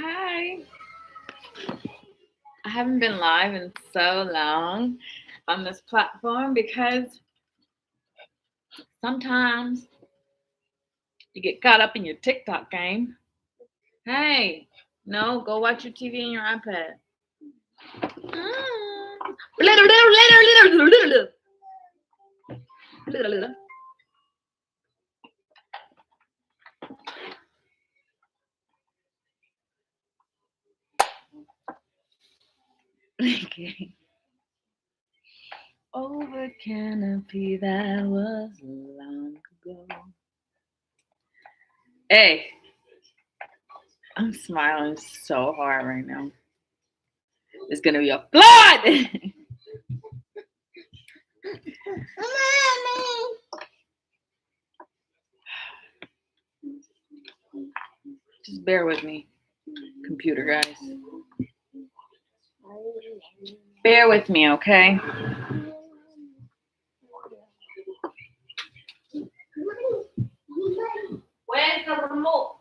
Hi. I haven't been live in so long on this platform because sometimes you get caught up in your TikTok game. Hey, no, go watch your TV and your iPad. Okay. Over canopy that was long ago. Hey, I'm smiling so hard right now. It's gonna be a flood. Just bear with me, computer guys. Bear with me, okay? Where's the remote?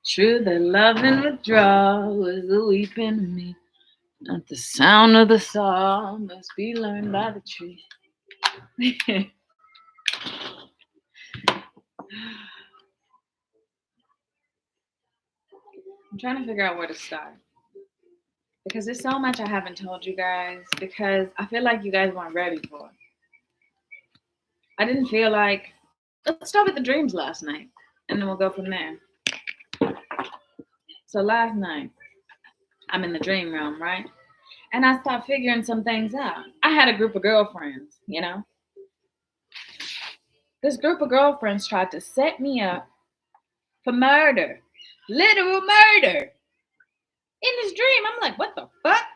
True, the love and withdrawal was the weeping of me. Not the sound of the saw must be learned by the tree. I'm trying to figure out where to start. Because there's so much I haven't told you guys. Because I feel like you guys weren't ready for it. I didn't feel like. Let's start with the dreams last night. And then we'll go from there. So last night, I'm in the dream realm, right? And I started figuring some things out. I had a group of girlfriends, you know? This group of girlfriends tried to set me up for murder. Literal murder. In this dream, I'm like, what the fuck?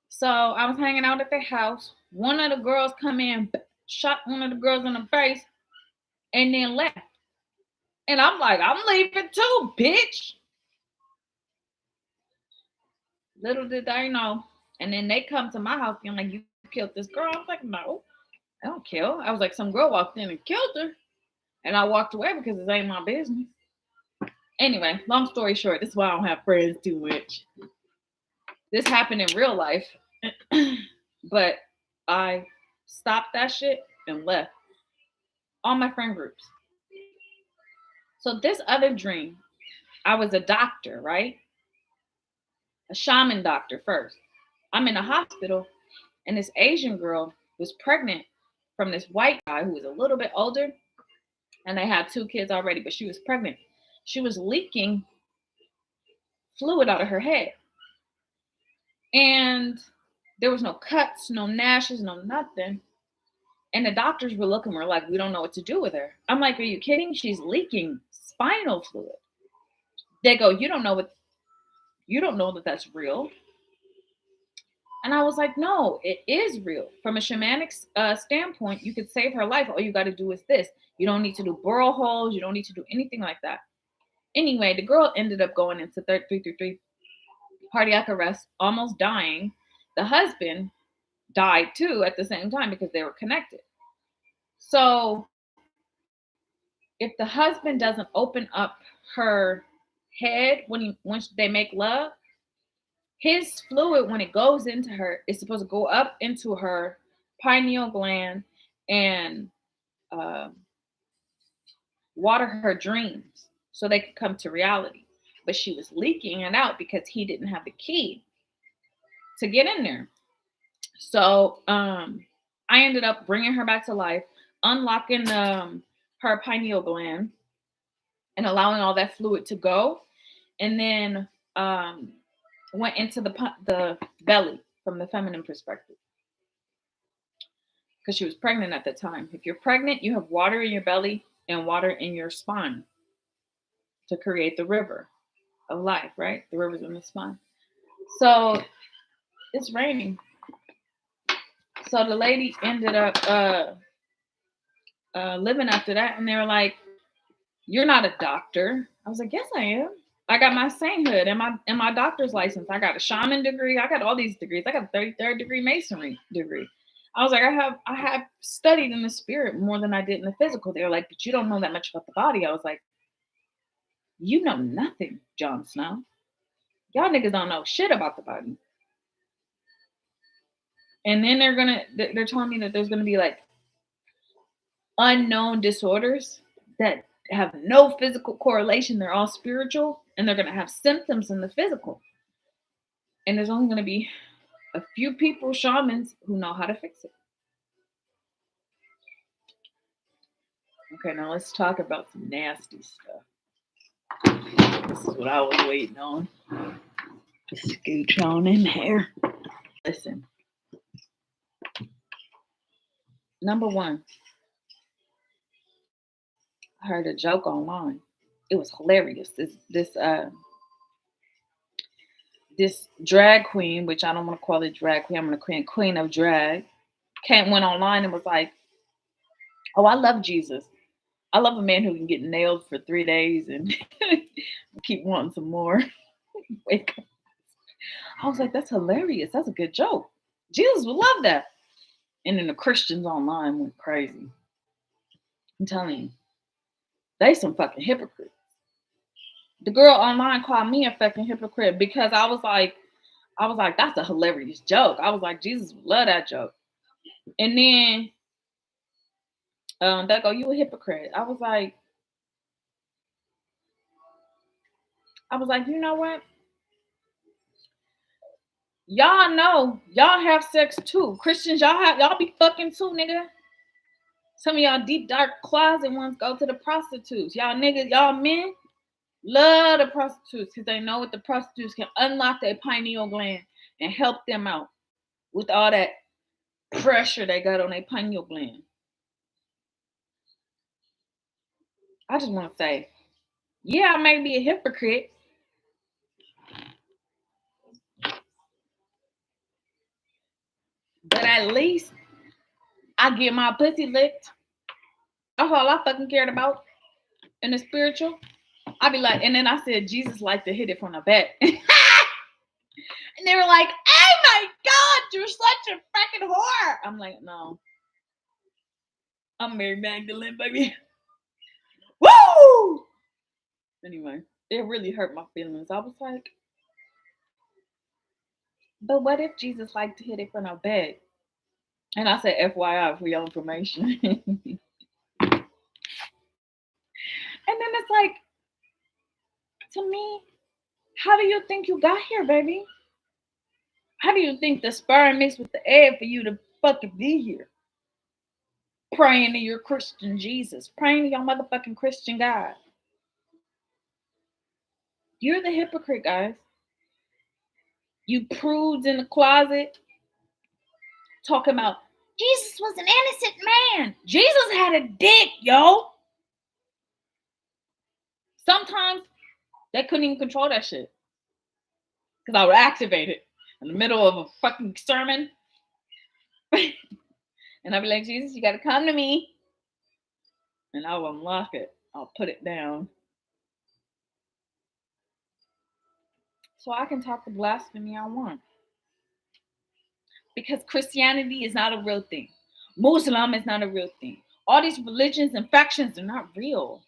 So I was hanging out at their house. One of the girls come in, shot one of the girls in the face, and then left. And I'm like, I'm leaving too, bitch. Little did they know. And then they come to my house being like, you killed this girl. I was like, no, I don't kill. I was like, some girl walked in and killed her. And I walked away because it ain't my business. Anyway, long story short, this is why I don't have friends too much. This happened in real life. But I stopped that shit and left all my friend groups. So this other dream, I was a doctor, right? A shaman doctor first. I'm in a hospital, and this Asian girl was pregnant from this white guy who was a little bit older, and they had 2 kids already, but she was pregnant. She was leaking fluid out of her head. And there was no cuts, no gnashes, no nothing. And the doctors were looking, we're like, we don't know what to do with her. I'm like, are you kidding? She's leaking spinal fluid. They go, you don't know that that's real. And I was like, no, it is real. From a shamanic standpoint, you could save her life. All you got to do is this. You don't need to do burrow holes. You don't need to do anything like that. Anyway, the girl ended up going into 333 cardiac arrest, almost dying. The husband died too at the same time because they were connected. So if the husband doesn't open up her head once they make love, his fluid, when it goes into her, is supposed to go up into her pineal gland and water her dreams so they could come to reality. But she was leaking it out because he didn't have the key to get in there. So I ended up bringing her back to life, unlocking her pineal gland and allowing all that fluid to go, and then went into the belly from the feminine perspective because she was pregnant at the time. If you're pregnant, you have water in your belly and water in your spine to create the river of life, right? The river's in the spine. So it's raining. So the lady ended up living after that, and they were like, "You're not a doctor." I was like, "Yes, I am. I got my sainthood and my doctor's license. I got a shaman degree. I got all these degrees. I got a 33rd degree masonry degree." I was like, I have studied in the spirit more than I did in the physical. They were like, but you don't know that much about the body. I was like, you know nothing, Jon Snow. Y'all niggas don't know shit about the body. And then they're telling me that there's gonna be like unknown disorders that have no physical correlation. They're all spiritual, and they're gonna have symptoms in the physical. And there's only gonna be a few people, shamans, who know how to fix it. Okay, now let's talk about some nasty stuff. This is what I was waiting on. Just scooch on in here. Listen. Number one, I heard a joke online. It was hilarious. This drag queen, which I don't want to call it drag queen, I'm gonna call queen of drag, went online and was like, "Oh, I love Jesus. I love a man who can get nailed for 3 days and keep wanting some more." Wake up. I was like, "That's hilarious. That's a good joke. Jesus would love that." And then the Christians online went crazy. I'm telling you, they some fucking hypocrites. The girl online called me a fucking hypocrite because I was like, that's a hilarious joke. I was like, Jesus would love that joke. And then they go, you a hypocrite. I was like, you know what? Y'all know, y'all have sex too. Christians, y'all be fucking too, nigga. Some of y'all deep dark closet ones go to the prostitutes. Y'all niggas, y'all men love the prostitutes because they know what the prostitutes can unlock their pineal gland and help them out with all that pressure they got on their pineal gland. I just want to say, yeah, I may be a hypocrite, but at least I get my pussy licked. That's all I fucking cared about in the spiritual. I be like, and then I said, Jesus liked to hit it from the back. And they were like, oh my God, you're such a freaking whore. I'm like, no. I'm Mary Magdalene, baby. Woo! Anyway, it really hurt my feelings. I was like, but what if Jesus liked to hit it from the back? And I said, FYI for your information. And then it's like, to me, how do you think you got here, baby? How do you think the sperm mixed with the egg for you to fucking be here? Praying to your Christian Jesus, praying to your motherfucking Christian God. You're the hypocrite, guys. You prudes in the closet talking about Jesus was an innocent man. Jesus had a dick, yo. Sometimes they couldn't even control that shit. Because I would activate it in the middle of a fucking sermon. And I'd be like, Jesus, you got to come to me. And I'll unlock it. I'll put it down. So I can talk the blasphemy I want. Because Christianity is not a real thing. Muslim is not a real thing. All these religions and factions are not real.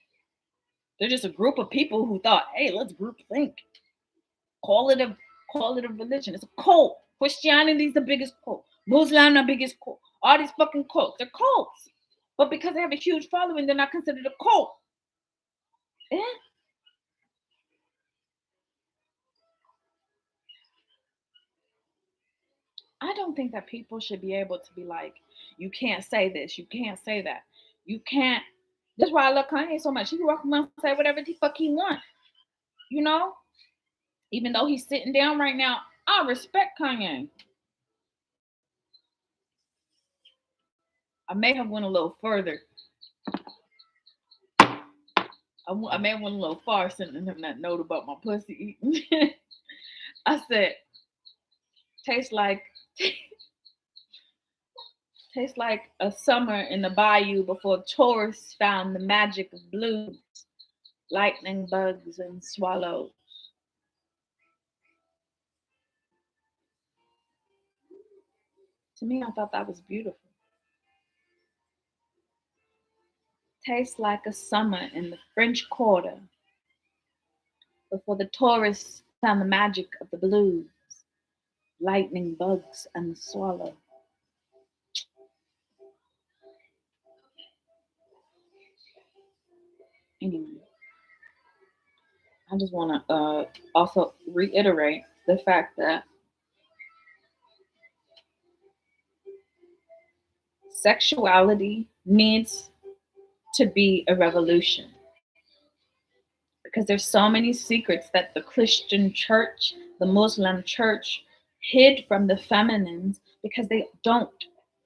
They're just a group of people who thought, hey, let's group think. Call it a religion. It's a cult. Christianity is the biggest cult. Muslim the biggest cult. All these fucking cults. They're cults. But because they have a huge following, they're not considered a cult. Eh? I don't think that people should be able to be like, you can't say this, you can't say that. You can't. That's why I love Kanye so much. He can walk around and say whatever the fuck he wants. You know? Even though he's sitting down right now, I respect Kanye. I may have went a little further. I may have went a little far sending him that note about my pussy eating. I said, tastes like a summer in the bayou before tourists found the magic of blues, lightning bugs, and swallows. To me, I thought that was beautiful. Tastes like a summer in the French Quarter before the tourists found the magic of the blues, lightning bugs and the swallow. Anyway, I just want to also reiterate the fact that sexuality needs to be a revolution because there's so many secrets that the Christian church, the Muslim church hid from the feminines because they don't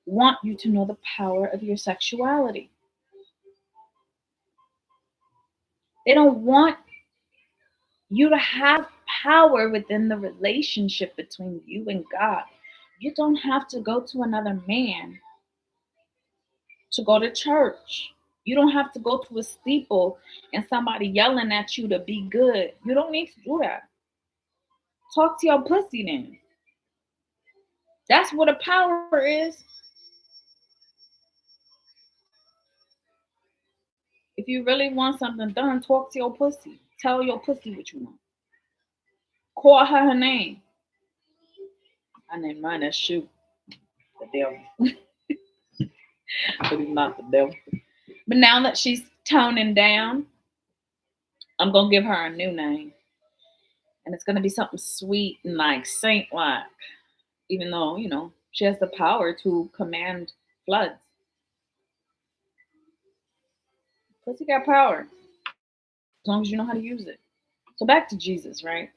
want you to know the power of your sexuality. They don't want you to have power within the relationship between you and God. You don't have to go to another man to go to church. You don't have to go to a steeple and somebody yelling at you to be good. You don't need to do that. Talk to your pussy then. That's what a power is. If you really want something done, talk to your pussy. Tell your pussy what you want. Call her name. I named mine as Shoe, the devil. But he's not the devil. But now that she's toning down, I'm going to give her a new name. And it's going to be something sweet and like saint-like. Even though, she has the power to command floods. Pussy got power. As long as you know how to use it. So back to Jesus, right?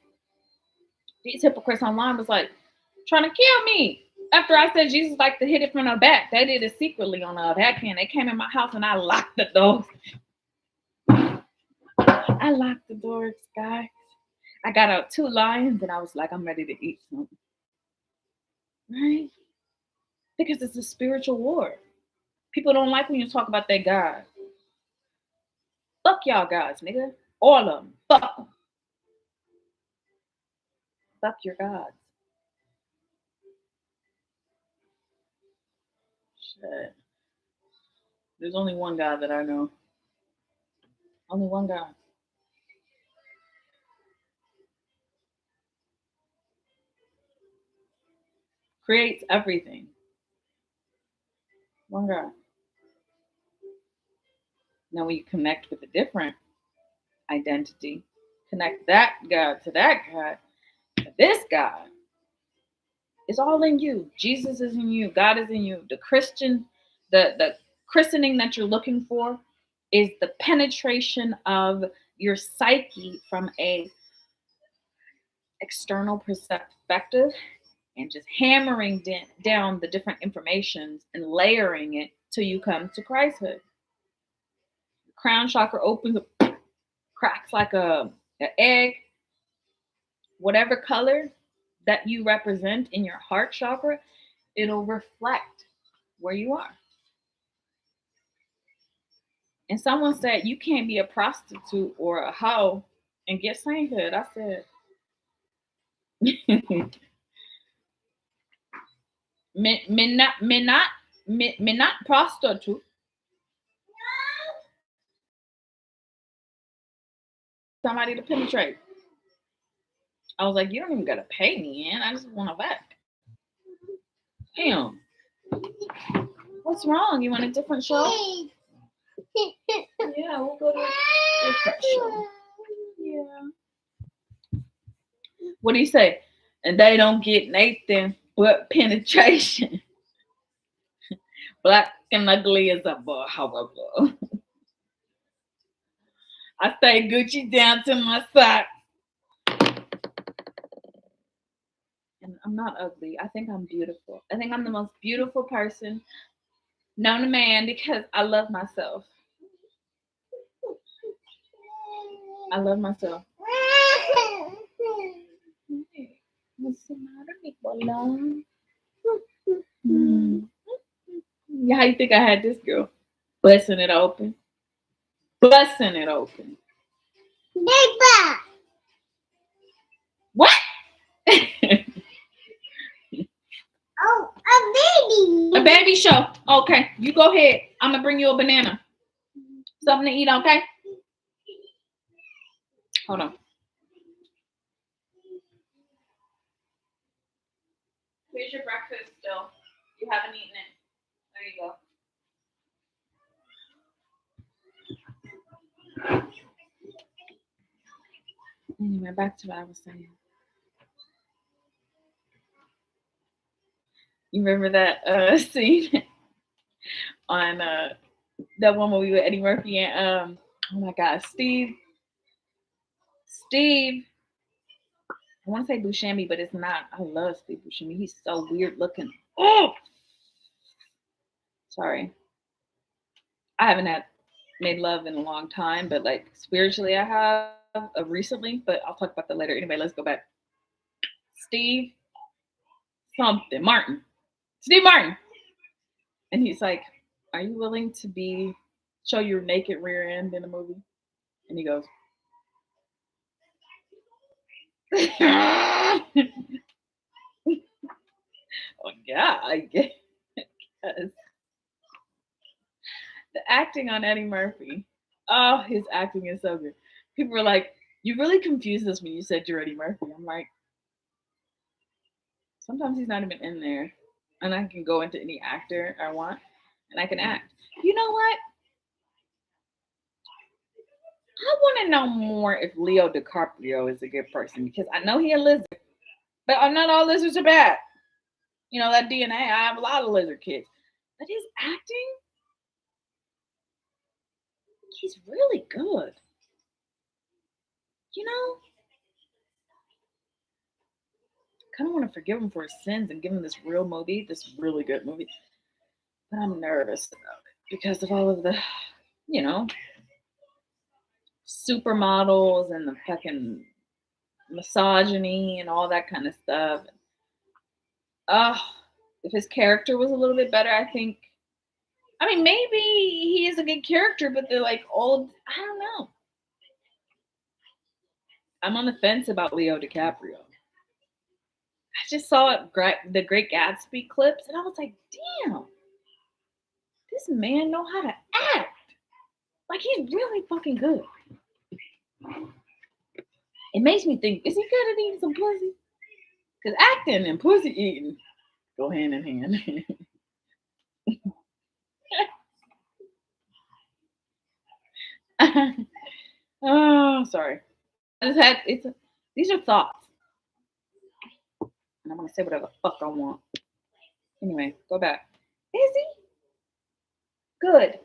These hypocrites online was like trying to kill me. After I said Jesus like to hit it from the back. They did it secretly on the backhand. They came in my house and I locked the door. I locked the doors, guys. I got out 2 lions and I was like, I'm ready to eat something. Right? Because it's a spiritual war. People don't like when you talk about their God. Fuck y'all gods, nigga. All of them. Fuck them. Fuck your gods. Shit. There's only one God that I know. Only one God. Creates everything. One God. Now when you connect with a different identity, connect that God to that God, to this God. It's all in you. Jesus is in you. God is in you. The christening that you're looking for is the penetration of your psyche from a external perspective and just hammering down the different informations and layering it till you come to Christhood. The crown chakra opens up, cracks like an egg. Whatever color that you represent in your heart chakra, it'll reflect where you are. And someone said, you can't be a prostitute or a hoe and get sainthood. I said, me not prostitute. Somebody to penetrate. I was like, you don't even gotta pay me, man. I just want a back. Damn. What's wrong? You want a different show? Yeah, we'll go to a different show. Yeah. What do you say? And they don't get Nathan but penetration. Black and ugly as a boy, however. I stay Gucci down to my socks. And I'm not ugly. I think I'm beautiful. I think I'm the most beautiful person known to man because I love myself. I love myself. What's the matter, Nicola? Yeah, how you think I had this girl? Busting it open. Busting it open. What? Oh, a baby. A baby show. Okay, you go ahead. I'm gonna bring you a banana. Something to eat, okay? Hold on. Here's your breakfast still. You haven't eaten it. There you go. Anyway, back to what I was saying. You remember that scene on that one movie with Eddie Murphy and oh my God, Steve. I want to say Buscemi, but it's not. I love Steve Buscemi. He's so weird looking. Oh, sorry. I haven't made love in a long time, but like spiritually, I have recently. But I'll talk about that later. Anyway, let's go back. Steve something Martin. Steve Martin, and he's like, "Are you willing to show your naked rear end in a movie?" And he goes, "Oh yeah, I guess." The acting on Eddie Murphy. Oh, his acting is so good. People were like, "You really confused us when you said you're Eddie Murphy." I'm like, sometimes he's not even in there, and I can go into any actor I want, and I can act. You know what? I want to know more if Leo DiCaprio is a good person because I know he a lizard, but not all lizards are bad. You know that DNA. I have a lot of lizard kids, but his acting, he's really good. You know, kind of want to forgive him for his sins and give him this real movie, this really good movie. But I'm nervous about it because of all of the, you know, supermodels and the fucking misogyny and all that kind of stuff. Uh, if his character was a little bit better, I think. I mean, maybe he is a good character, but they're like old. I don't know. I'm on the fence about Leo DiCaprio. I just saw the Great Gatsby clips, and I was like, damn, this man know how to act. Like he's really fucking good. It makes me think, is he good at eating some pussy? Because acting and pussy eating go hand in hand. Oh, sorry. I just had these are thoughts, and I'm gonna say whatever the fuck I want. Anyway, go back. Is he good?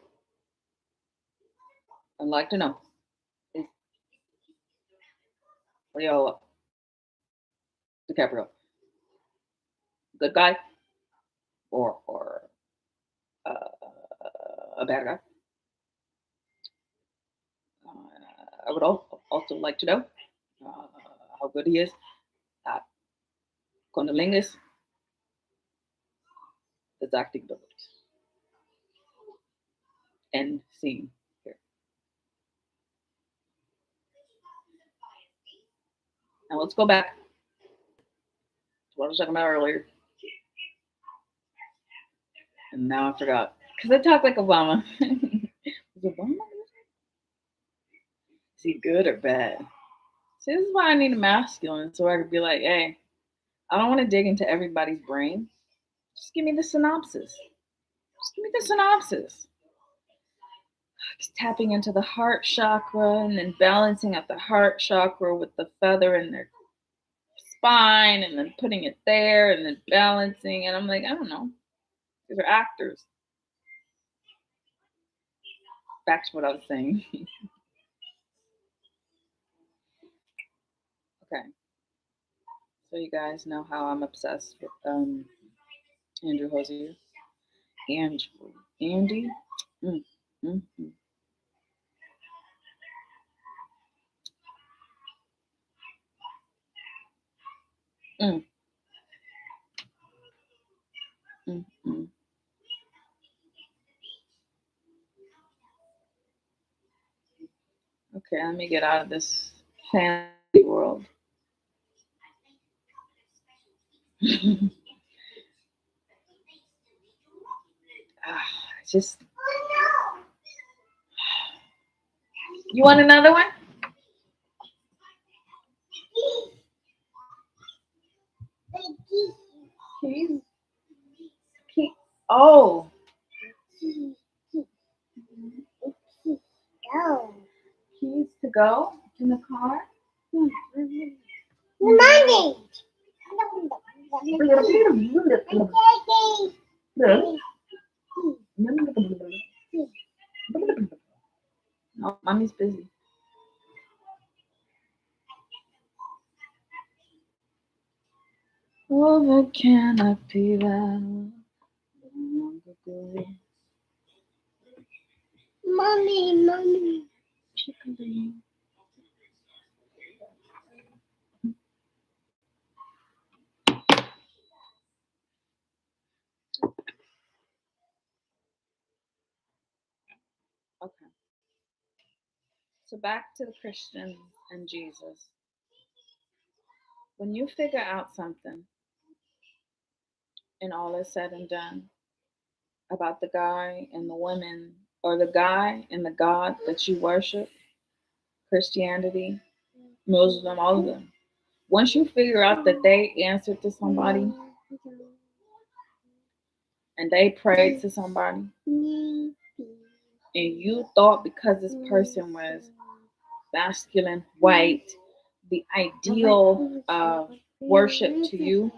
I'd like to know. Is Leo DiCaprio good guy or a bad guy? I would also like to know uh, how good he is at condolingus, his acting abilities, and scene here. Now let's go back to what I was talking about earlier. And now I forgot. Because I talk like Obama. Is Obama? Is he good or bad? See, this is why I need a masculine so I could be like, hey, I don't want to dig into everybody's brain. Just give me the synopsis. Just give me the synopsis. Just tapping into the heart chakra and then balancing out the heart chakra with the feather in their spine and then putting it there and then balancing. And I'm like, I don't know. These are actors. Back to what I was saying. Okay. So you guys know how I'm obsessed with Andrew Hosier. Andy. Mm, mm, mm. Mm, mm, mm. Okay, let me get out of this fantasy world. Just You want another one? Keys. Key. Oh. Go. Keys to go in the car. Money. No, mommy's busy. Over canopy that Mommy. Okay. So back to the Christians and Jesus. When you figure out something and all is said and done about the guy and the women, or the guy and the God that you worship, Christianity, Muslim, all of them. Once you figure out that they answered to somebody and they prayed to somebody, and you thought because this person was masculine, white, the ideal of worship to you,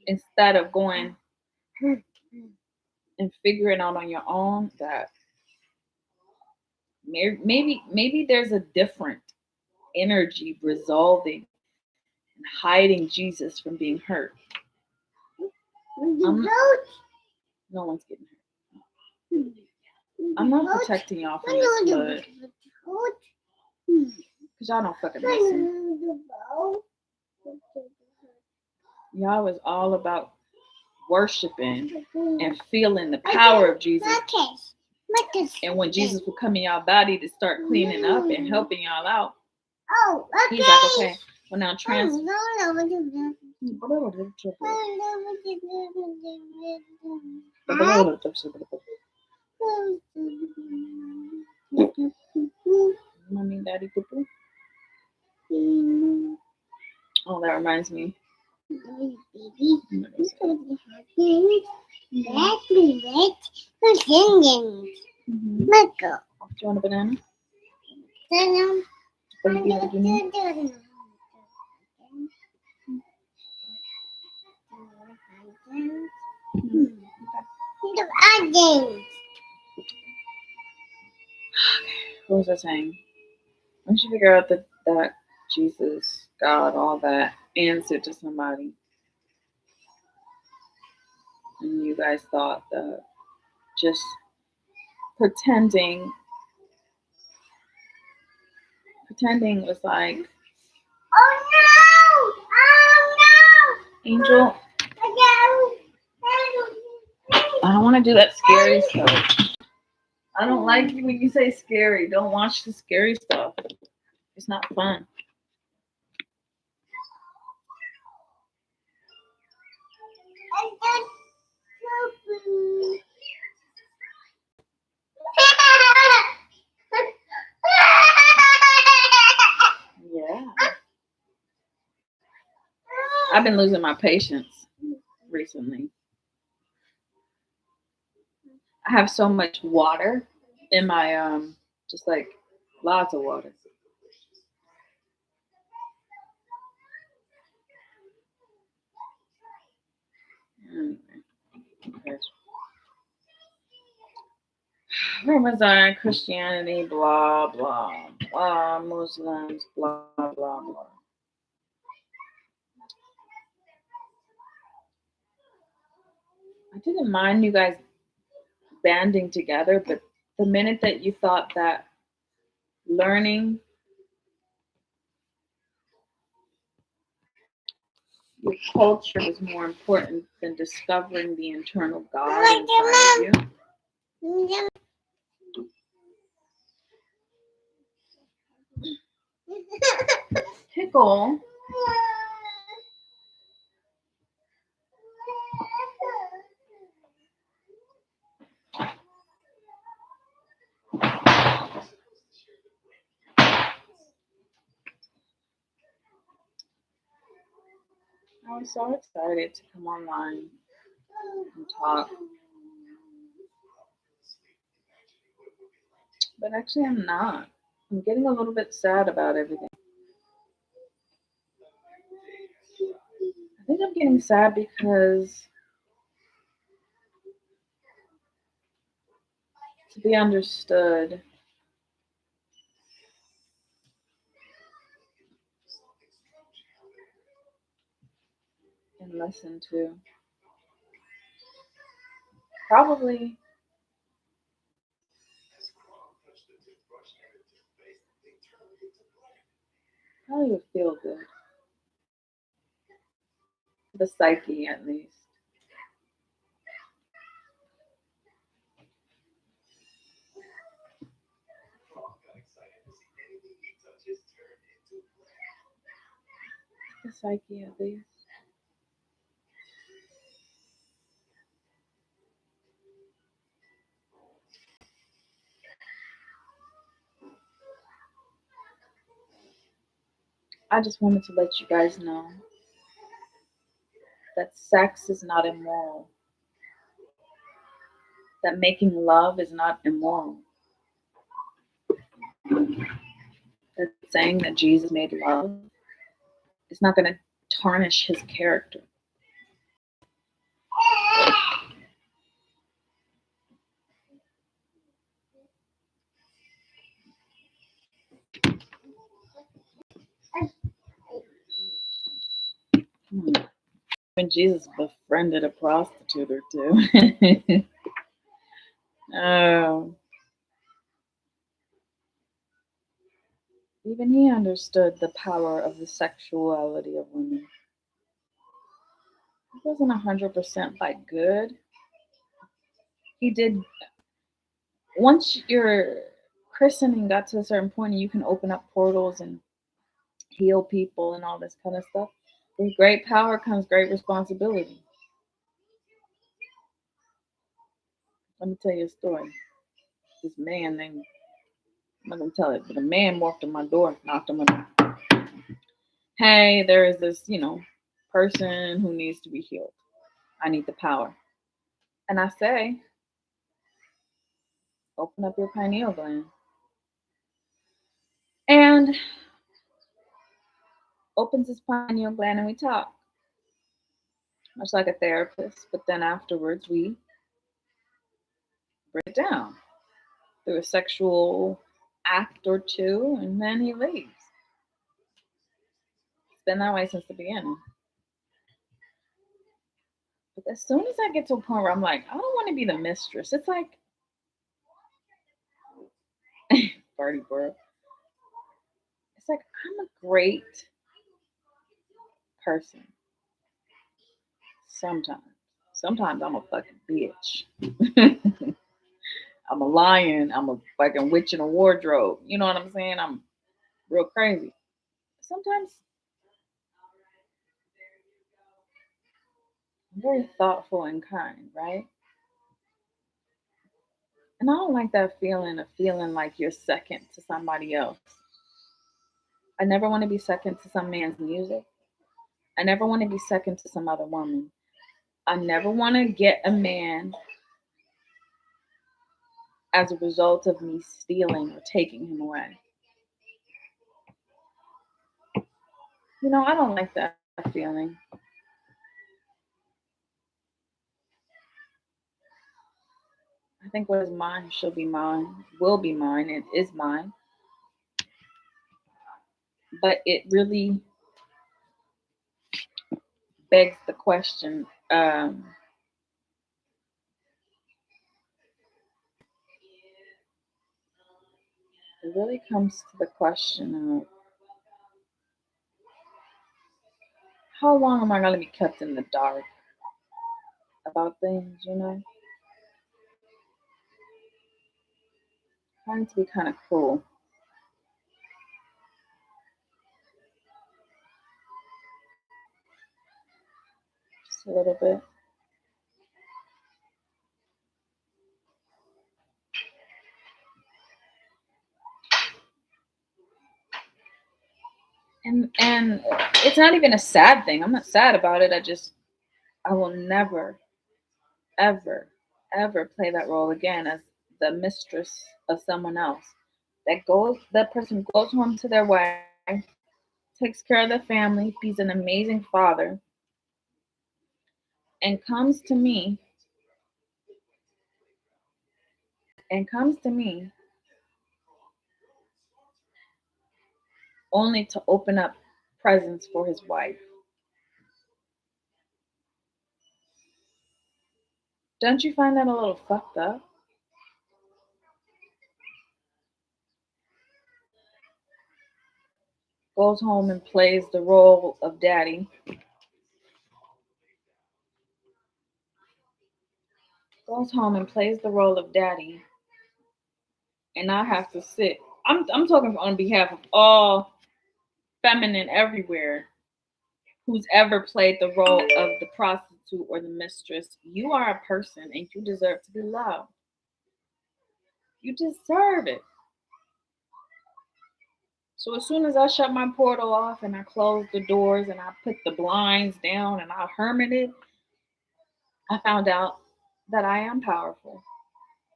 instead of going and figuring out on your own that maybe there's a different energy resolving and hiding Jesus from being hurt. No one's getting hurt. I'm not protecting y'all from this flood. Because y'all don't fucking listen. Y'all was all about worshiping and feeling the power of Jesus. And when Jesus would come in y'all body to start cleaning up and helping y'all out, he's like, okay, well now transfer. Mommy, daddy, poo poo. Oh, that reminds me. Baby, Mm-hmm. Michael. Do you want a banana? The Or you give it to me? What was I saying? Once you figure out that Jesus, God, all that answered to somebody, and you guys thought that just pretending was like, Oh no! Angel, I don't want to do that scary stuff. I don't like you when you say scary. Don't watch the scary stuff. It's not fun. Yeah. I've been losing my patience recently. I have so much water in my just like lots of water. Anyway, okay. Ramadan, Christianity, blah blah blah, Muslims, blah blah blah. I didn't mind you guys banding together, but the minute that you thought that learning your culture was more important than discovering the internal God inside of you. Pickle. I was so excited to come online and talk, but actually, I'm not. I'm getting a little bit sad about everything. I think I'm getting sad because to be understood and listened to, probably would feel good. The psyche, at least. The psyche, at least. I just wanted to let you guys know that sex is not immoral, that making love is not immoral, that saying that Jesus made love is not going to tarnish his character. When Jesus befriended a prostitute or two. Oh, even he understood the power of the sexuality of women. He wasn't 100% like good. He did, once your christening got to a certain point and you can open up portals and heal people and all this kind of stuff, with great power comes great responsibility. Let me tell you a story. This man named, I'm not gonna tell it, but a man walked on my door, knocked on my door. Hey, there is this, person who needs to be healed. I need the power. And I say, open up your pineal gland. And opens his pineal gland and we talk, much like a therapist. But then afterwards, we break it down through a sexual act or two, and then he leaves. It's been that way since the beginning. But as soon as I get to a point where I'm like, I don't want to be the mistress, it's like, Party Bro. It's like, I'm a great person. Sometimes. Sometimes I'm a fucking bitch. I'm a lion. I'm a fucking witch in a wardrobe. You know what I'm saying? I'm real crazy. Sometimes I'm very thoughtful and kind, right? And I don't like that feeling of feeling like you're second to somebody else. I never want to be second to some man's music. I never want to be second to some other woman. I never want to get a man as a result of me stealing or taking him away. I don't like that feeling. I think what is mine shall be mine, will be mine, and is mine. But it really begs the question. It really comes to the question of how long am I going to be kept in the dark about things? Trying to be kind of cool. Just a little bit. And it's not even a sad thing. I'm not sad about it. I will never, ever, ever play that role again as the mistress of someone else. That person goes home to their wife, takes care of the family, he's an amazing father, and comes to me only to open up presents for his wife. Don't you find that a little fucked up? Goes home and plays the role of daddy. Goes home and plays the role of daddy, and I have to sit. I'm talking on behalf of all feminine everywhere who's ever played the role of the prostitute or the mistress. You are a person and you deserve to be loved. You deserve it. So as soon as I shut my portal off and I closed the doors and I put the blinds down and I hermited, I found out that I am powerful.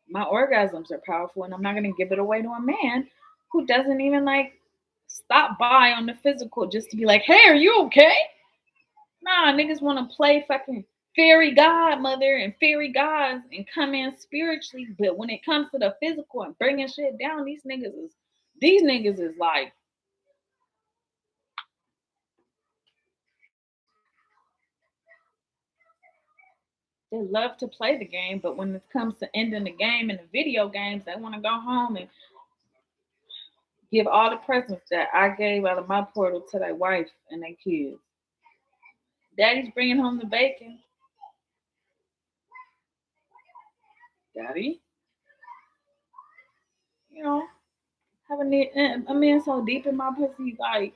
My orgasms are powerful, and I'm not gonna give it away to a man who doesn't even like stop by on the physical just to be like, "Hey, are you okay?" Nah, niggas want to play fucking fairy godmother and fairy gods and come in spiritually, but when it comes to the physical and bringing shit down, these niggas is like, they love to play the game, but when it comes to ending the game in the video games, they want to go home and give all the presents that I gave out of my portal to their wife and their kids. Daddy's bringing home the bacon. Daddy, you know, a man so deep in my pussy, like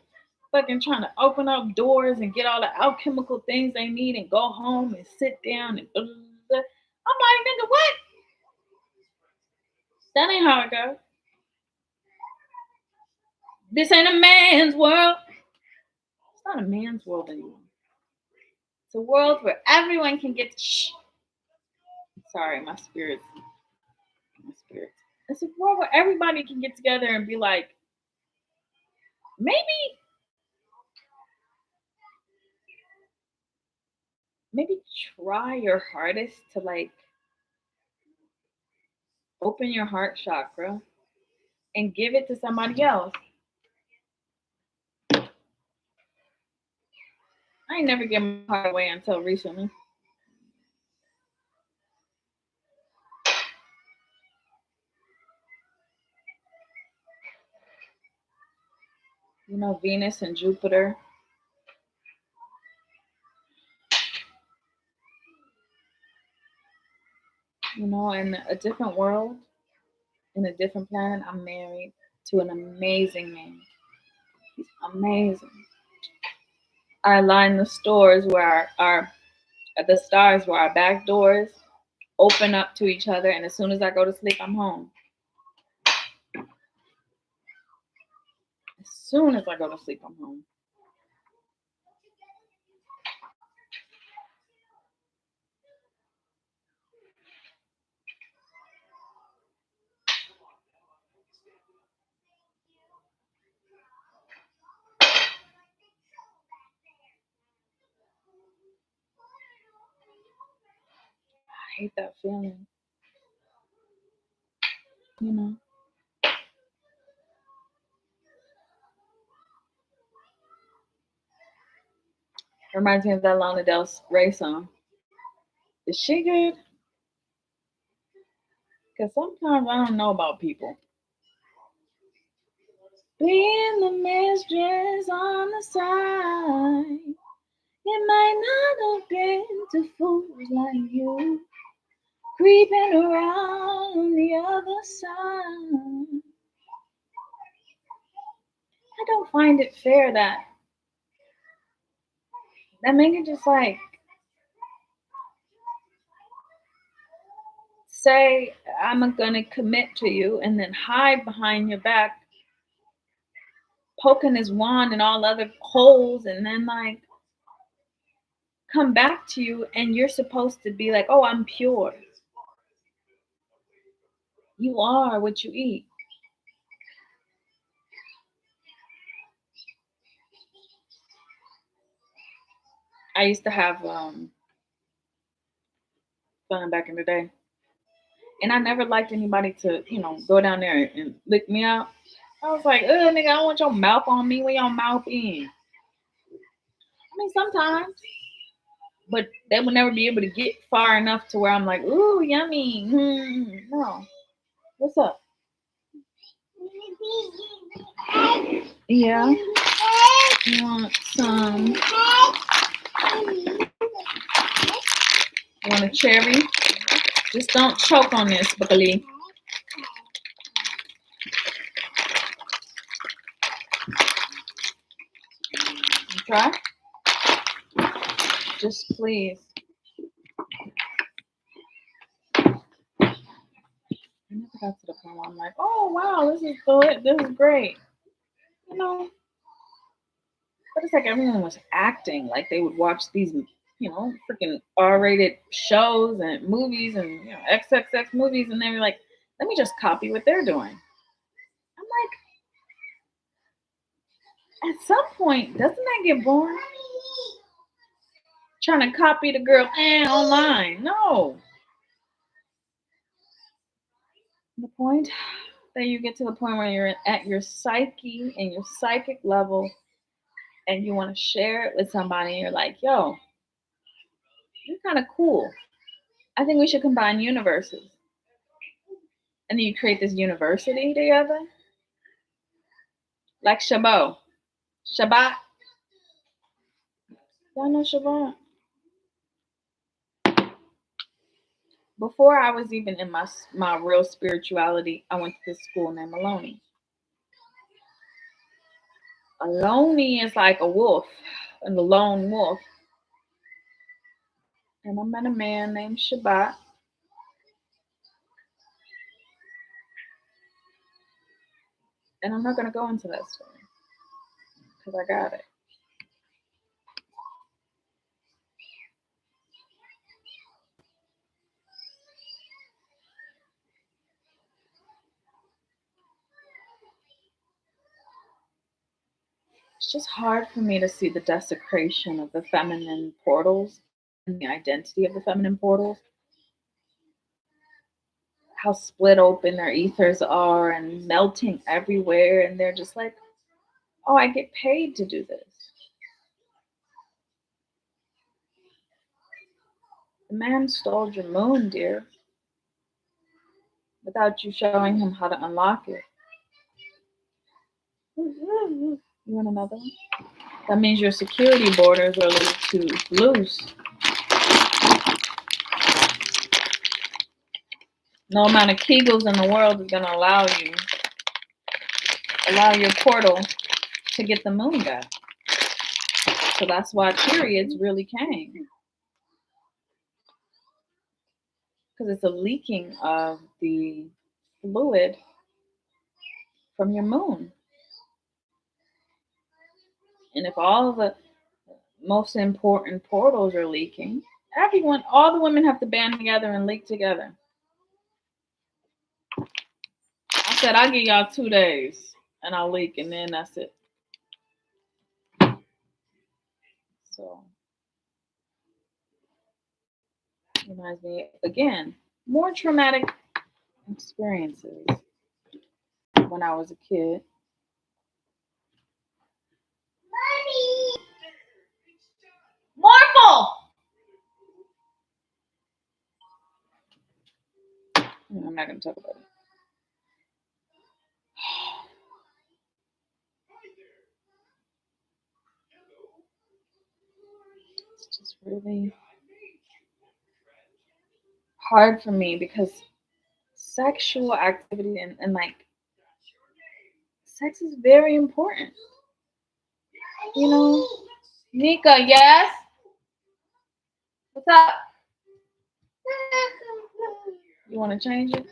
fucking trying to open up doors and get all the alchemical things they need and go home and sit down and blah, blah, blah. I'm like, nigga, what? That ain't how it goes. This ain't a man's world. It's not a man's world anymore. It's a world where everyone can get shh. Sorry, my spirit. It's a world where everybody can get together and be like, maybe, maybe try your hardest to like open your heart chakra and give it to somebody else. I ain't never give my heart away until recently. You know, Venus and Jupiter. You know, in a different world, in a different planet, I'm married to an amazing man. He's amazing. I align the stores where our the stars where our back doors open up to each other, and as soon as I go to sleep, I'm home. As soon as I go to sleep, I'm home. I hate that feeling. You know, reminds me of that Lana Del Rey song. Is she good? Because sometimes I don't know about people. Being the mistress on the side, it might not have been to fools like you creeping around on the other side. I don't find it fair that man can just like say I'm gonna commit to you and then hide behind your back poking his wand in all other holes and then like come back to you and you're supposed to be like, oh, I'm pure. You are what you eat. I used to have fun back in the day. And I never liked anybody to, go down there and lick me out. I was like, ugh, nigga, I don't want your mouth on me. Where your mouth in? I mean, sometimes, but they would never be able to get far enough to where I'm like, ooh, yummy. No. What's up? Yeah. You want some? You want a cherry? Just don't choke on this, Buckley. Try? Just please. I never got to the point where I'm like, oh wow, this is good. This is great. You know, but it's like everyone was acting like they would watch these, freaking R-rated shows and movies and XXX movies, and they were like, let me just copy what they're doing. I'm like, at some point, doesn't that get boring? Trying to copy the girl online. No. The point that you get to the point where you're at your psyche and your psychic level and you want to share it with somebody and you're like, yo, you're kind of cool. I think we should combine universes. And then you create this university together. Like Shabbat. Shabbat. Y'all know Shabbat? Before I was even in my real spirituality, I went to this school named Maloney. Maloney is like a wolf, and the lone wolf. And I met a man named Shabbat. And I'm not going to go into that story because I got it. It's just hard for me to see the desecration of the feminine portals and the identity of the feminine portals. How split open their ethers are and melting everywhere. And they're just like, oh, I get paid to do this. The man stole your moon, dear, without you showing him how to unlock it. You want another one? That means your security borders are a little too loose. No amount of Kegels in the world is going to allow your portal to get the moon back. So that's why periods really came. Because it's a leaking of the fluid from your moon. And if all the most important portals are leaking, all the women have to band together and leak together. I said, I'll give y'all 2 days and I'll leak, and then that's it. So, reminds me, again, more traumatic experiences when I was a kid. Morphle! I'm not going to talk about it. It's just really hard for me because sexual activity and like sex is very important. You know? Nika, yes? What's up? You want to change it?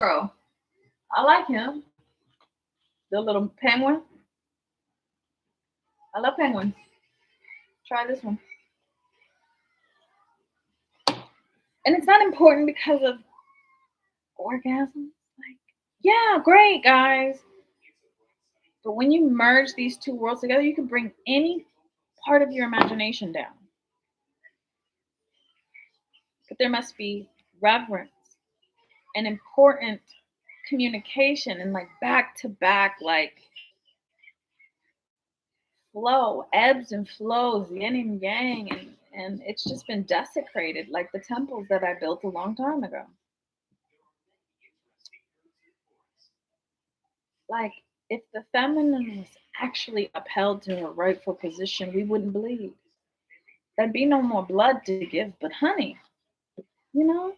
Bro, I like him. The little penguin. I love penguins. Try this one. And it's not important because of orgasm. Like, yeah, great, guys. But when you merge these two worlds together, you can bring any part of your imagination down. But there must be reverence and important communication and like back to back, like flow, ebbs and flows, yin and yang. And it's just been desecrated like the temples that I built a long time ago. Like, if the feminine was actually upheld to her rightful position, we wouldn't bleed. There'd be no more blood to give, but honey, you know?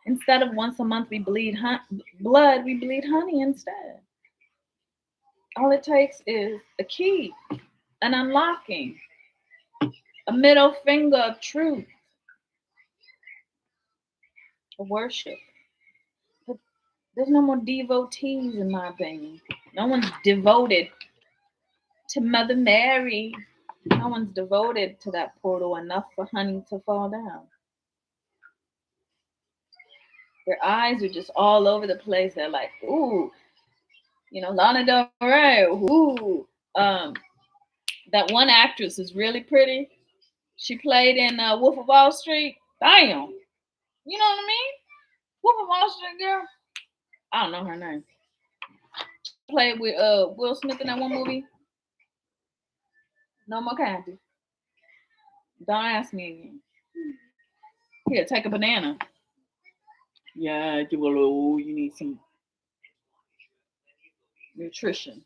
Instead of once a month we bleed blood, we bleed honey instead. All it takes is a key, an unlocking, a middle finger of truth, a worship. But there's no more devotees, in my opinion. No one's devoted to Mother Mary. No one's devoted to that portal enough for honey to fall down. Their eyes are just all over the place. They're like, ooh, Lana Del Rey, ooh. That one actress is really pretty. She played in Wolf of Wall Street. Damn. You know what I mean? Wolf of Wall Street girl. I don't know her name. She played with Will Smith in that one movie. No more candy. Don't ask me again. Here, take a banana. Yeah, you need some nutrition.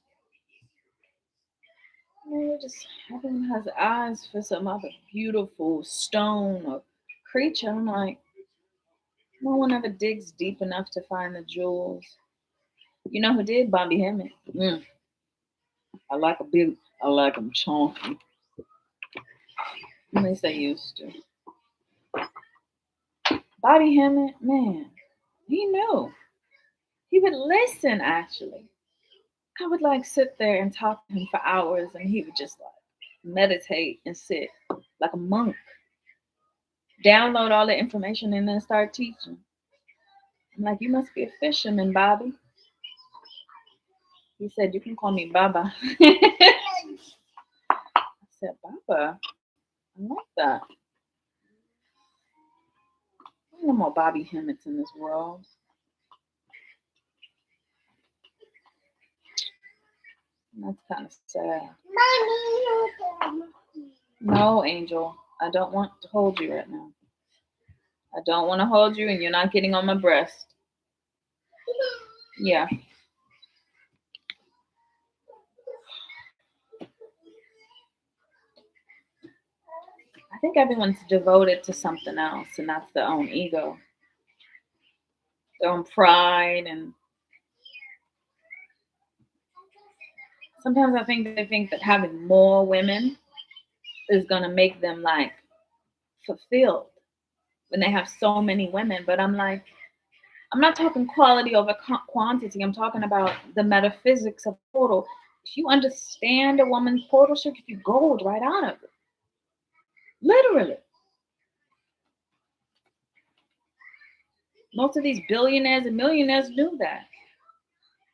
Just everyone has eyes for some other beautiful stone or creature. I'm like, no one ever digs deep enough to find the jewels. You know who did? Bobby Hemmett. I like I like them chunky. At least they used to. Bobby Hemmett, man, he knew. He would listen, actually. I would like sit there and talk to him for hours, and he would just like meditate and sit like a monk. Download all the information and then start teaching. I'm like, you must be a fisherman, Bobby. He said, you can call me Baba. I said, Baba, I like that. No more Bobby Hemmets in this world. That's kind of sad. No, Angel, I don't want to hold you right now. I don't want to hold you, and you're not getting on my breast. Yeah. I think everyone's devoted to something else, and that's their own ego, their own pride, and sometimes I think they think that having more women is gonna make them like fulfilled when they have so many women. But I'm like, I'm not talking quality over quantity. I'm talking about the metaphysics of portal. If you understand a woman's portal, she'll give you gold right out of it. Literally. Most of these billionaires and millionaires knew that.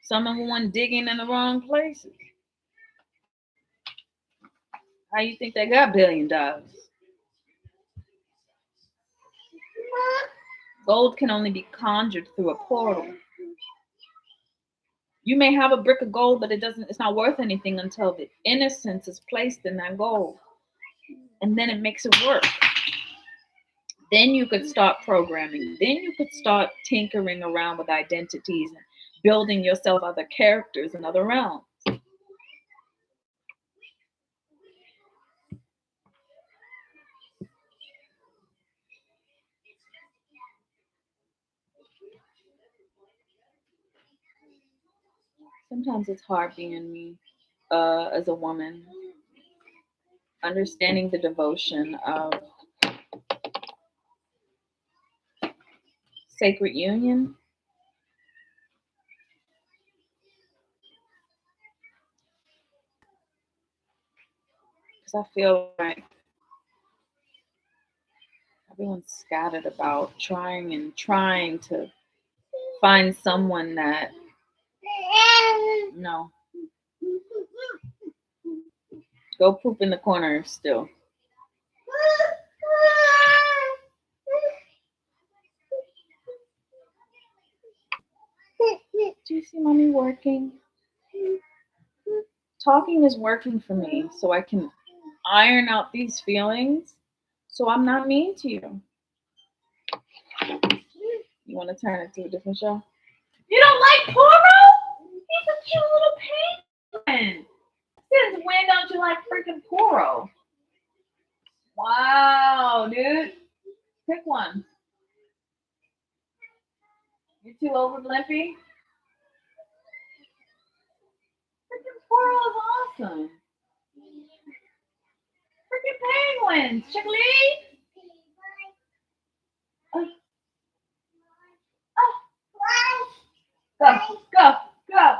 Some of them went digging in the wrong places. How you think they got $1 billion? Gold can only be conjured through a portal. You may have a brick of gold, but it's not worth anything until the innocence is placed in that gold. And then it makes it work. Then you could start programming. Then you could start tinkering around with identities and building yourself other characters in other realms. Sometimes it's hard being me as a woman, understanding the devotion of Sacred union. Because I feel like everyone's scattered about trying to find someone that no. Go poop in the corner still. Do you see mommy working? Talking is working for me so I can iron out these feelings so I'm not mean to you. You want to turn it to a different show? You don't like Poro? He's a cute little penguin. Since when don't you like freaking Poro? Wow, dude. Pick one. You too over Blimpy? Freaking Poro is awesome. Freaking penguins. Chickly? Go, go, go.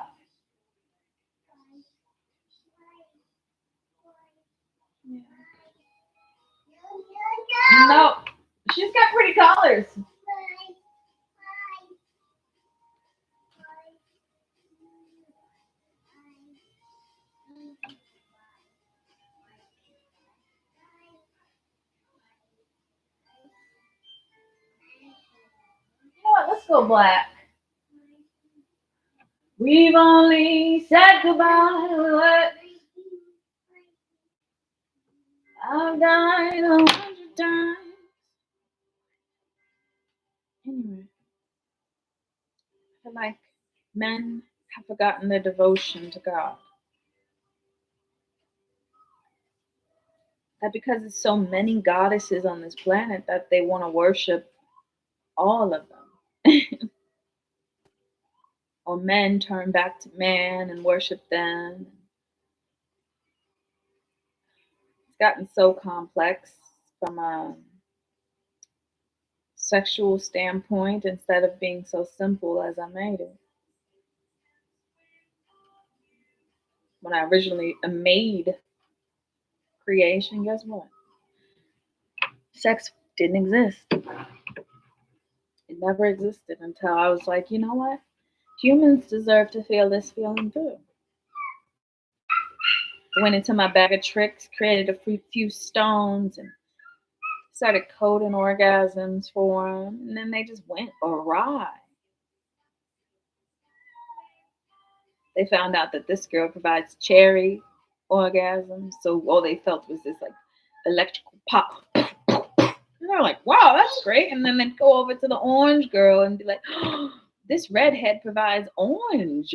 No, she's got pretty colors. You know what? Let's go black. We've only said goodbye to what I've died 100 times. Anyway, I feel like men have forgotten their devotion to God. That because there's so many goddesses on this planet that they want to worship all of them. Or men turn back to man and worship them. It's gotten so complex from a sexual standpoint instead of being so simple as I made it. When I originally made creation, guess what? Sex didn't exist. It never existed until I was like, you know what? Humans deserve to feel this feeling too. Went into my bag of tricks, created a few stones, and started coding orgasms for them, and then they just went awry. They found out that this girl provides cherry orgasms, so all they felt was this like electrical pop. And they're like, wow, that's great. And then they'd go over to the orange girl and be like, oh, this redhead provides orange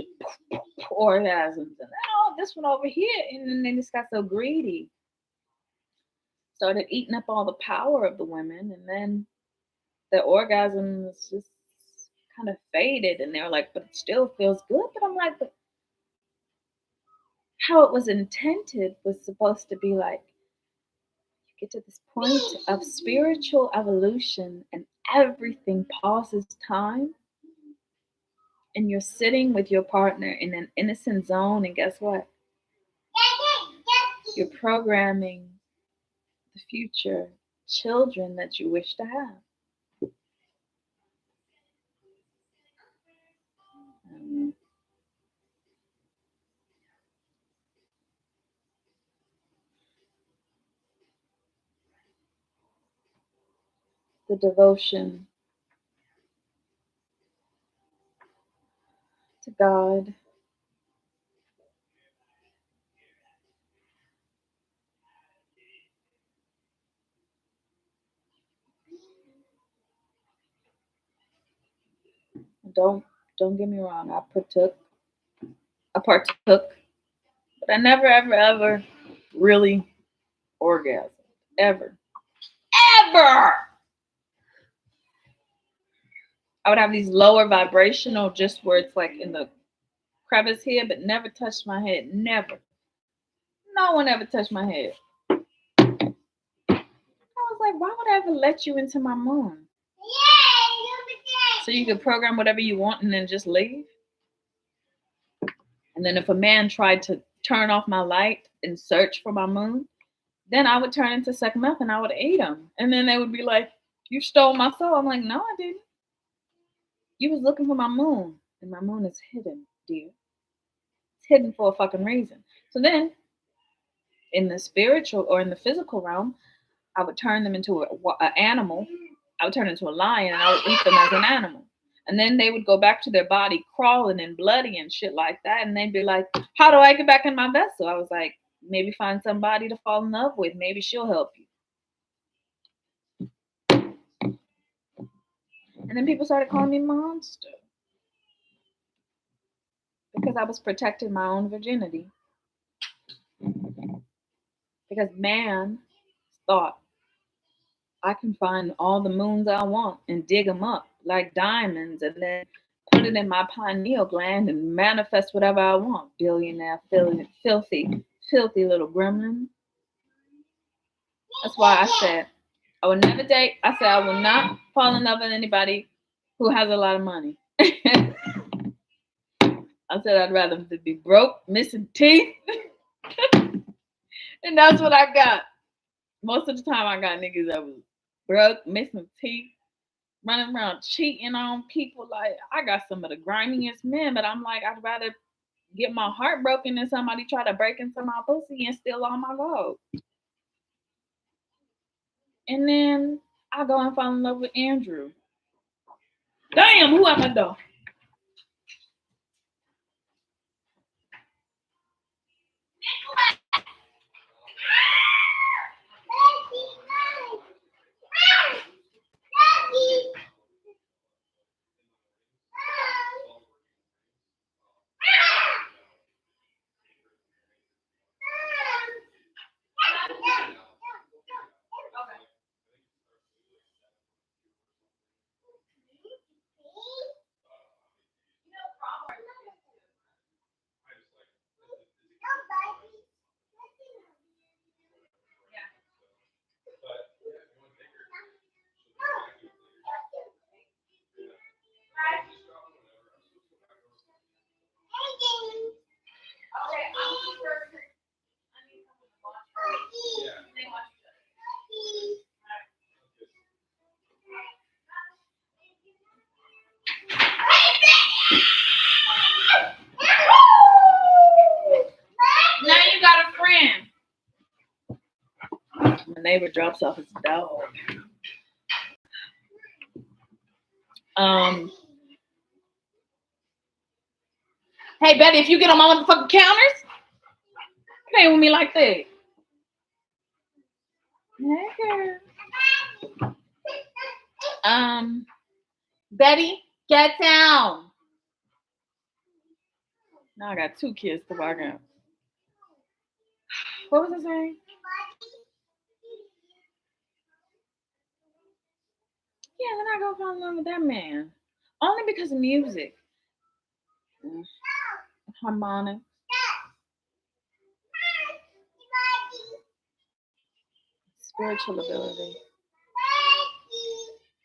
orgasms. And then, oh, this one over here. And then they just got so greedy. Started eating up all the power of the women. And then the orgasms just kind of faded. And they were like, but it still feels good. But I'm like, but how it was intended was supposed to be like, get to this point of spiritual evolution and everything pauses time and you're sitting with your partner in an innocent zone and guess what, you're programming the future children that you wish to have. The devotion to God. Don't don't get me wrong. I partook, but I never ever really orgasmed. Ever. Ever. I would have these lower vibrational just where it's like in the crevice here, but never touched my head. Never. No one ever touched my head. I was like, why would I ever let you into my moon? So you could program whatever you want and then just leave. And then if a man tried to turn off my light and search for my moon, then I would turn into Sekhmet and I would eat him. And then they would be like, "You stole my soul." I'm like, "No, I didn't. You was looking for my moon. And my moon is hidden, dear. It's hidden for a fucking reason." So then in the spiritual or in the physical realm, I would turn them into an animal. I would turn into a lion and I would eat them as an animal. And then they would go back to their body crawling and bloody and shit like that. And they'd be like, "How do I get back in my vessel?" I was like, "Maybe find somebody to fall in love with. Maybe she'll help you." And then people started calling me monster because I was protecting my own virginity. Because man thought I can find all the moons I want and dig them up like diamonds and then put it in my pineal gland and manifest whatever I want. Billionaire, filthy, filthy little gremlin. That's why I said I will never date. I said I will not fall in love with anybody who has a lot of money. I said I'd rather be broke, missing teeth. And that's what I got. Most of the time I got niggas that was broke, missing teeth, running around cheating on people. Like, I got some of the grimiest men, but I'm like, I'd rather get my heart broken than somebody try to break into my pussy and steal all my gold. And then I go and fall in love with Andrew. Damn, who am I though? Now you got a friend. My neighbor drops off his dog. Hey Betty, if you get on my motherfucking counters, play with me like that. Hey girl. Betty, get down. Now I got 2 kids to walk out. What was I saying? Yeah, then I go fall in love with that man. Only because of music. Harmonic. Spiritual ability.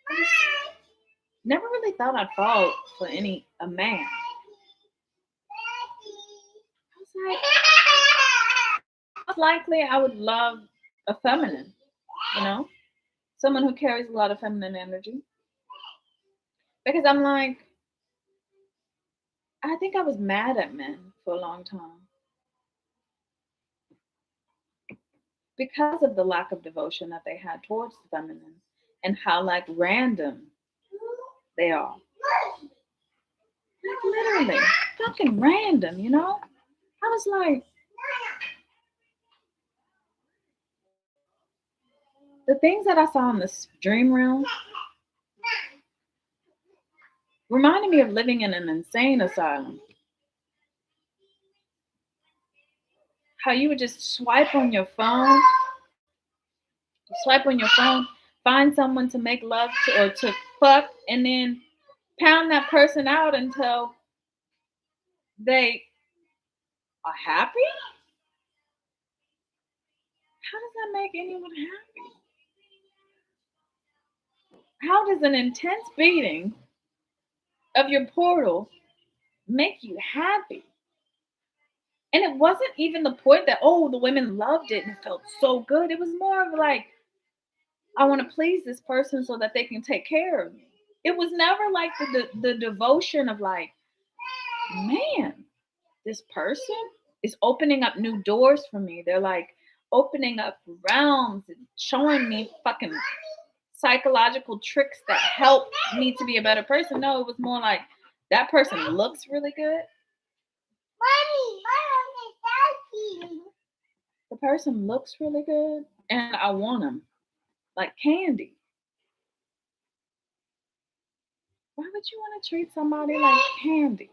I just never really thought I'd fall for a man. I was like, most likely I would love a feminine, someone who carries a lot of feminine energy. Because I'm like, I think I was mad at men for a long time because of the lack of devotion that they had towards the feminine and how like random they are. Like literally, fucking random, I was like, the things that I saw in this dream realm reminded me of living in an insane asylum. How you would just swipe on your phone, find someone to make love to or to fuck, and then pound that person out until they are happy? How does that make anyone happy? How does an intense beating of your portal make you happy. And it wasn't even the point that, oh, the women loved it and it felt so good. It was more of like, I want to please this person so that they can take care of me. It was never like the devotion of like, man, this person is opening up new doors for me. They're like opening up realms and showing me fucking psychological tricks that help me to be a better person. No, it was more like that person looks really good. The person looks really good and I want them like candy. Why would you want to treat somebody like candy?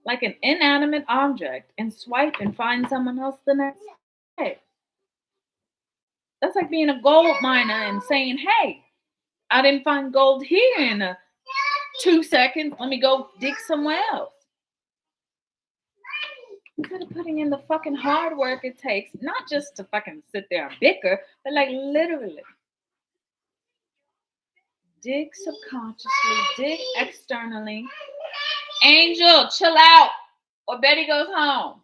Like an inanimate object and swipe and find someone else the next day. That's like being a gold miner and saying, hey, I didn't find gold here in 2 seconds. Let me go dig somewhere else. Instead of putting in the fucking hard work it takes, not just to fucking sit there and bicker, but like literally dig subconsciously, dig externally. Angel, chill out, or Betty goes home.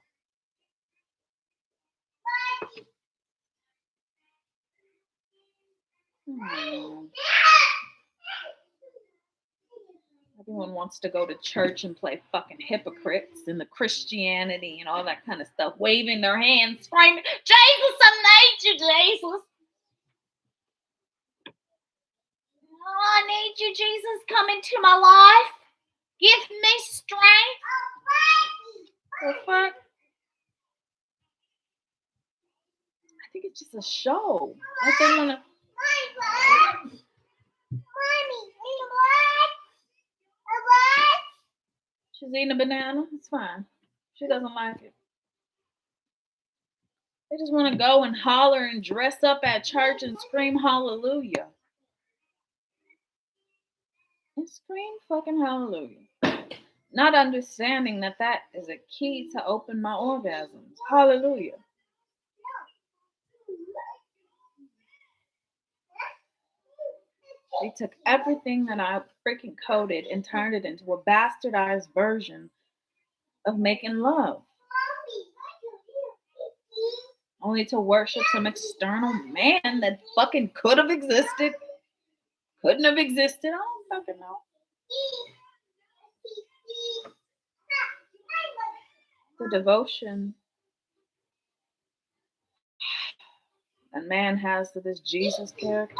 Everyone wants to go to church and play fucking hypocrites and the Christianity and all that kind of stuff, waving their hands, screaming, Jesus, I need you, Jesus. Oh, I need you, Jesus, come into my life. Give me strength. The fuck? I think it's just a show. Like they want to. She's eating a banana. It's fine. She doesn't like it. They just want to go and holler and dress up at church and scream hallelujah. And scream fucking hallelujah. Not understanding that that is a key to open my orgasms. Hallelujah. They took everything that I freaking coded and turned it into a bastardized version of making love. Only to worship some external man that fucking could have existed, couldn't have existed. I don't fucking know. The devotion a man has to this Jesus character.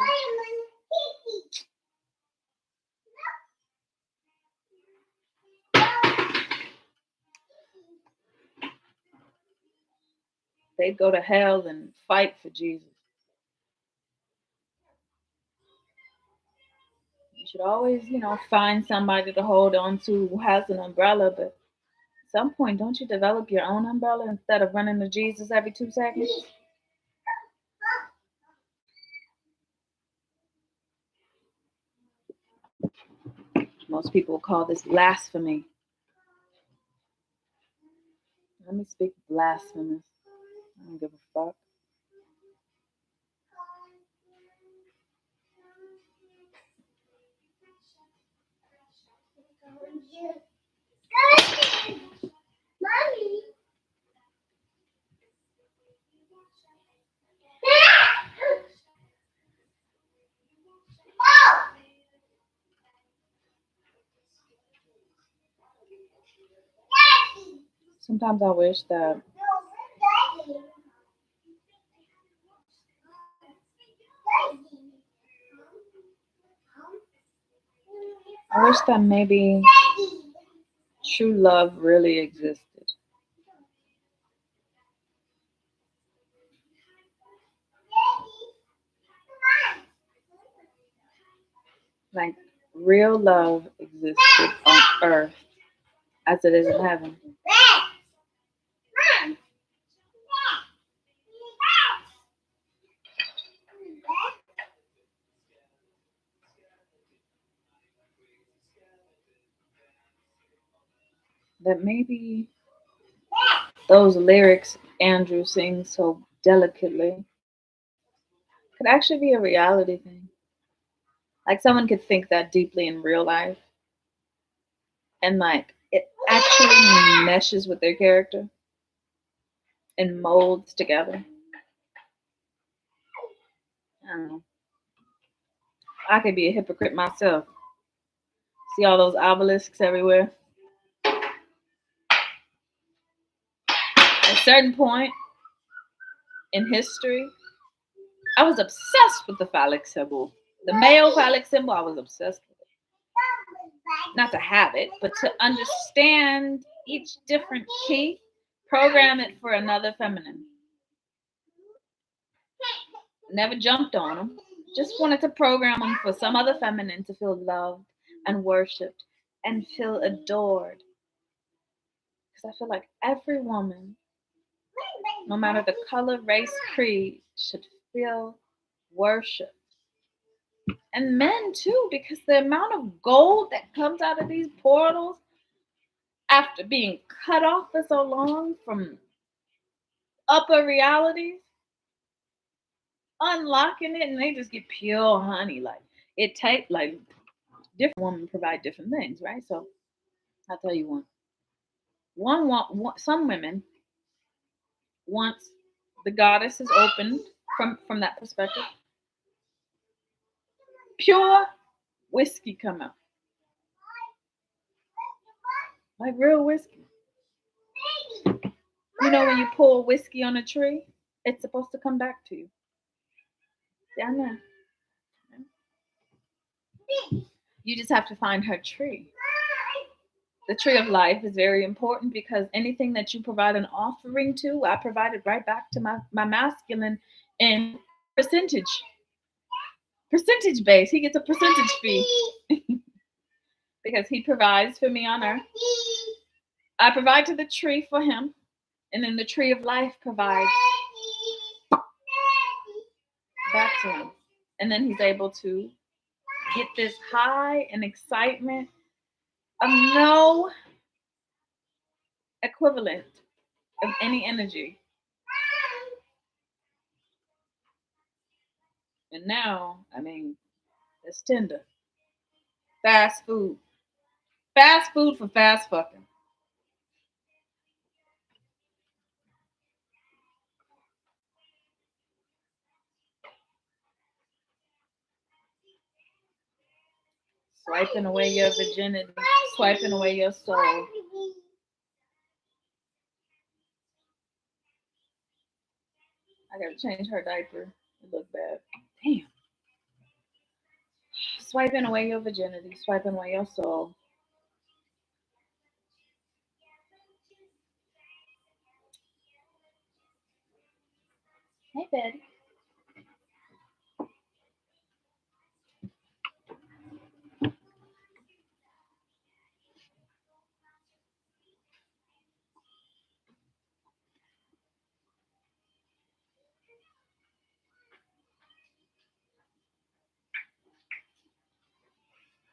They'd go to hell and fight for Jesus. You should always, find somebody to hold on to who has an umbrella, but at some point, don't you develop your own umbrella instead of running to Jesus every 2 seconds? Most people call this blasphemy. Let me speak blasphemous. I don't give a fuck. Mommy. Sometimes I wish that maybe true love really existed. Like real love existed on earth as it is in heaven. That maybe those lyrics Andrew sings so delicately could actually be a reality thing. Like someone could think that deeply in real life and like it actually meshes with their character and molds together. I don't know. I could be a hypocrite myself. See all those obelisks everywhere. At a certain point in history, I was obsessed with the phallic symbol. The male phallic symbol, I was obsessed with it. Not to have it, but to understand each different key, program it for another feminine. Never jumped on them. Just wanted to program them for some other feminine to feel loved and worshipped and feel adored. Because I feel like every woman, no matter the color, race, creed, should feel worshipped. And men too, because the amount of gold that comes out of these portals after being cut off for so long from upper realities, unlocking it, and they just get pure honey. Like it take like different women provide different things, right? So I'll tell you one. Some women, once the goddess is opened from that perspective, pure whiskey come out, like real whiskey. You know when you pour whiskey on a tree, it's supposed to come back to you. Yeah, I know. You just have to find her tree. The tree of life is very important because anything that you provide an offering to, I provide it right back to my masculine in percentage. Percentage base. He gets a percentage fee because he provides for me on earth. I provide to the tree for him, and then the tree of life provides back to him. And then he's able to get this high and excitement of no equivalent of any energy. And now, I mean, it's tender. Fast food. Fast food for fast fucking. Swiping away your virginity, swiping away your soul. I gotta change her diaper. It looked bad. Damn. Swiping away your virginity, swiping away your soul. Hey, Betty.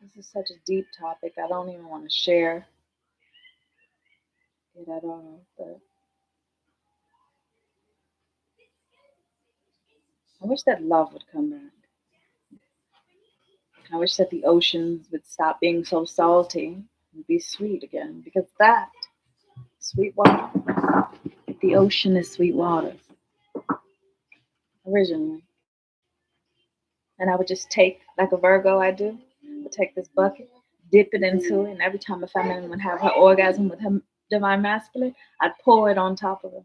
This is such a deep topic. I don't even want to share it at all. But I wish that love would come back. I wish that the oceans would stop being so salty and be sweet again. Because that, sweet water, the ocean is sweet water originally. And I would just take, like a Virgo I do, I would take this bucket, dip it into it, and every time a feminine would have her orgasm with her divine masculine, I'd pour it on top of her.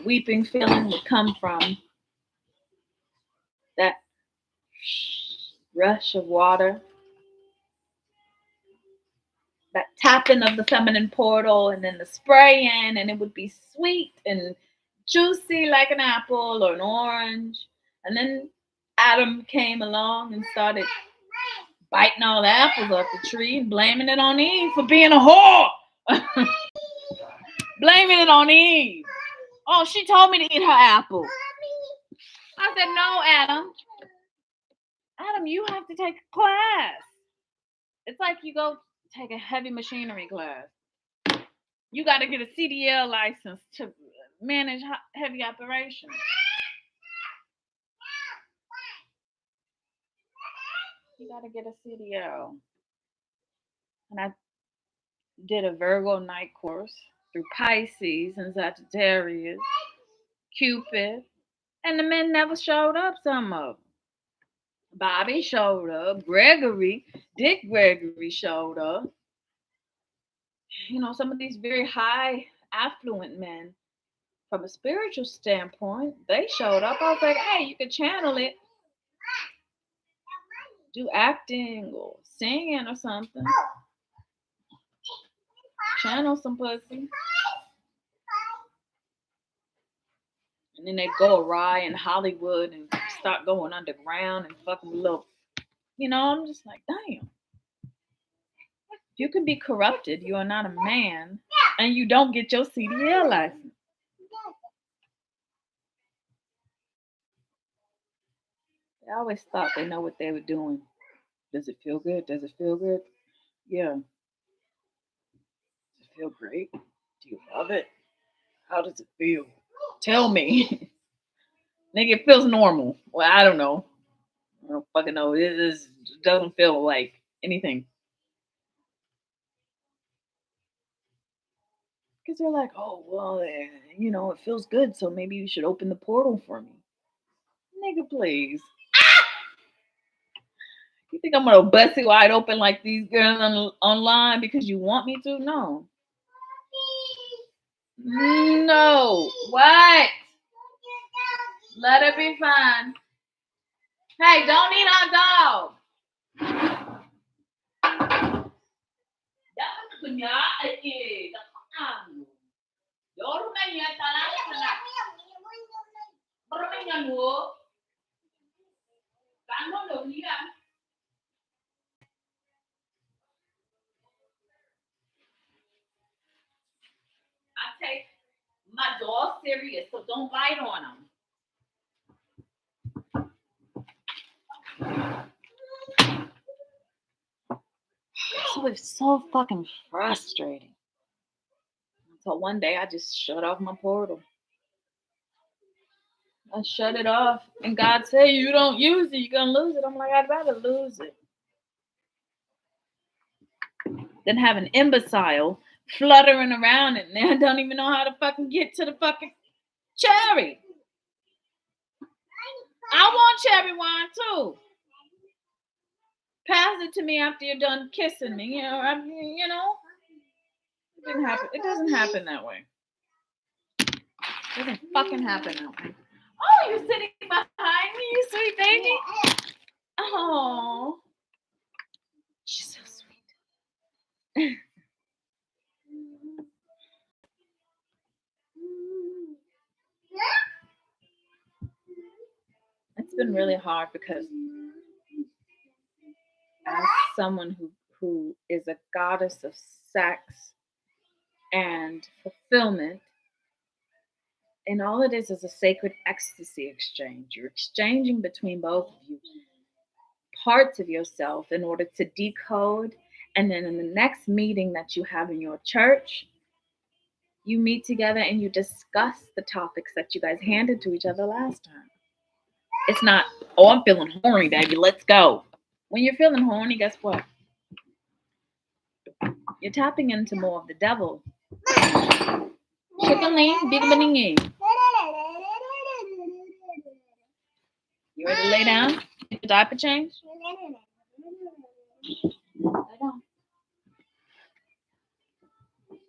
Weeping feeling would come from that rush of water, that tapping of the feminine portal, and then the spraying, and it would be sweet and juicy like an apple or an orange. And then Adam came along and started biting all the apples off the tree and blaming it on Eve for being a whore. Blaming it on Eve. Oh, she told me to eat her apple. I said, no, Adam. Adam, you have to take a class. It's like you go take a heavy machinery class. You got to get a CDL license to manage heavy operations. You got to get a CDL. And I did a Virgo night course through Pisces and Sagittarius, Cupid, and the men never showed up, some of them. Bobby showed up, Dick Gregory showed up. Some of these very high affluent men, from a spiritual standpoint, they showed up. I was like, hey, you can channel it, do acting or singing or something. Channel some pussy. And then they go awry in Hollywood and start going underground and fucking little, I'm just like, damn. If you can be corrupted, you are not a man, and you don't get your CDL license. They always thought they know what they were doing. Does it feel good? Does it feel good? Yeah. Does it feel great? Do you love it? How does it feel? Tell me. Nigga, it feels normal. Well, I don't know. I don't fucking know. It doesn't feel like anything. Because they're like, oh, well, it feels good, so maybe you should open the portal for me. Nigga, please. You think I'm gonna bust it wide open like these girls online because you want me to? No. No. What? Let it be fine. Hey, don't eat our dog. I take my dog serious, so don't bite on him. So it's so fucking frustrating. So one day I just shut off my portal. I shut it off, and God said, "You don't use it, you're gonna lose it." I'm like, I'd rather lose it than have an imbecile fluttering around and they don't even know how to fucking get to the fucking cherry. I want cherry wine too. Pass it to me after you're done kissing me. It didn't happen. It doesn't happen that way. It doesn't fucking happen that way. Oh, you're sitting behind me, you sweet baby. Oh, she's so sweet. It's been really hard because as someone who is a goddess of sex and fulfillment, and all it is a sacred ecstasy exchange. You're exchanging between both of you parts of yourself in order to decode. And then in the next meeting that you have in your church, you meet together and you discuss the topics that you guys handed to each other last time. It's not, oh, I'm feeling horny, baby, let's go. When you're feeling horny, guess what? You're tapping into more of the devil. Chicken ling, big baningy. You ready to lay down? Get the diaper change? Lay down.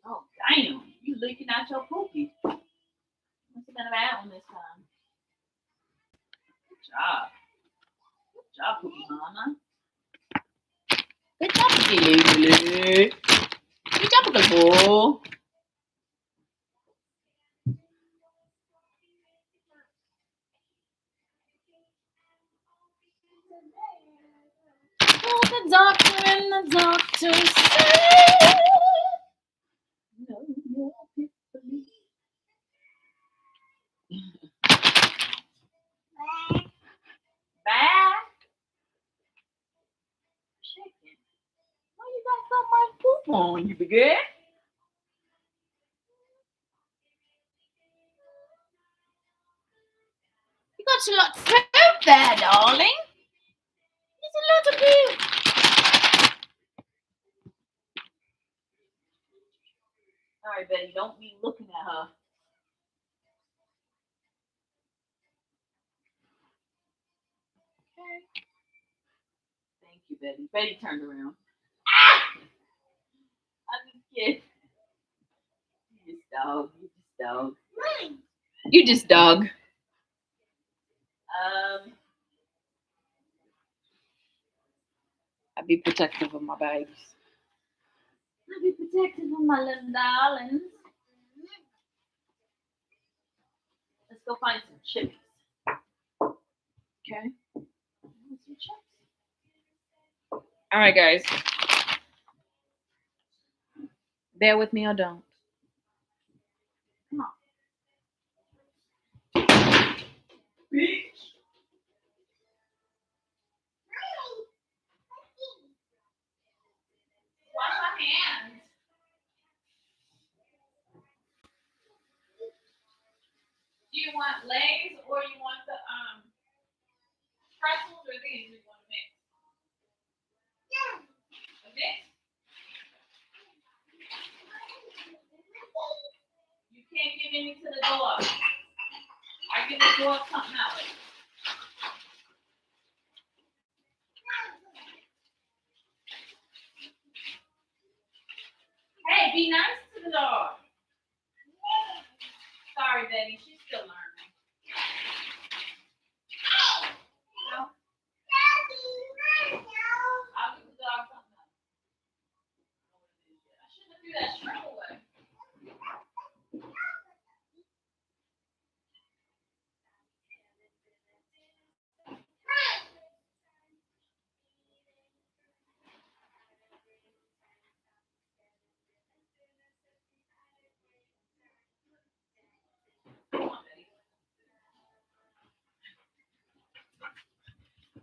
Oh, damn. You leaking out your poopy. What's it gonna add on this time? Good job. Good job, poopy mama. Good job, Lily. Good job, little boy. Oh, the doctor and the doctor said, no, no, back. Chicken. Why you got so much poop on you, big girl? You got a lot of poop there, darling. There's a lot of poop. Sorry, Betty. Don't be looking at her. Okay. Thank you, Betty. Betty turned around. Ah! I'm just kidding. You just dog. You just dog. You just dog. I be protective of my babies. I be protective of my little darlings. Let's go find some chips. Okay. Some chips. All right, guys. Bear with me or don't. Come on. Bitch. Wash my hands. Do you want legs or you want the pretzels or these? You want to mix? A mix? You can't give any to the dog. I give the dog something else. Hey, be nice to the dog. Sorry, Betty. She's still learning. No? I'll give the dog something else. I shouldn't have threw that shrimp away.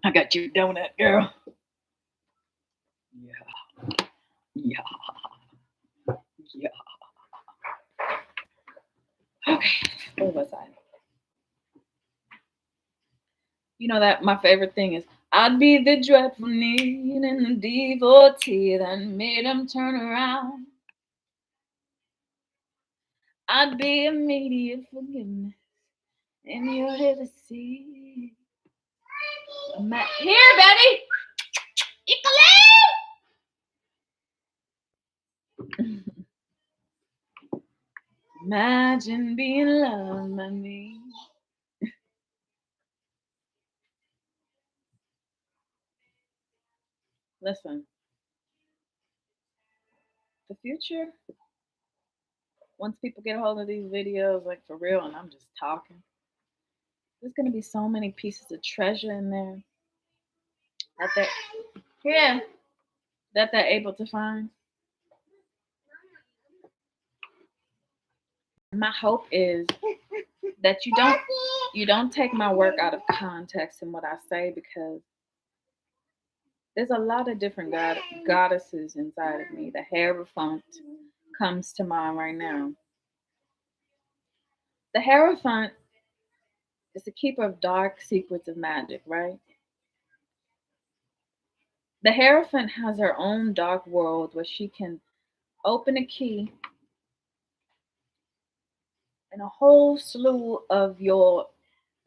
I got your donut, girl. Yeah. Yeah. Yeah. Okay. Where was I? You know that my favorite thing is I'd be the dreadful need and the devotee that made him turn around. I'd be immediate forgiveness, and you're here to see. Here, Betty. Imagine being loved by me. Listen, the future, once people get a hold of these videos, like for real, and I'm just talking, there's going to be so many pieces of treasure in there that they're able to find. My hope is that you don't take my work out of context in what I say, because there's a lot of different goddesses inside of me. The Hierophant comes to mind right now. The Hierophant is the keeper of dark secrets of magic, right? The Hierophant has her own dark world where she can open a key and a whole slew of your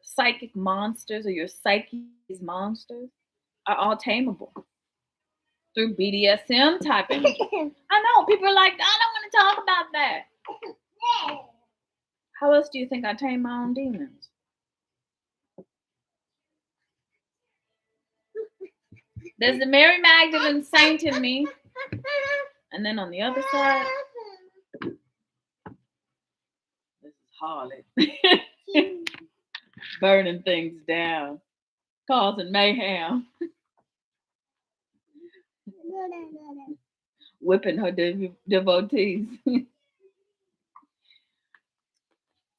psychic monsters or your psyche's monsters are all tameable through BDSM type energy. I know people are like, I don't want to talk about that. How else do you think I tame my own demons? There's the Mary Magdalene saint in me, and then on the other side, this is Harlot. Burning things down, causing mayhem, whipping her devotees. It's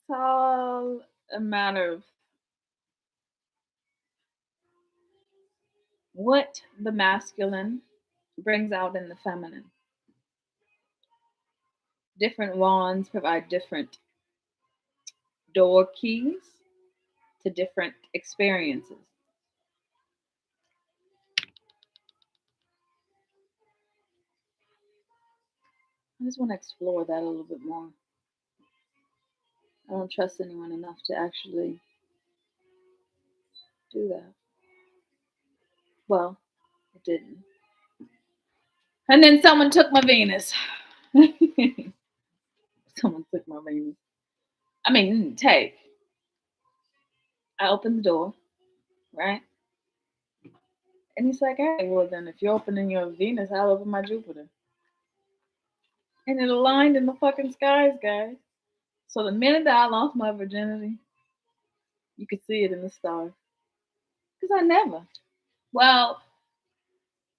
all a matter of what the masculine brings out in the feminine. Different wands provide different door keys to different experiences. I just want to explore that a little bit more. I don't trust anyone enough to actually do that. Well, it didn't. And then someone took my Venus. Someone took my Venus. I mean, didn't take. I opened the door, right? And he's like, hey, well, then if you're opening your Venus, I'll open my Jupiter. And it aligned in the fucking skies, guys. So the minute that I lost my virginity, you could see it in the stars. Because I never. Well,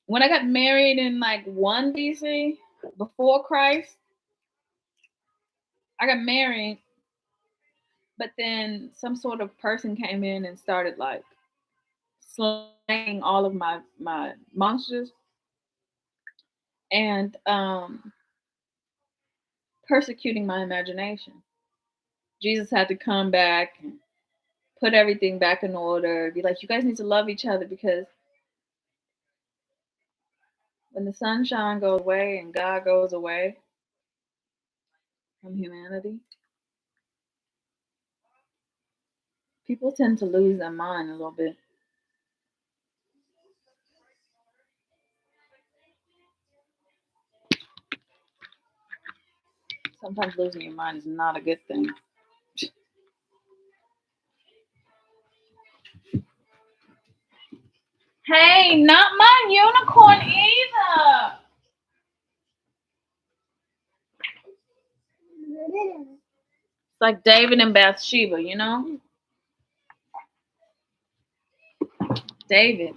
when I got married in like 1 BC, before Christ, I got married, but then some sort of person came in and started like slaying all of my monsters and persecuting my imagination. Jesus had to come back and put everything back in order, be like, you guys need to love each other because when the sunshine goes away and God goes away from humanity, people tend to lose their mind a little bit. Sometimes losing your mind is not a good thing. Hey, not my unicorn either. It's like David and Bathsheba, you know? David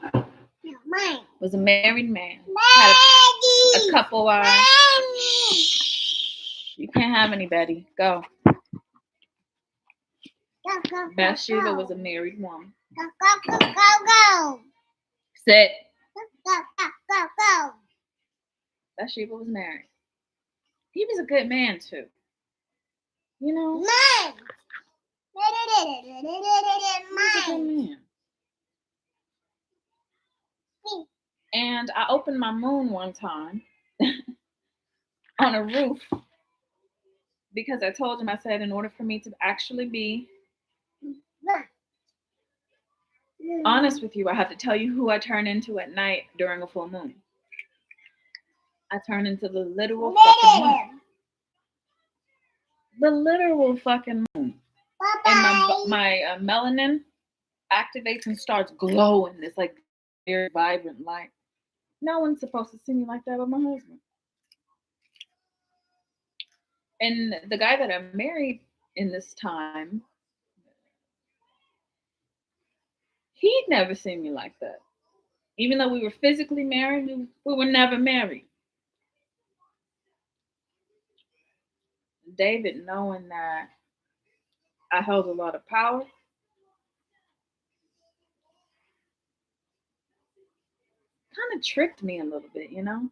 was a married man. Had a couple wives. You can't have any, Betty. Go. Bathsheba was a married woman. Go. Sit. Go. Bathsheba was married. He was a good man too. You know? Man. He was a good man. And I opened my moon one time on a roof because I told him, I said, in order for me to actually be honest with you, I have to tell you who I turn into at night during a full moon. I turn into the literal fucking moon. The literal fucking moon. And my melanin activates and starts glowing. It's like very vibrant light. No one's supposed to see me like that but my husband. And the guy that I married in this time, he'd never seen me like that. Even though we were physically married, we were never married. David, knowing that I held a lot of power, kind of tricked me a little bit, you know?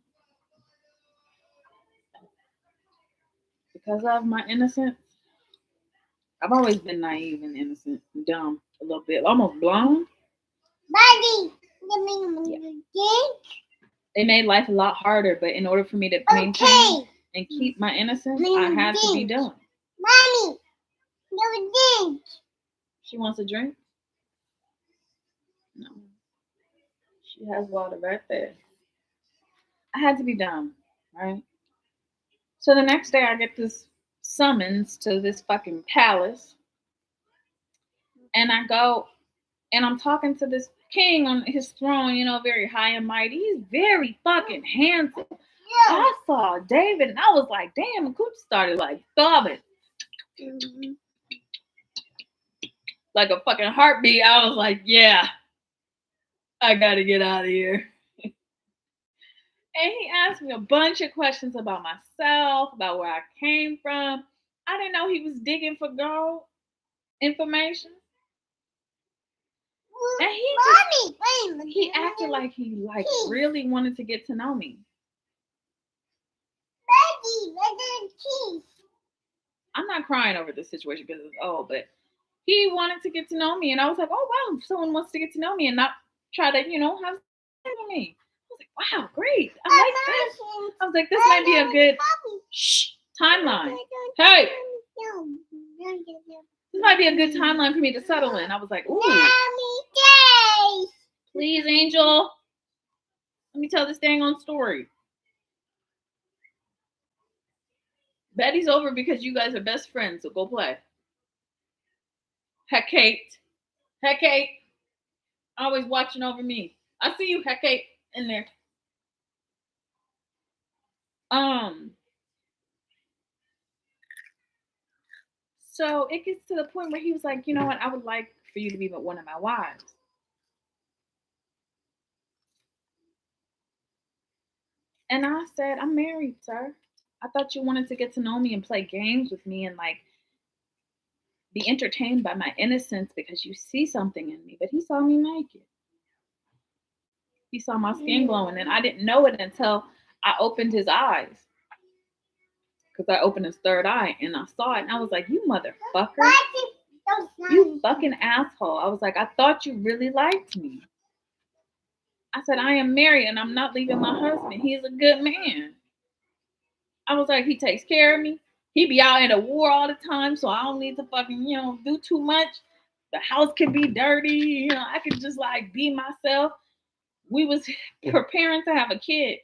Because of my innocence. I've always been naive and innocent and dumb a little bit, almost blonde. Daddy, Yeah. It made life a lot harder, but in order for me to maintain and keep my innocence, I had to be dumb. Mommy, no drink. She wants a drink? No. She has water right there. I had to be dumb, right? So the next day I get this summons to this fucking palace. And I go and I'm talking to this king on his throne, you know, very high and mighty. He's very fucking handsome. I saw David and I was like, damn, and Cooch started like throbbing. Like a fucking heartbeat. I was like, yeah, I gotta get out of here. And he asked me a bunch of questions about myself, about where I came from. I didn't know he was digging for gold information. And he acted like he like really wanted to get to know me. I'm not crying over this situation because it's old, but he wanted to get to know me, and I was like, oh wow, someone wants to get to know me and not try to, you know, have sex with me. I was like, wow, great. I like this. I was like, this might be a good timeline. Hey, this might be a good timeline for me to settle in. I was like, ooh, please, Angel. Let me tell this dang on story. Betty's over because you guys are best friends, so go play. Heck, Kate. Heck, Kate. Always watching over me. I see you, Heck, Kate, in there. So it gets to the point where he was like, you know what? I would like for you to be one of my wives. And I said, I'm married, sir. I thought you wanted to get to know me and play games with me and like be entertained by my innocence because you see something in me. But he saw me naked. He saw my skin glowing, and I didn't know it until I opened his eyes. Because I opened his third eye and I saw it, and I was like, you motherfucker. You fucking asshole. I was like, I thought you really liked me. I said, I am married and I'm not leaving my husband. He's a good man. I was like, he takes care of me. He be out in a war all the time, so I don't need to fucking, do too much. The house can be dirty. I could just like be myself. We was preparing to have a kid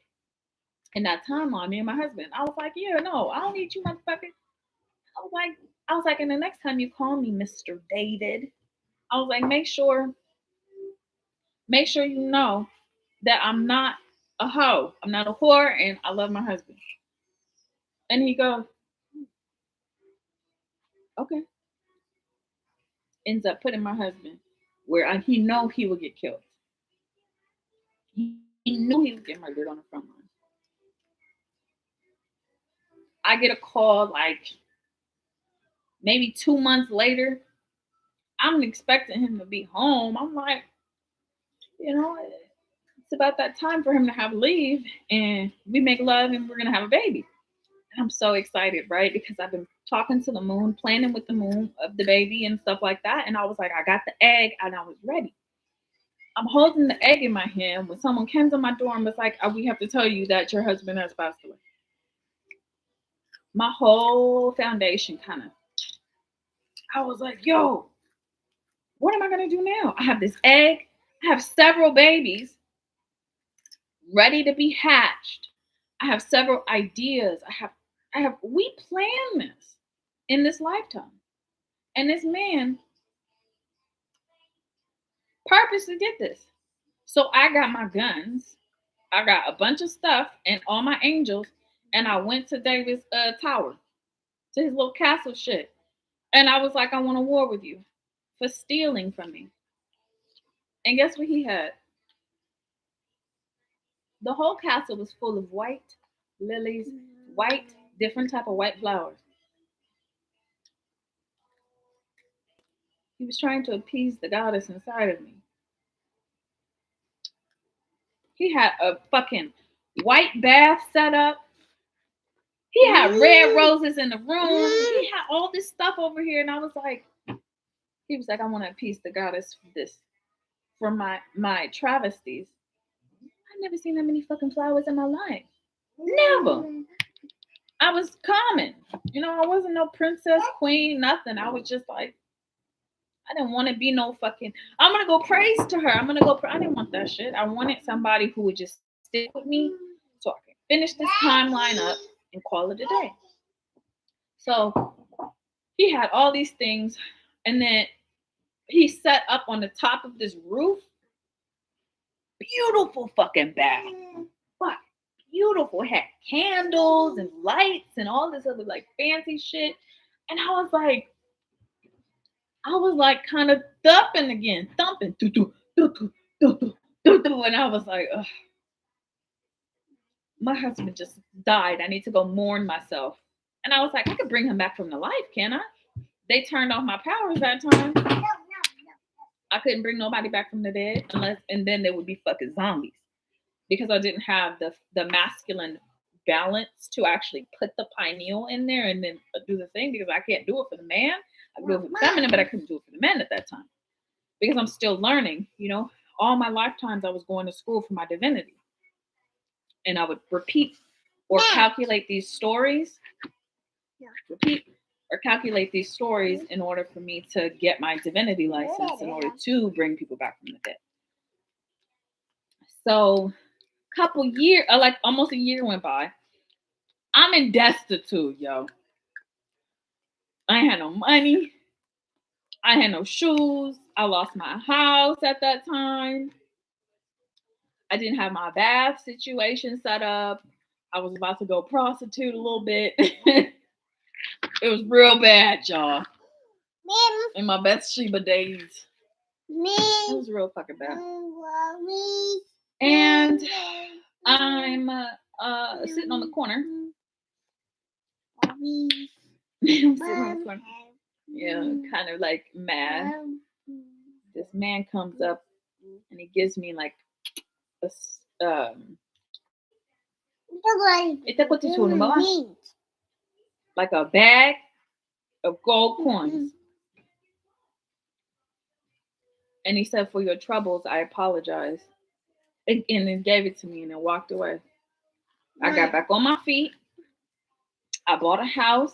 in that timeline, me and my husband. I was like, yeah, no, I don't need you, motherfucker. I was like, and the next time you call me Mr. Dated, I was like, make sure you know that I'm not a hoe. I'm not a whore, and I love my husband. And he goes, okay. Ends up putting my husband where he know he would get killed. He knew he would get murdered on the front line. I get a call like maybe 2 months later. I'm expecting him to be home. I'm like, it's about that time for him to have leave, and we make love and we're going to have a baby. And I'm so excited, right? Because I've been talking to the moon, planning with the moon of the baby and stuff like that. And I was like, I got the egg and I was ready. I'm holding the egg in my hand when someone comes on my door and was like, we have to tell you that your husband has passed away. My whole foundation I was like, yo, what am I going to do now? I have this egg. I have several babies ready to be hatched. I have several ideas. We planned this in this lifetime. And this man purposely did this. So I got my guns. I got a bunch of stuff and all my angels. And I went to David's tower, to his little castle shit. And I was like, I want a war with you for stealing from me. And guess what he had? The whole castle was full of white lilies, white, different type of white flowers. He was trying to appease the goddess inside of me. He had a fucking white bath set up. He had red roses in the room. He had all this stuff over here. And I was like, he was like, I want to appease the goddess for this, for my travesties. I've never seen that many fucking flowers in my life. Never. I was common. I wasn't no princess, queen, nothing. I was just like, I didn't want to be no fucking, I'm going to go praise to her. I didn't want that shit. I wanted somebody who would just stick with me so I can finish this timeline up and call it a day. So he had all these things, and then he set up on the top of this roof. Beautiful fucking bath. Fuck. Beautiful. It had candles and lights and all this other like fancy shit. And I was like kind of thumping again. Thumping. And I was like, ugh. My husband just died. I need to go mourn myself. And I was like, I could bring him back from the life, can I? They turned off my powers that time. No. I couldn't bring nobody back from the dead and then they would be fucking zombies. Because I didn't have the masculine balance to actually put the pineal in there and then do the thing, because I can't do it for the man. I could do it for the feminine, but I couldn't do it for the men at that time. Because I'm still learning, all my lifetimes I was going to school for my divinity. and I would repeat or calculate these stories. Repeat or calculate these stories in order for me to get my divinity license in order to bring people back from the dead. So, couple years, like almost a year went by. I'm in destitute, yo. I ain't had no money. I had no shoes. I lost my house at that time. I didn't have my bath situation set up. I was about to go prostitute a little bit. It was real bad, y'all. In my Bathsheba days. It was real fucking bad. And I'm sitting on the corner. I'm sitting on the corner. Yeah, kind of like mad. This man comes up and he gives me like a like a bag of gold coins. And he said, "For your troubles, I apologize." And then gave it to me and then walked away. I got back on my feet. I bought a house.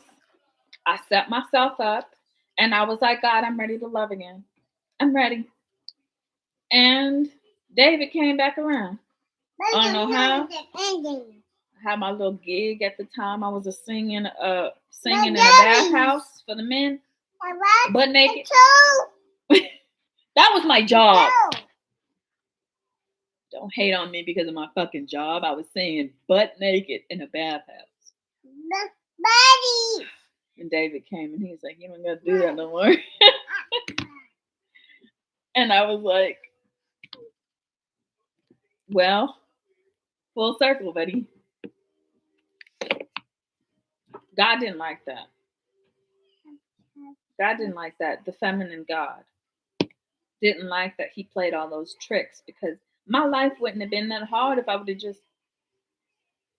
I set myself up. And I was like, God, I'm ready to love again. I'm ready. And David came back around. I don't know how. I had my little gig at the time. I was singing in a bathhouse for the men. Butt naked. That was my job. Don't hate on me because of my fucking job. I was singing butt naked in a bathhouse. And David came and he was like, "You don't gotta do that no more." And I was like, well, full circle, buddy. God didn't like that. God didn't like that. The feminine God didn't like that he played all those tricks, because my life wouldn't have been that hard if I would have just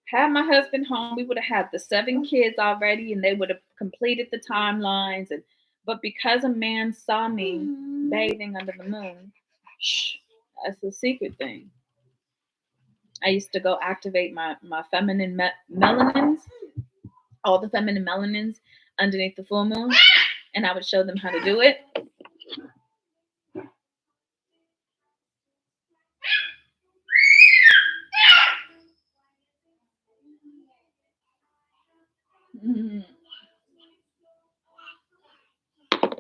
had my husband home. We would have had the 7 kids already and they would have completed the timelines. But because a man saw me bathing under the moon, that's a secret thing. I used to go activate my feminine melanins, all the feminine melanins underneath the full moon, and I would show them how to do it.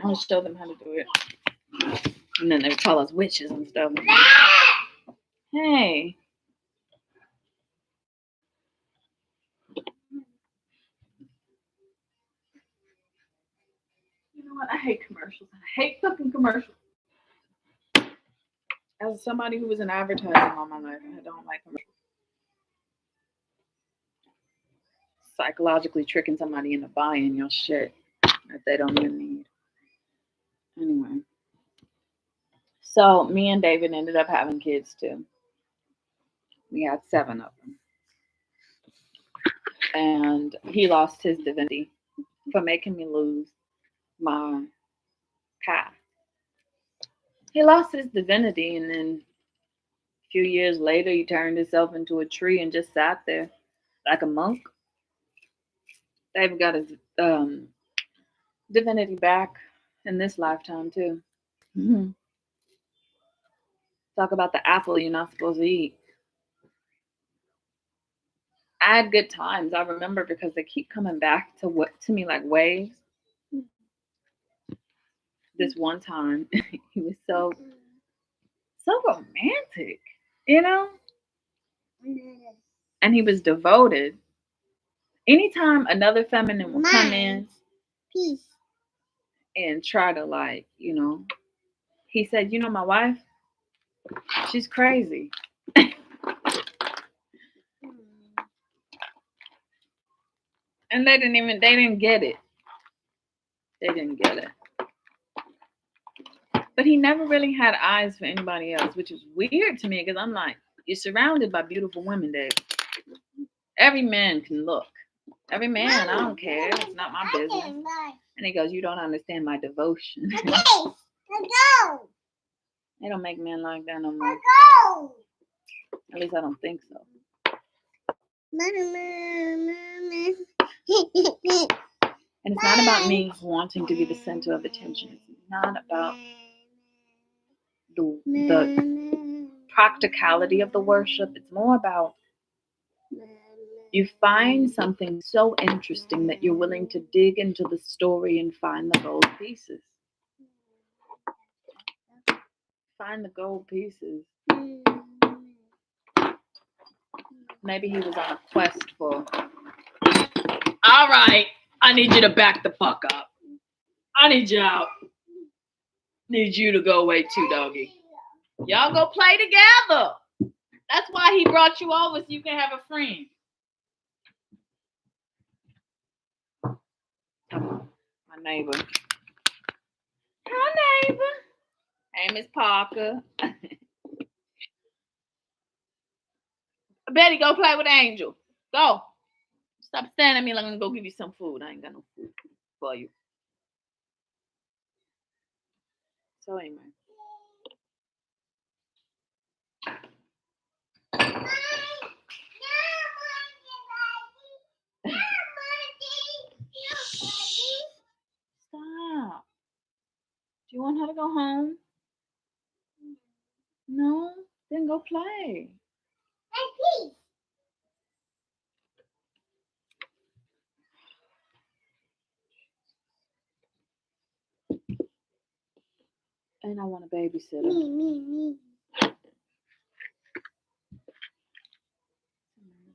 I would show them how to do it. And then they would call us witches and stuff. Hey. You know what? I hate commercials. I hate fucking commercials. As somebody who was in advertising all my life, I don't like commercials. Psychologically tricking somebody into buying your shit that they don't even need. Anyway. So me and David ended up having kids too. We had 7 of them. And he lost his divinity for making me lose my path. He lost his divinity, and then a few years later, he turned himself into a tree and just sat there like a monk. David got his divinity back in this lifetime too. Mm-hmm. Talk about the apple you're not supposed to eat. I had good times. I remember because they keep coming back to me like waves. This one time, he was so romantic, you know? And he was devoted. Anytime another feminine would come in and try to, like, you know, he said, "You know, my wife, she's crazy." And they didn't get it. They didn't get it. But he never really had eyes for anybody else, which is weird to me, because I'm like, you're surrounded by beautiful women, Dave. Every man can look. Every man, I don't care. It's not my business. And he goes, "You don't understand my devotion." They don't make men like that no more. At least I don't think so. And it's not about me wanting to be the center of attention. It's not about the practicality of the worship. It's more about you find something so interesting that you're willing to dig into the story and find the gold pieces. Find the gold pieces. Maybe he was on a quest for. All right, I need you to back the fuck up. I need you out. Need you to go away too, doggy. Y'all go play together. That's why he brought you over so you can have a friend. My neighbor. Hi, neighbor. Hey, Miss Parker. Betty, go play with Angel. Go. Stop staring at me like I'm gonna go give you some food. I ain't got no food for you. So anyway. Stop. Do you want her to go home? No? Then go play. And I want a babysitter. Me.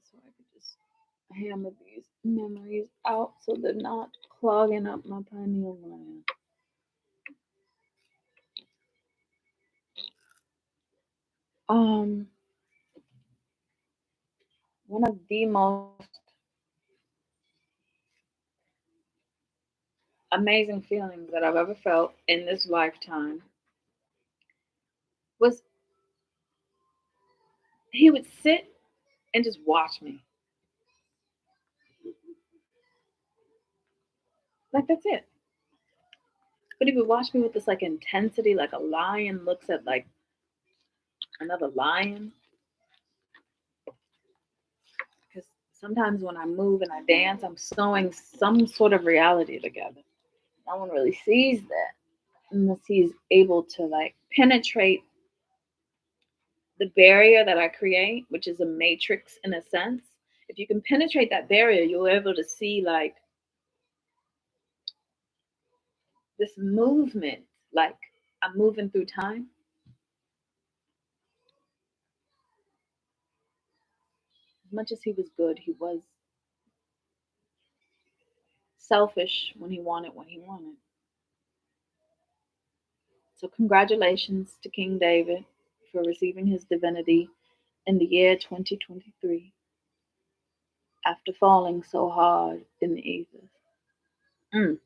So I could just hammer these memories out so they're not clogging up my pineal gland. One of the most amazing feelings that I've ever felt in this lifetime was he would sit and just watch me. Like that's it. But he would watch me with this like intensity, like a lion looks at like another lion. Because sometimes when I move and I dance, I'm sewing some sort of reality together. No one really sees that unless he's able to like penetrate the barrier that I create, which is a matrix in a sense. If you can penetrate that barrier, you're able to see like this movement, like I'm moving through time. As much as he was good, he was selfish when he wanted what he wanted. So, congratulations to King David for receiving his divinity in the year 2023 after falling so hard in the ether. Mm.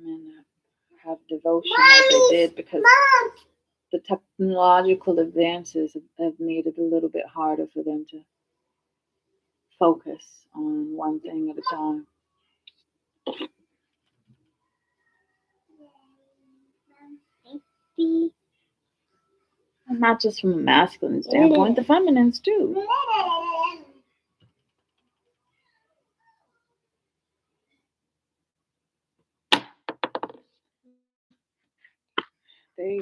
Men have devotion as they did because the technological advances have made it a little bit harder for them to focus on one thing at a time. And not just from a masculine standpoint, the feminines too. They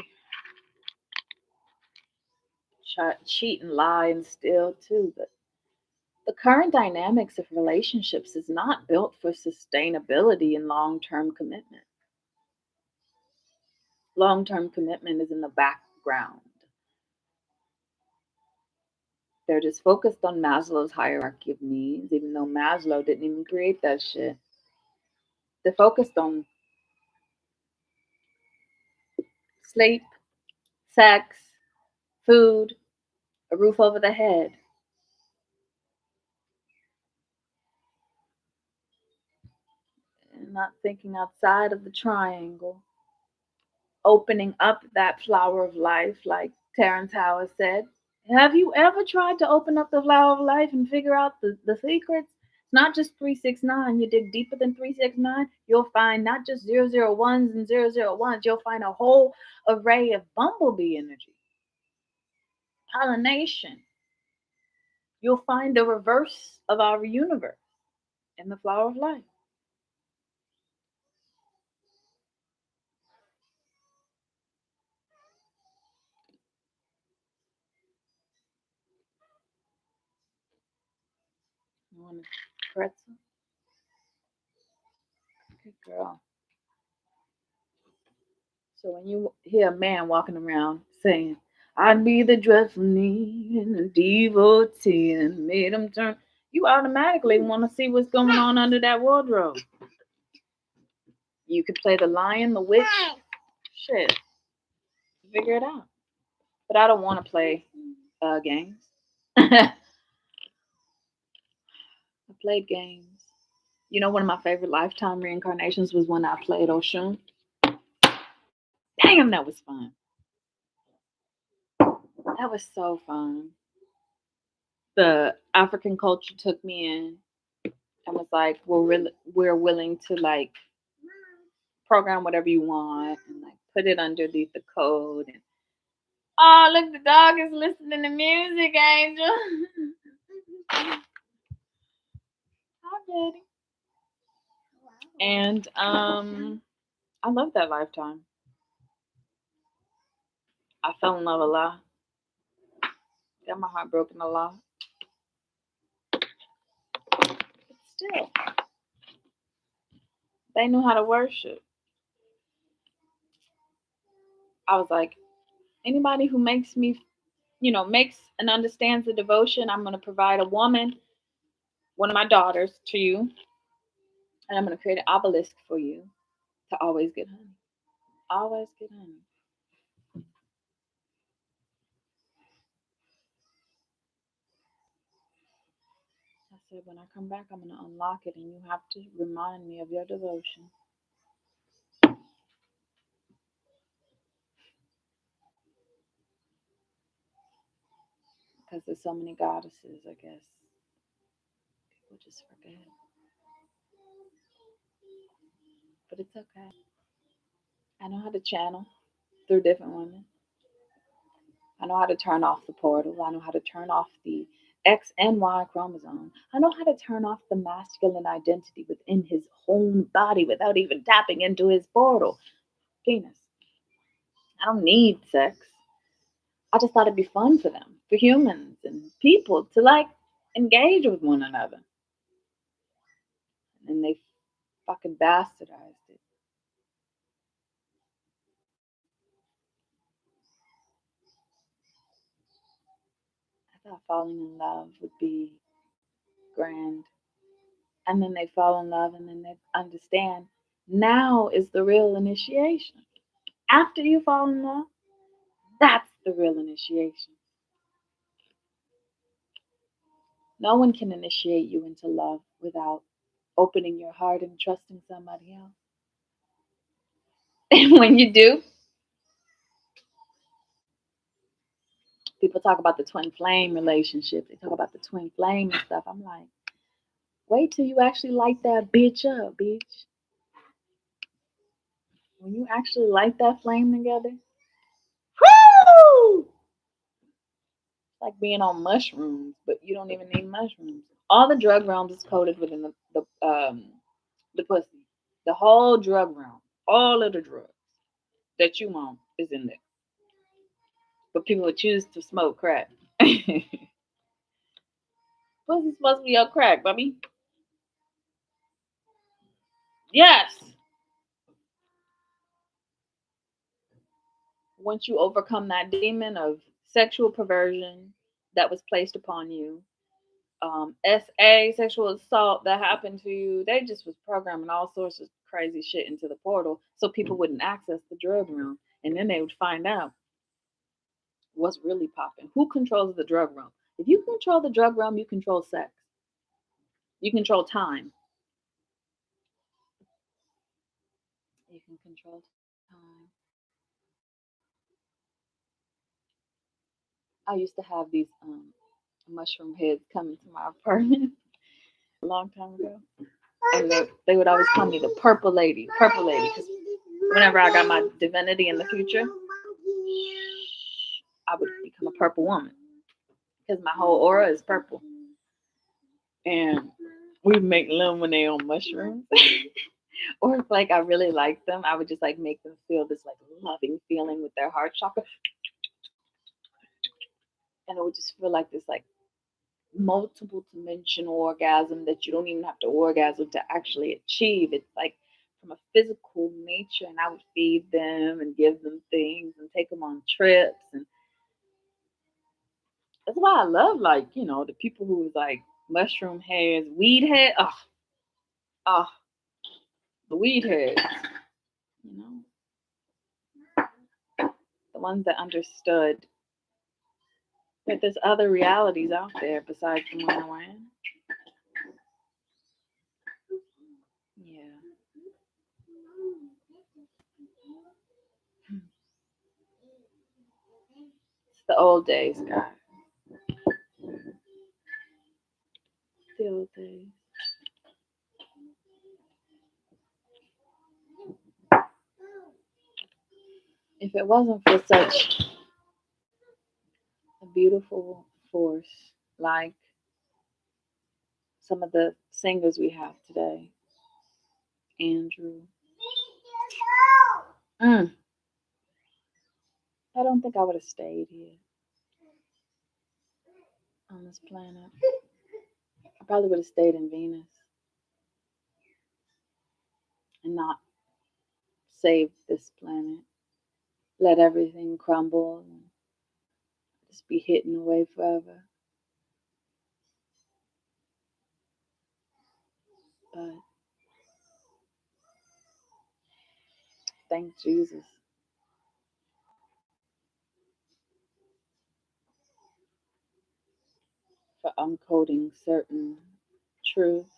cheat and lie and steal too. But the current dynamics of relationships is not built for sustainability and long term commitment. Long term commitment is in the background. They're just focused on Maslow's hierarchy of needs, even though Maslow didn't even create that shit. They're focused on sleep, sex, food, a roof over the head. And not thinking outside of the triangle, opening up that flower of life, like Terrence Howard said. Have you ever tried to open up the flower of life and figure out the secrets? It's not just 369. You dig deeper than 369, you'll find not just 001s and 001s, you'll find a whole array of bumblebee energy, pollination. You'll find the reverse of our universe in the flower of life. You want a pretzel? Good girl. So when you hear a man walking around saying, I'd be the dreadful need and the devotee and made him turn, you automatically want to see what's going on under that wardrobe. You could play the lion, the witch, shit, figure it out. But I don't want to play games. I played games. You know, one of my favorite lifetime reincarnations was when I played Oshun. Damn, that was fun. That was so fun. The African culture took me in and was like, we're willing to like program whatever you want and like put it underneath the code. And oh, look, the dog is listening to music, Angel. Hi, Daddy. And I love that lifetime. I fell in love a lot. Got my heart broken a lot. But still, they knew how to worship. I was like, anybody who makes me, makes and understands the devotion, I'm going to provide a woman, one of my daughters, to you, and I'm going to create an obelisk for you to always get honey. Always get honey. I said, when I come back, I'm going to unlock it, and you have to remind me of your devotion. Because there's so many goddesses, I guess. People just forget. But it's okay. I know how to channel through different women. I know how to turn off the portal. I know how to turn off the X and Y chromosome. I know how to turn off the masculine identity within his own body without even tapping into his portal. Penis. I don't need sex. I just thought it'd be fun for them, for humans and people to like engage with one another. And they fucking bastardized it. I thought falling in love would be grand. And then they fall in love and then they understand now is the real initiation. After you fall in love, that's the real initiation. No one can initiate you into love without opening your heart and trusting somebody else. And when you do, people talk about the twin flame relationship. They talk about the twin flame and stuff. I'm like, wait till you actually light that bitch up, bitch. When you actually light that flame together, whoo! It's like being on mushrooms, but you don't even need mushrooms. All the drug realms is coded within the pussy. The whole drug realm, all of the drugs that you want is in there. But people would choose to smoke crack. Pussy's supposed to be your crack, baby. Yes. Once you overcome that demon of sexual perversion that was placed upon you, SA, sexual assault that happened to you, they just was programming all sorts of crazy shit into the portal so people wouldn't access the drug realm. And then they would find out what's really popping. Who controls the drug realm? If you control the drug realm, you control sex. You control time. You can control time. I used to have these mushroom heads come into my apartment. a long time ago. And they would always call me the purple lady, because whenever I got my divinity in the future, I would become a purple woman because my whole aura is purple. And we make lemonade on mushrooms. Or if like I really like them, I would just like make them feel this like loving feeling with their heart chakra, and it would just feel like this like multiple dimensional orgasm that you don't even have to orgasm to actually achieve. It's like from a physical nature, and I would feed them and give them things and take them on trips, and that's why I love like the people who was like mushroom heads, weed head. Oh, the weed heads. You know, the ones that understood that there's other realities out there besides the one we're in. Yeah. It's the old days, guys. The old days. If it wasn't for such a beautiful force like some of the singers we have today, Andrew, I don't think I would have stayed here on this planet. I probably would have stayed in Venus and not saved this planet. Let everything crumble and just be hidden away forever. But thank Jesus for uncoding certain truths.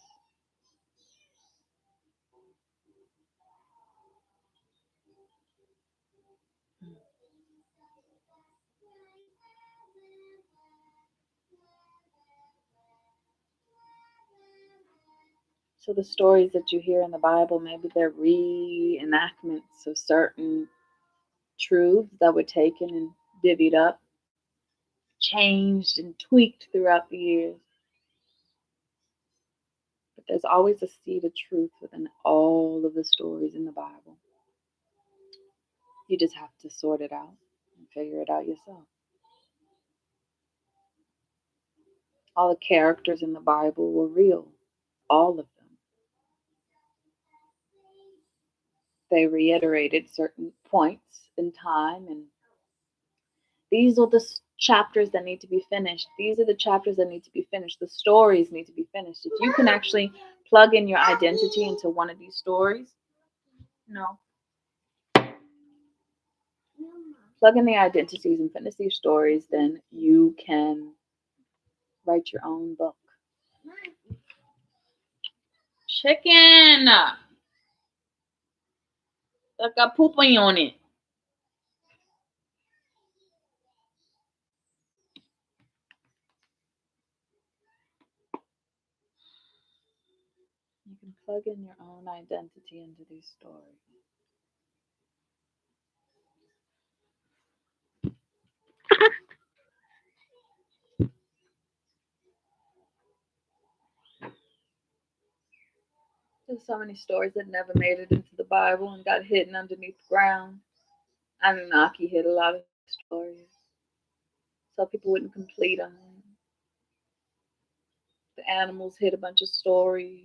So the stories that you hear in the Bible, maybe they're reenactments of certain truths that were taken and divvied up, changed and tweaked throughout the years. But there's always a seed of truth within all of the stories in the Bible. You just have to sort it out and figure it out yourself. All the characters in the Bible were real, all of them. They reiterated certain points in time, and these are the chapters that need to be finished. These are the chapters that need to be finished. The stories need to be finished. If you can actually plug in your identity into one of these stories, no, plug in the identities and finish these stories, then you can write your own book. Chicken! That got pooping on it. You can plug in your own identity into these stories. There's so many stories that never made it into the Bible and got hidden underneath the ground. Anunnaki hid a lot of stories, so people wouldn't complete them. The animals hid a bunch of stories.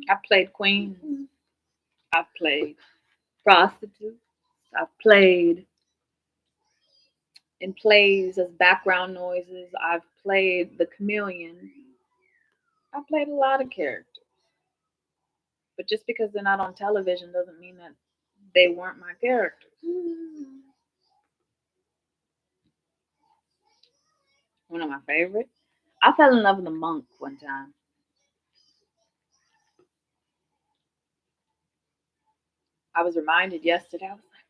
I've played queens. I've played prostitutes. I've played in plays as background noises. I've played the chameleon. I've played a lot of characters. But just because they're not on television doesn't mean that they weren't my characters. One of my favorites. I fell in love with a monk one time. I was reminded yesterday. I was like,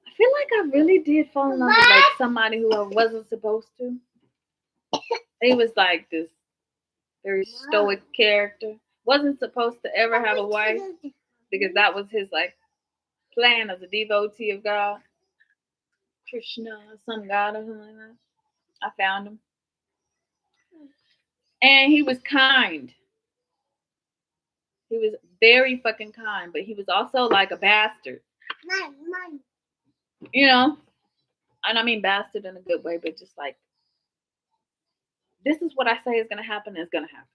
I feel like I really did fall in love with like somebody who I wasn't supposed to. He was like this very stoic character. Wasn't supposed to ever have a wife because that was his like plan as a devotee of God, Krishna, some god or something like that. I found him, and he was kind. He was very fucking kind, but he was also like a bastard. You know, and I mean bastard in a good way, but just like this is what I say is gonna happen. Is gonna happen.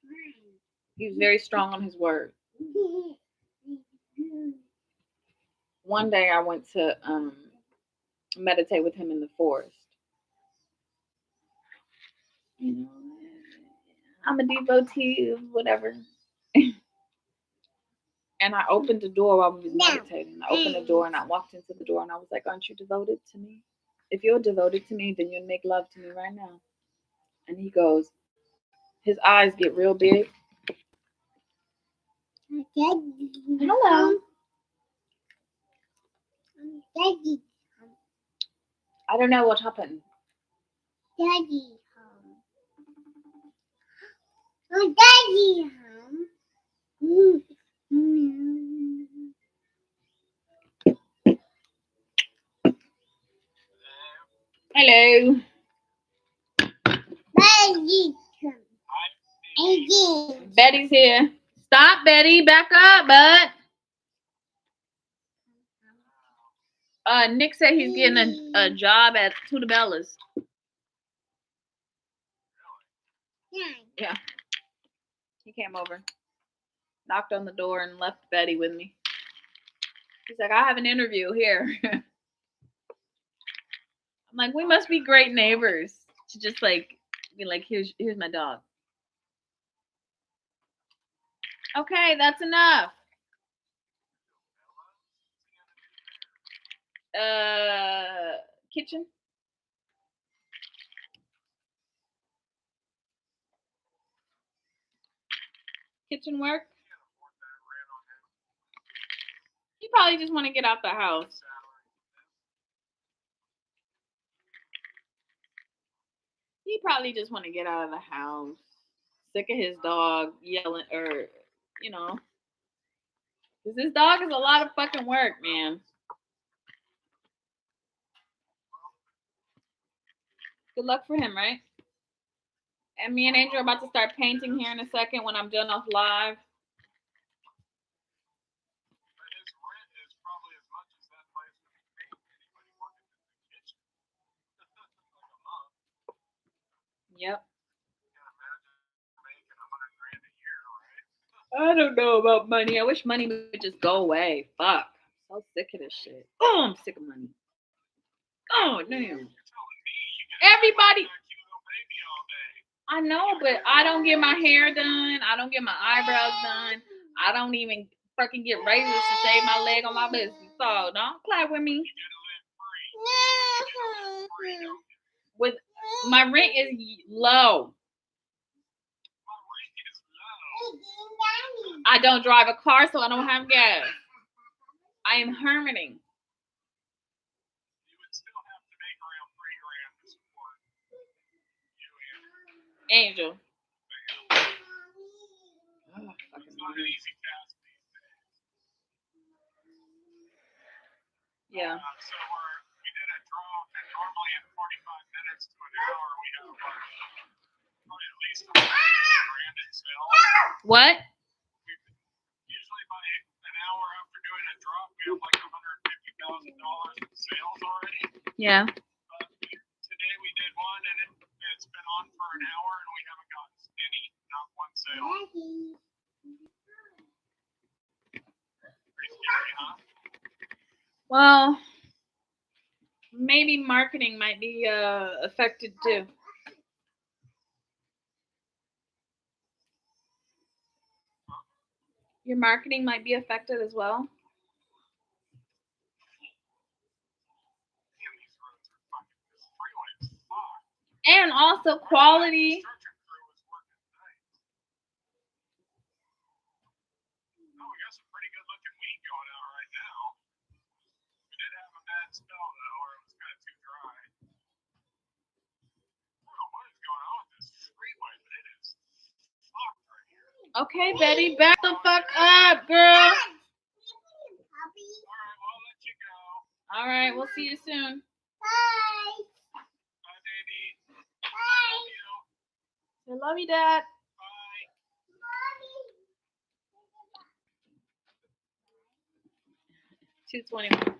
He was very strong on his word. One day I went to meditate with him in the forest. You know, I'm a devotee of whatever. And I opened the door while we was meditating. I opened the door and I walked into the door and I was like, aren't you devoted to me? If you're devoted to me, then you'll make love to me right now. And he goes, his eyes get real big. Hello. Daddy. I don't know what happened. Daddy. Oh, Daddy. Hello. Daddy. Daddy. Betty's here. Stop, Betty. Back up, bud. Nick said he's getting a job at Tudabellas. Yeah. He came over, knocked on the door, and left Betty with me. He's like, I have an interview here. I'm like, we must be great neighbors to just like be like, here's my dog. Okay, that's enough. Kitchen. Kitchen work. You probably just want to get out the house. He probably just want to get out of the house. Sick of his dog yelling, or you know, because this dog is a lot of fucking work, man. Good luck for him, right? And me and Angel are about to start painting here in a second when I'm done off live. Yep. I don't know about money. I wish money would just go away. Fuck. I'm so sick of this shit. Oh, I'm sick of money. Oh, damn. Everybody. I know, but I don't get my hair done. I don't get my eyebrows done. I don't even fucking get razors to shave my leg on my business. So don't play with me. With my rent is low. I don't drive a car, so I don't have gas. I am hermiting. Angel. Oh, yeah. We did a drop, and normally in 45 minutes to an hour, we have probably at least $150,000 in sales. What? Usually by an hour after doing a drop, we have like $150,000 in sales already. Yeah. But today we did one, and it's been on for an hour, and we haven't gotten not one sale. Pretty scary, huh? Well, maybe marketing might be affected too. Your marketing might be affected as well. And also quality. Oh, we got some pretty good looking weed going out right now. Okay, Betty, back the fuck up, girl. All right, we'll see you soon. Bye. I love you, Dad. 2:21.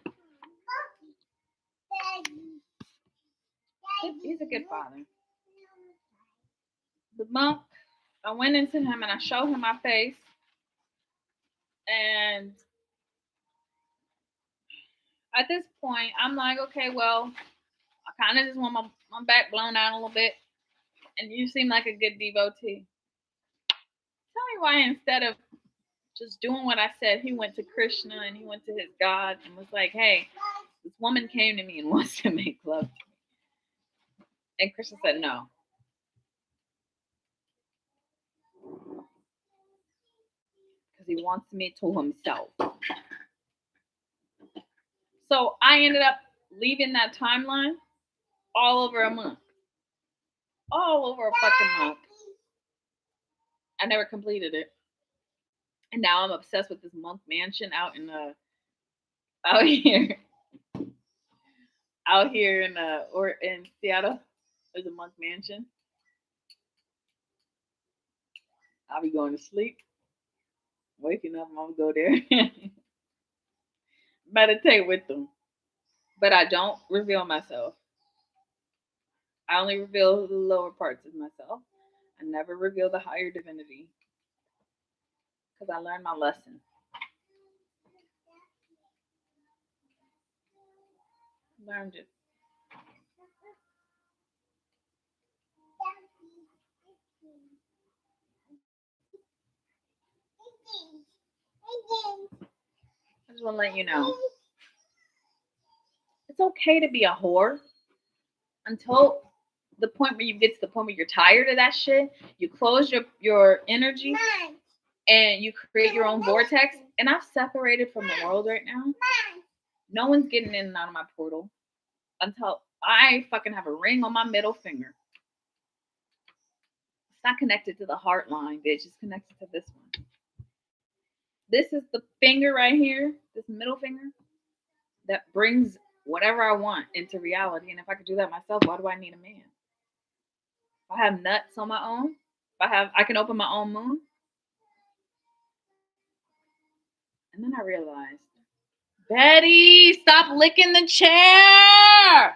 He's a good father. The monk, I went into him and I showed him my face, and at this point, I'm like, okay, well, I kind of just want my back blown out a little bit, and you seem like a good devotee. Tell me why instead of just doing what I said, he went to Krishna and he went to his God and was like, hey, this woman came to me and wants to make love to me. And Krishna said no. Because he wants me to himself. So I ended up leaving that timeline all over a month. All over a fucking month. I never completed it. And now I'm obsessed with this monk mansion out here. Out here in Seattle. There's a monk mansion. I'll be going to sleep. Waking up, I'm gonna go there. Meditate with them. But I don't reveal myself. I only reveal the lower parts of myself. I never reveal the higher divinity. Because I learned my lesson. Learned it. I just want to let you know. It's okay to be a whore until the point where you get to the point where you're tired of that shit. You close your energy and you create your own vortex. And I've separated from the world right now. No one's getting in and out of my portal until I fucking have a ring on my middle finger. It's not connected to the heart line, bitch. It's connected to this one. This is the finger right here, this middle finger, that brings whatever I want into reality. And if I could do that myself, why do I need a man? If I have nuts on my own, I can open my own moon. And then I realized, Betty, stop licking the chair.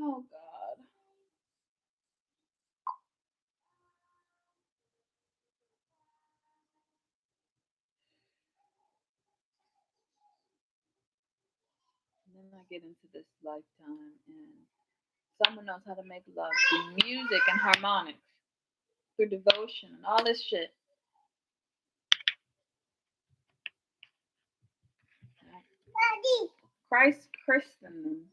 Oh God. And then I get into this lifetime and someone knows how to make love through music and harmonics, through devotion and all this shit. Christ christened them.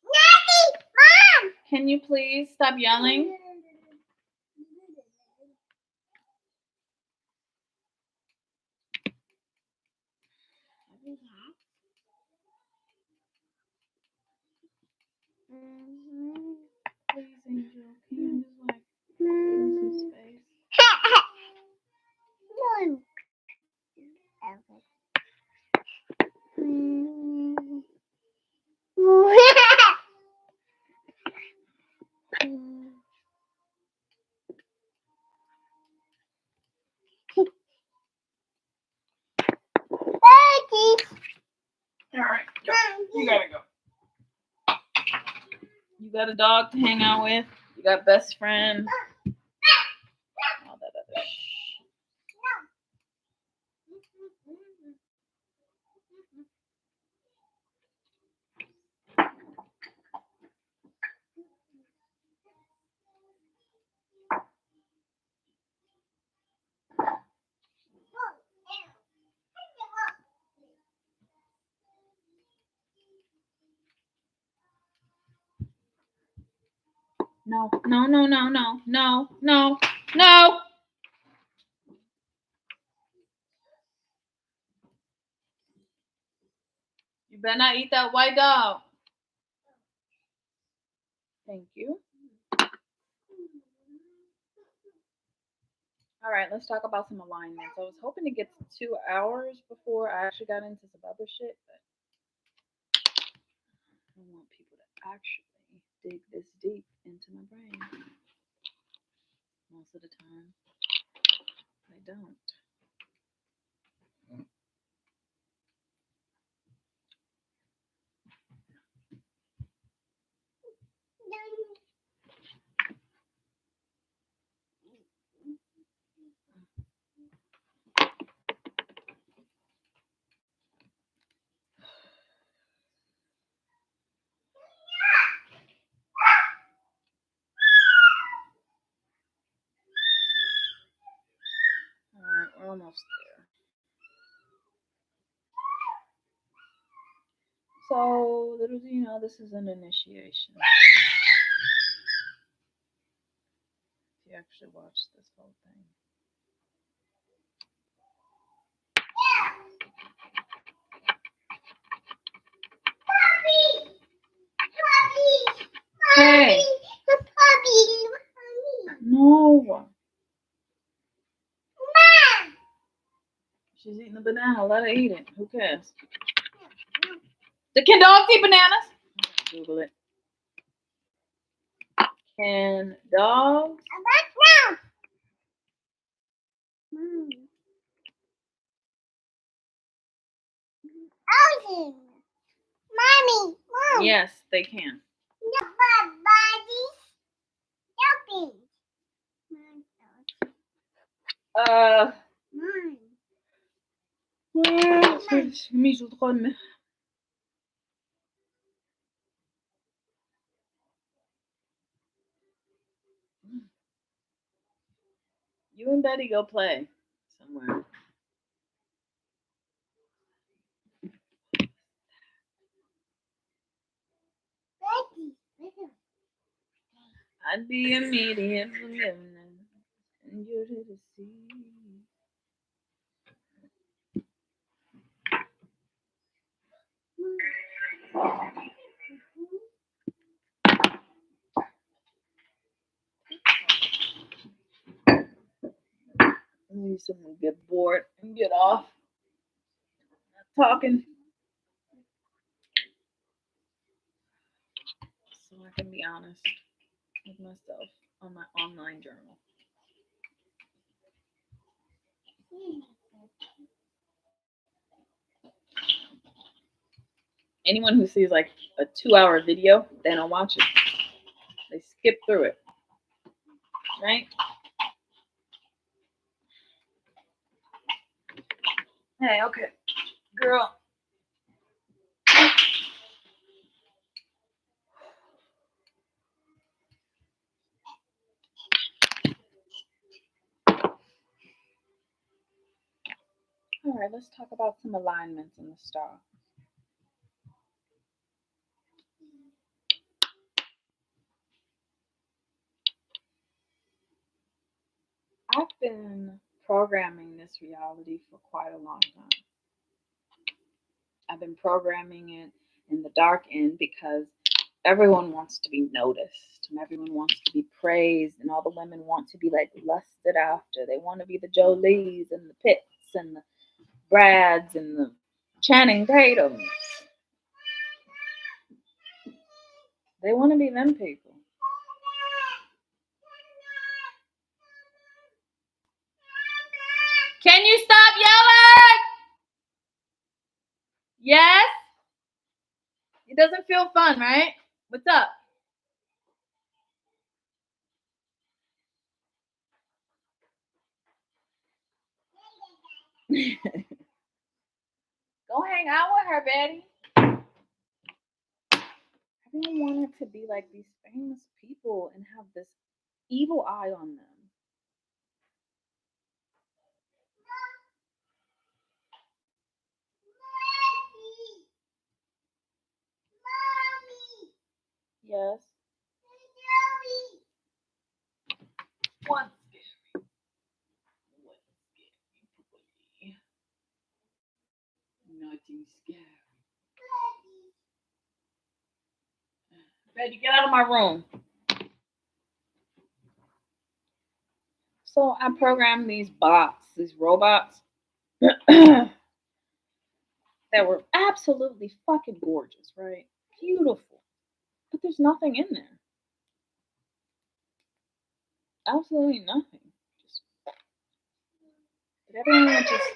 Mom! Can you please stop yelling? Please, Angel, can you just like give me some space? All right, go. You gotta go. You got a dog to hang out with. You got best friends. All that other shit. No, no, no, no, no, no, no, no. better not eat that white dog. Thank you. All right, let's talk about some alignments. I was hoping to get to 2 hours before I actually got into some other shit, but I want people to actually dig this deep into my brain. Most of the time, they don't. All right, we're almost there. So, little do you know, this is an initiation. If you actually watch this whole thing. Hey. No. She's eating a banana. Let her eat it. Who cares? Can dogs eat bananas? Google it. Can dogs? Mommy, Mom. Yes, they can. مش تدخل. You and Betty go play somewhere. I'd be a medium for living and you're to the sea. Maybe someone get bored and get off talking. So I can be honest with myself on my online journal. Anyone who sees like a 2-hour video, they don't watch it. They skip through it. Right? Hey, okay. Girl. All right, let's talk about some alignments in the star. I've been programming this reality for quite a long time. I've been programming it in the dark end because everyone wants to be noticed and everyone wants to be praised, and all the women want to be like lusted after. They want to be the Jolies and the Pitts and the Brads and the Channing Tatums. They want to be them people. Can you stop yelling? Yes? It doesn't feel fun, right? What's up? Go hang out with her, Betty. Everyone wanted to be like these famous people and have this evil eye on them. Yes. What's scary? What's scary? Nothing scary. Betty, get out of my room. So I programmed these bots, these robots, that were absolutely fucking gorgeous, right? Beautiful. But there's nothing in there. Absolutely nothing. Just, but everyone would just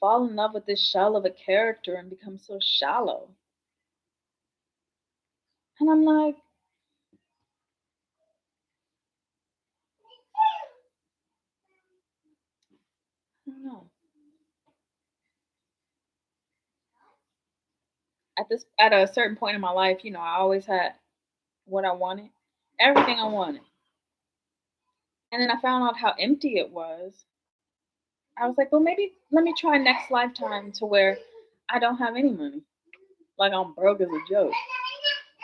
fall in love with this shell of a character and become so shallow. And I'm like, I don't know. At a certain point in my life, I always had what I wanted, everything I wanted. And then I found out how empty it was. I was like, well, maybe let me try next lifetime to where I don't have any money. Like I'm broke as a joke.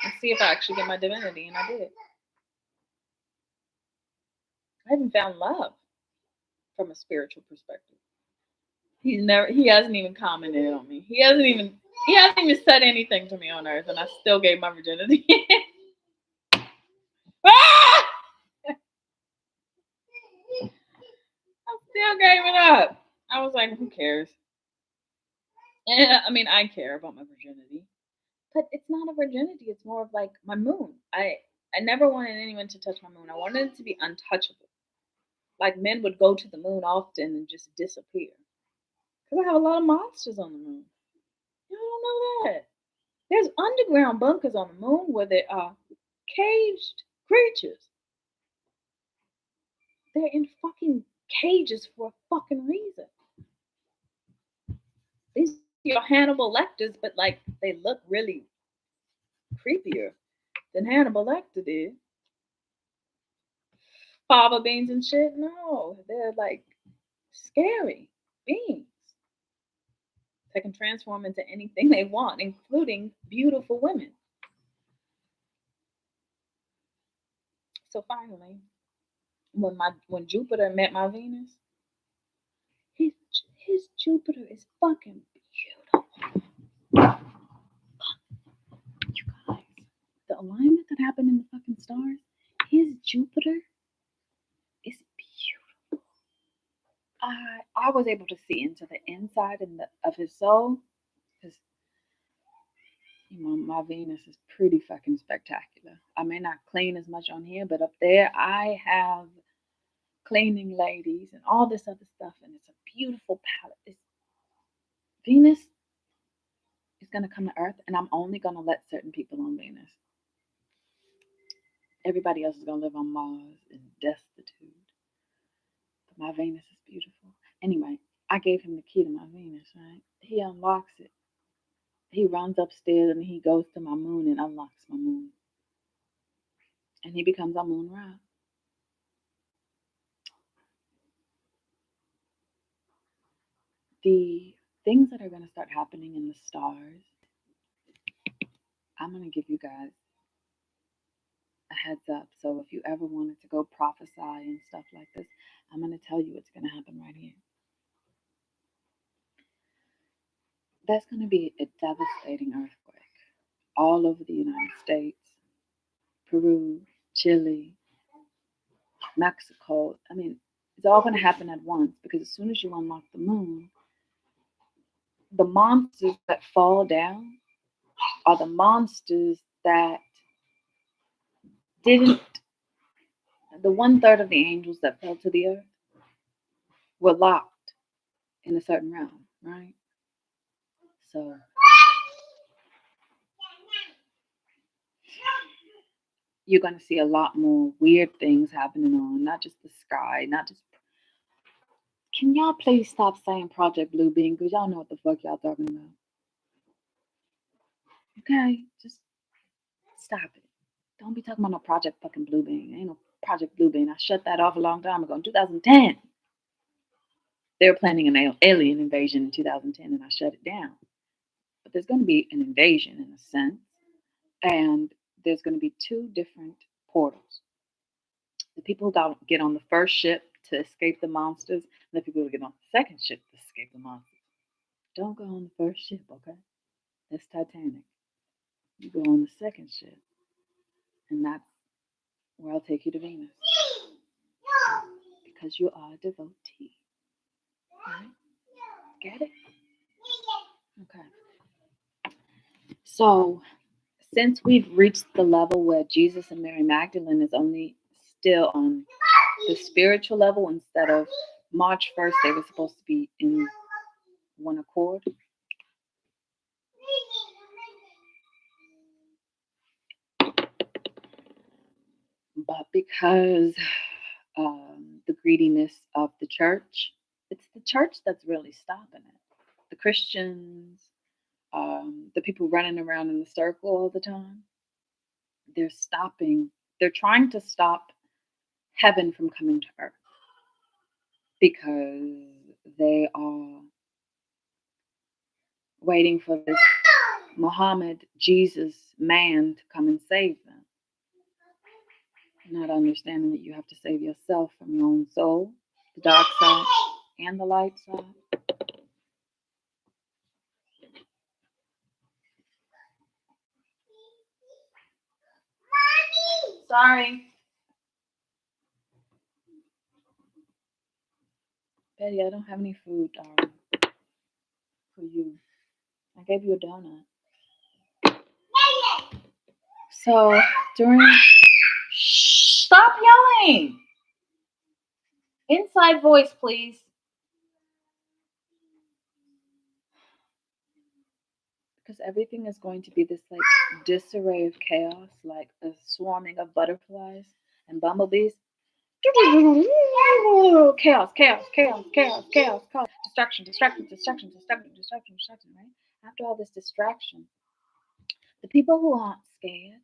And see if I actually get my divinity. And I did. I haven't found love from a spiritual perspective. He hasn't even commented on me. He hasn't even said anything to me on earth, and I still gave my virginity. Ah! I still gave it up. I was like, who cares? And I mean, I care about my virginity, but it's not a virginity. It's more of like my moon. I never wanted anyone to touch my moon. I wanted it to be untouchable. Like men would go to the moon often and just disappear. Because I have a lot of monsters on the moon. You don't know that. There's underground bunkers on the moon where there are caged creatures. They're in fucking cages for a fucking reason. These are your Hannibal Lecters, but like they look really creepier than Hannibal Lecter did. Fava beans and shit. No, they're like scary beings that can transform into anything they want, including beautiful women. So finally, when Jupiter met my Venus, his his Jupiter is fucking beautiful. You guys, the alignment that happened in the fucking stars, his Jupiter is beautiful. I was able to see into the inside of his soul because my Venus is pretty fucking spectacular. I may not clean as much on here, but up there I have cleaning ladies and all this other stuff, and it's a beautiful palette. Venus is gonna come to Earth, and I'm only gonna let certain people on Venus. Everybody else is gonna live on Mars in destitute. But my Venus is beautiful. Anyway, I gave him the key to my Venus, right? He unlocks it. He runs upstairs and he goes to my moon and unlocks my moon. And he becomes our moon Ra. The things that are going to start happening in the stars, I'm going to give you guys a heads up. So if you ever wanted to go prophesy and stuff like this, I'm going to tell you what's going to happen right here. There's going to be a devastating earthquake all over the United States, Peru, Chile, Mexico. I mean, it's all going to happen at once because as soon as you unlock the moon, the monsters that fall down are the monsters that didn't, the 1/3 of the angels that fell to the earth were locked in a certain realm, right? So you're going to see a lot more weird things happening on not just the sky, not just. Can y'all please stop saying Project Blue Bean because y'all know what the fuck y'all talking about? Okay, just stop it. Don't be talking about no Project fucking Blue Bean. Ain't no Project Blue Bean. I shut that off a long time ago in 2010. They were planning an alien invasion in 2010 and I shut it down. But there's going to be an invasion in a sense. And there's going to be two different portals. The people who get on the first ship to escape the monsters, and the people who get on the second ship to escape the monsters. Don't go on the first ship, okay? That's Titanic. You go on the second ship. And that's where I'll take you to Venus. Because you are a devotee. Right? Get it? Okay. So, since we've reached the level where Jesus and Mary Magdalene is only still on the spiritual level instead of March 1st, they were supposed to be in one accord. But because the greediness of the church, it's the church that's really stopping it. The Christians, the people running around in the circle all the time, they're stopping, they're trying to stop heaven from coming to earth because they are waiting for this Muhammad, Jesus man to come and save them. Not understanding that you have to save yourself from your own soul, the dark side and the light side. Sorry. Betty, I don't have any food for you. I gave you a donut. So during stop yelling. Inside voice, please. Because everything is going to be this like disarray of chaos, like a swarming of butterflies and bumblebees. Chaos, chaos, chaos, chaos, chaos, chaos. Distraction, distraction, distraction, distraction, distraction, distraction, right? After all this distraction, the people who aren't scared,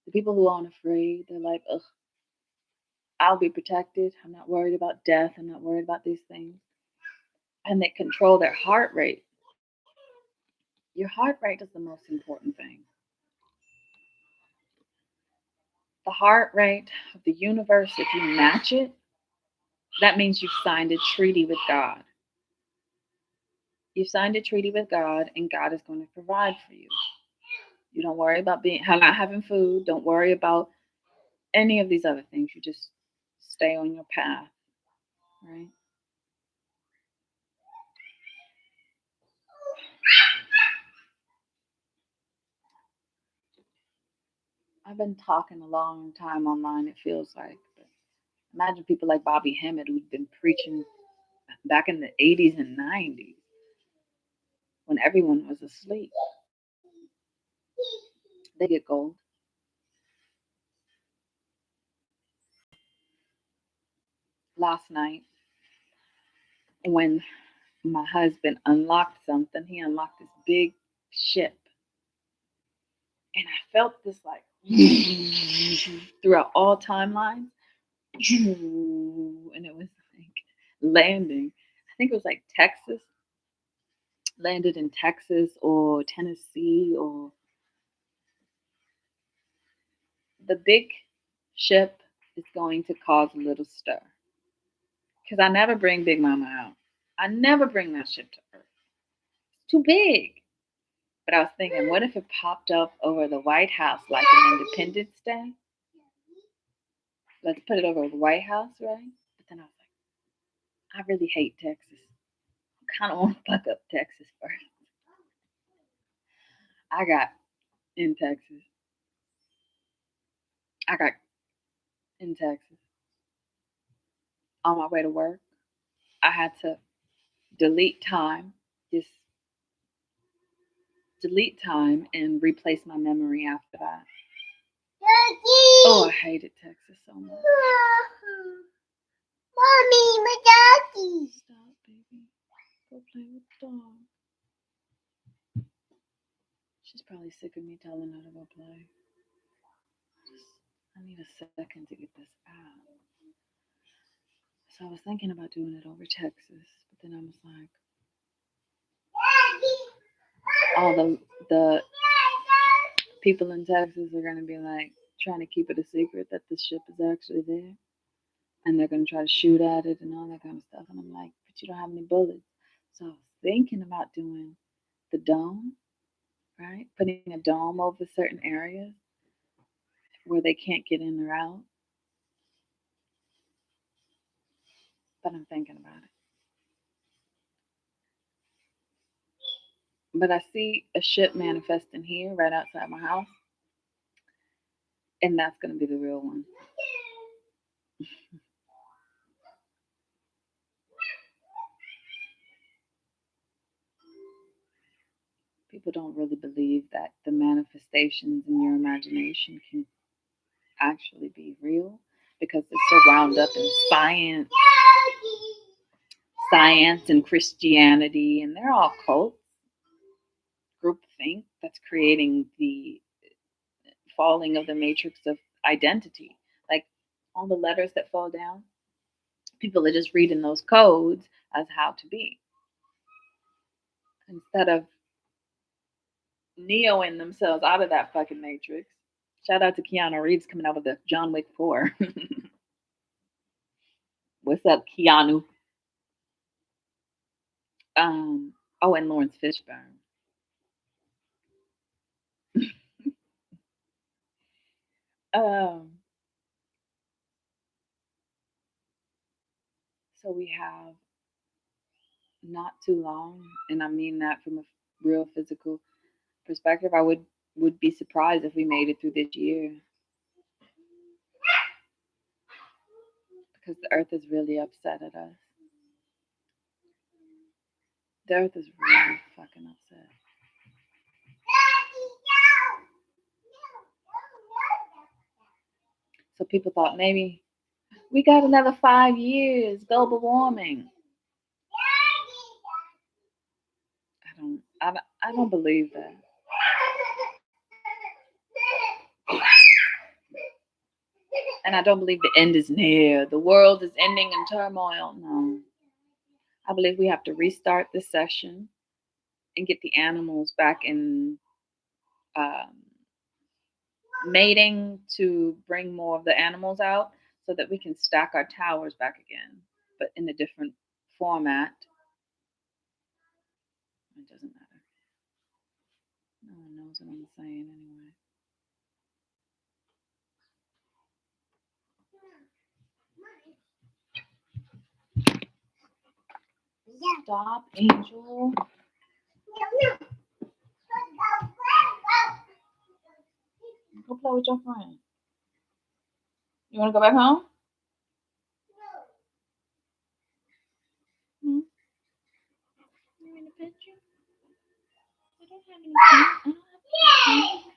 the people who aren't afraid, they're like, ugh, I'll be protected. I'm not worried about death. I'm not worried about these things. And they control their heart rate. Your heart rate is the most important thing. The heart rate of the universe, if you match it, that means you've signed a treaty with God. You've signed a treaty with God, and God is going to provide for you. You don't worry about not having food. Don't worry about any of these other things. You just stay on your path, right? I've been talking a long time online, it feels like. But imagine people like Bobby Hemmett who've been preaching back in the 80s and 90s when everyone was asleep. They get gold. Last night, when my husband unlocked something, he unlocked this big ship. And I felt this like throughout all timelines. And it was like landing. I think it was like Texas, landed in Texas or Tennessee, or the big ship is going to cause a little stir. Because I never bring Big Mama out. I never bring that ship to Earth. It's too big. But I was thinking, what if it popped up over the White House like an Independence Day? Let's put it over the White House, right? But then I was like, I really hate Texas. I kind of want to fuck up Texas first. I got in Texas. I got in Texas on my way to work. I had to delete time, just delete time and replace my memory after that. Oh, I hated Texas so much. Mommy, my doggy. Stop, baby. Go play with the dog. She's probably sick of me telling her to go play. I need a second to get this out. So I was thinking about doing it over Texas, but then I was like, all the people in Texas are gonna be like trying to keep it a secret that the ship is actually there, and they're gonna try to shoot at it and all that kind of stuff. And I'm like, but you don't have any bullets. So I was thinking about doing the dome, right? Putting a dome over certain areas, where they can't get in or out. But I'm thinking about it. But I see a ship manifesting here right outside my house. And that's going to be the real one. People don't really believe that the manifestations in your imagination can actually be real because they're so wound up in science and Christianity, and they're all cults, groupthink that's creating the falling of the matrix of identity. Like all the letters that fall down, people are just reading those codes as how to be instead of neoing themselves out of that fucking matrix. Shout out to Keanu Reeves coming out with the John Wick 4. What's up, Keanu? Oh, and Lawrence Fishburne. So we have not too long, and I mean that from a real physical perspective. I would be surprised if we made it through this year because the earth is really upset at us. The earth is really fucking upset. So people thought maybe we got another 5 years global warming. I don't believe that. And I don't believe the end is near. The world is ending in turmoil. No. I believe we have to restart this session and get the animals back in mating to bring more of the animals out so that we can stack our towers back again, but in a different format. It doesn't matter. No one knows what I'm saying anyway. Stop, Angel. Go play with your friend. You want to go back home? Hmm? You want to pet you? I don't have any food. I don't have food.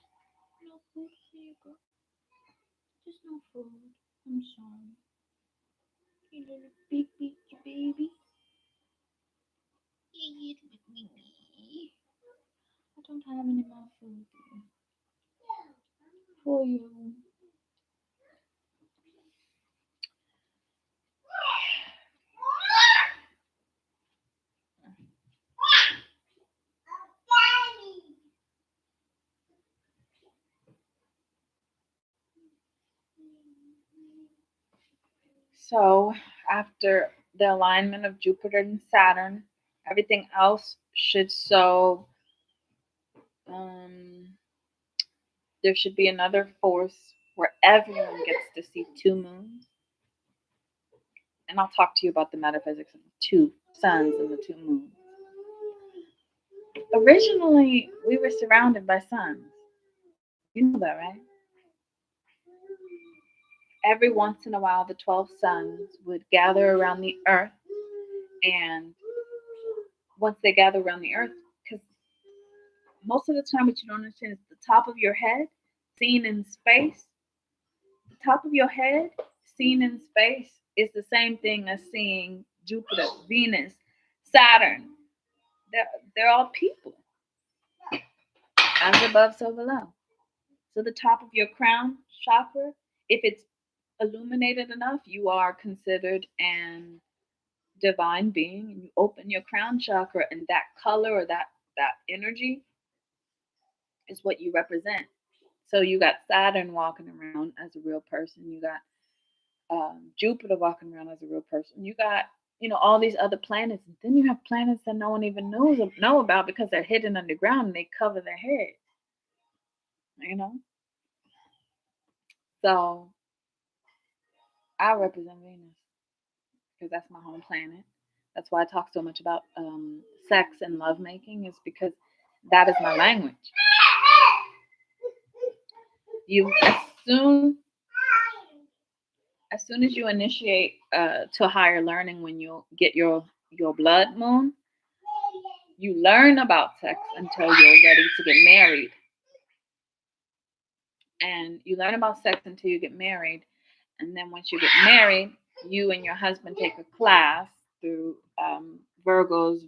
No food. Here you go. Just no food. I'm sorry. You little big baby. Eat with me. I don't have any more food for you. So, after the alignment of Jupiter and Saturn, everything else should so. There should be another force where everyone gets to see 2 moons. And I'll talk to you about the metaphysics of the 2 suns and the 2 moons. Originally, we were surrounded by suns. You know that, right? Every once in a while, the 12 suns would gather around the earth. And once they gather around the earth, because most of the time, what you don't understand is the top of your head seen in space. The top of your head seen in space is the same thing as seeing Jupiter, Venus, Saturn. They're all people. As above, so below. So the top of your crown chakra, if it's illuminated enough, you are considered an divine being, and you open your crown chakra, and that color or that energy is what you represent. So you got Saturn walking around as a real person. You got Jupiter walking around as a real person. You got all these other planets. And then you have planets that no one even know about because they're hidden underground and they cover their head. You know. So I represent Venus because that's my home planet. That's why I talk so much about sex and lovemaking, is because that is my language. You as soon as you initiate to higher learning, when you get your blood moon, you learn about sex until you're ready to get married. And you learn about sex until you get married. And then once you get married, you and your husband take a class through Virgo's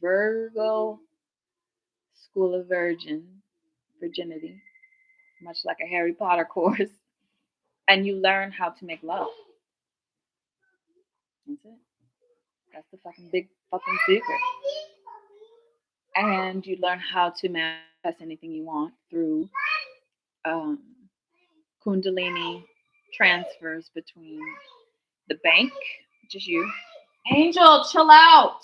Virgo School of Virginity, much like a Harry Potter course. And you learn how to make love. That's it. That's the big secret. And you learn how to manifest anything you want through Kundalini transfers between the bank, which is you. Angel, chill out.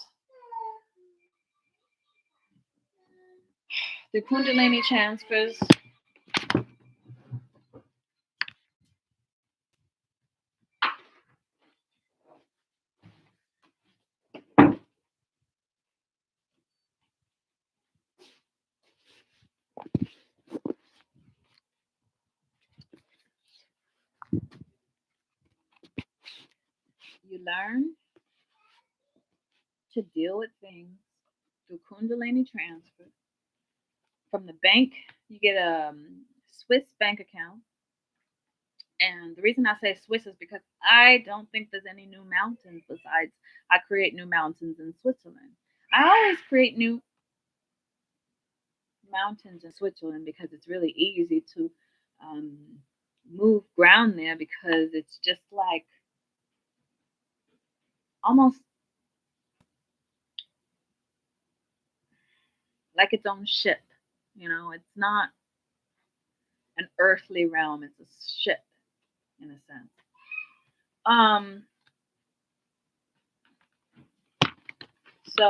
The Kundalini transfers. You learn to deal with things through Kundalini transfer. From the bank, you get a Swiss bank account. And the reason I say Swiss is because I don't think there's any new mountains besides I create new mountains in Switzerland. I always create new mountains in Switzerland because it's really easy to move ground there, because it's just like almost like its own ship. It's not an earthly realm, it's a ship in a sense. So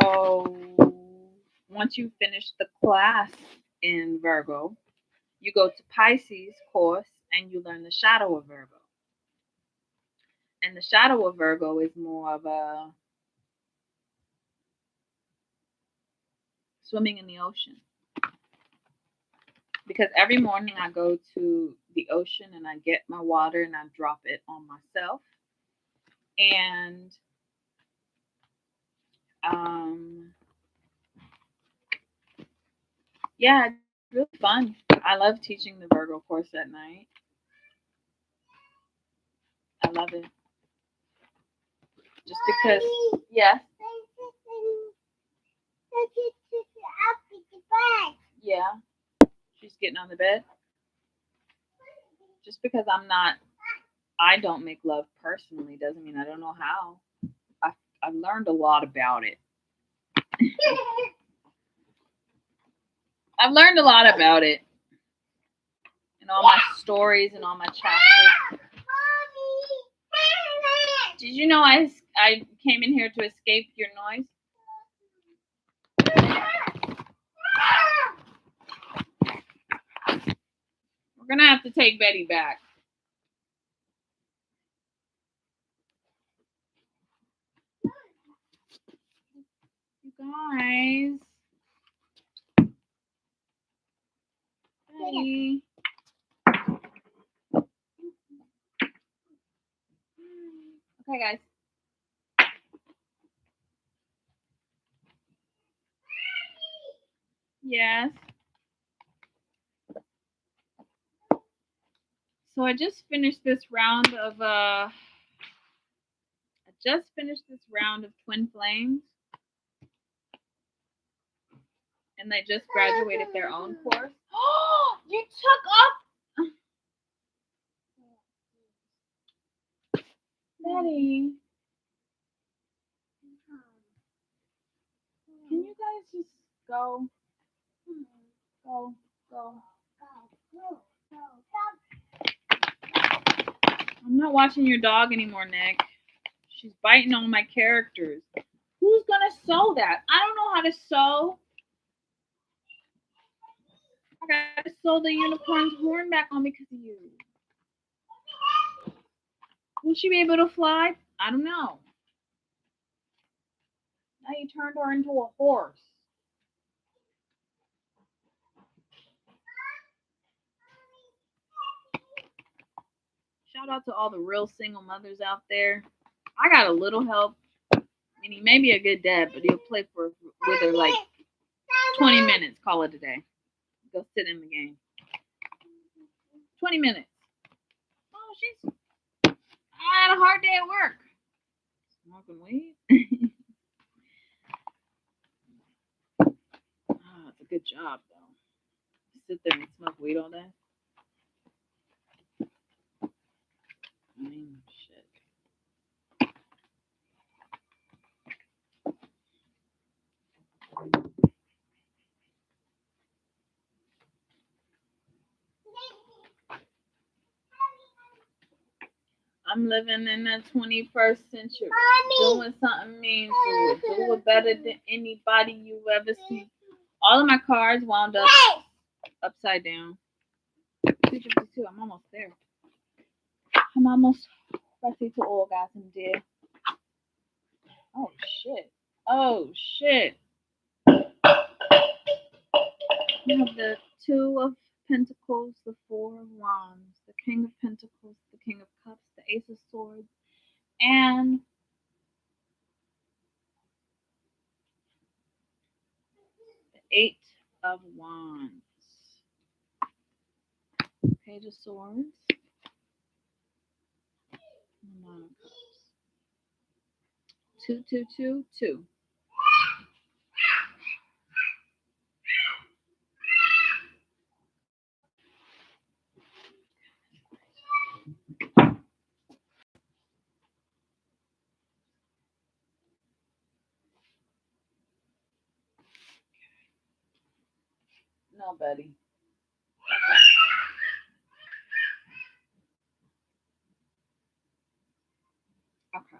once you finish the class in Virgo, you go to Pisces course and you learn the shadow of Virgo. And the shadow of Virgo is more of a swimming in the ocean. Because every morning I go to the ocean and I get my water and I drop it on myself. And yeah, it's really fun. I love teaching the Virgo course at night. I love it. Just because, yeah. Yeah. She's getting on the bed. Just because I don't make love personally doesn't mean I don't know how. I've learned a lot about it. I've learned a lot about it in all my stories and all my chapters. Did you know I came in here to escape your noise? We're gonna have to take Betty back. You guys. Betty. Okay, guys. Yes. So I just finished this round of Twin Flames. And they just graduated their own course. Oh, you took off. Betty. Can you guys just go? Go. I'm not watching your dog anymore, Nick. She's biting on my characters. Who's gonna sew that? I don't know how to sew. I gotta sew sew the unicorn's horn back on because of you. Will she be able to fly? I don't know. Now you turned her into a horse. Shout out to all the real single mothers out there. I got a little help. Meaning maybe a good dad, but he'll play with her like 20 minutes, call it a day. Go sit in the game. 20 minutes. Oh, I had a hard day at work. Smoking weed. Oh, it's a good job though. Sit there and smoke weed all day. I mean, shit. I'm living in the 21st century. Doing something mean to it. Do it better than anybody you ever seen. All of my cards wound up upside down. 252. I'm almost there. I'm almost ready to all guys and dear. Oh shit. Oh shit. We have the Two of Pentacles, the Four of Wands, the King of Pentacles, the King of Cups, the Ace of Swords, and the Eight of Wands. Page of Swords. Nine of Cups. 2, 2, 2, 2. No, buddy. Okay.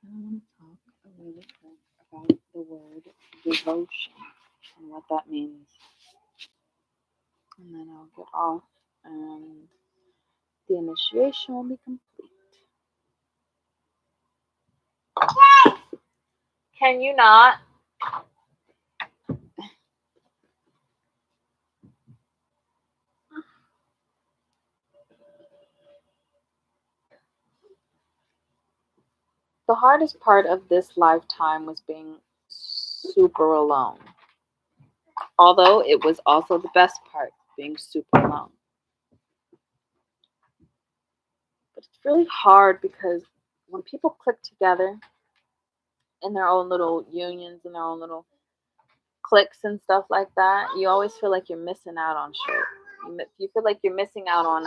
I want to talk a little bit about the word devotion and what that means. And then I'll get off and the initiation will be complete. Can you not? The hardest part of this lifetime was being super alone. Although it was also the best part, being super alone. But it's really hard because when people click together in their own little unions and their own little cliques and stuff like that, you always feel like you're missing out on shit. You feel like you're missing out on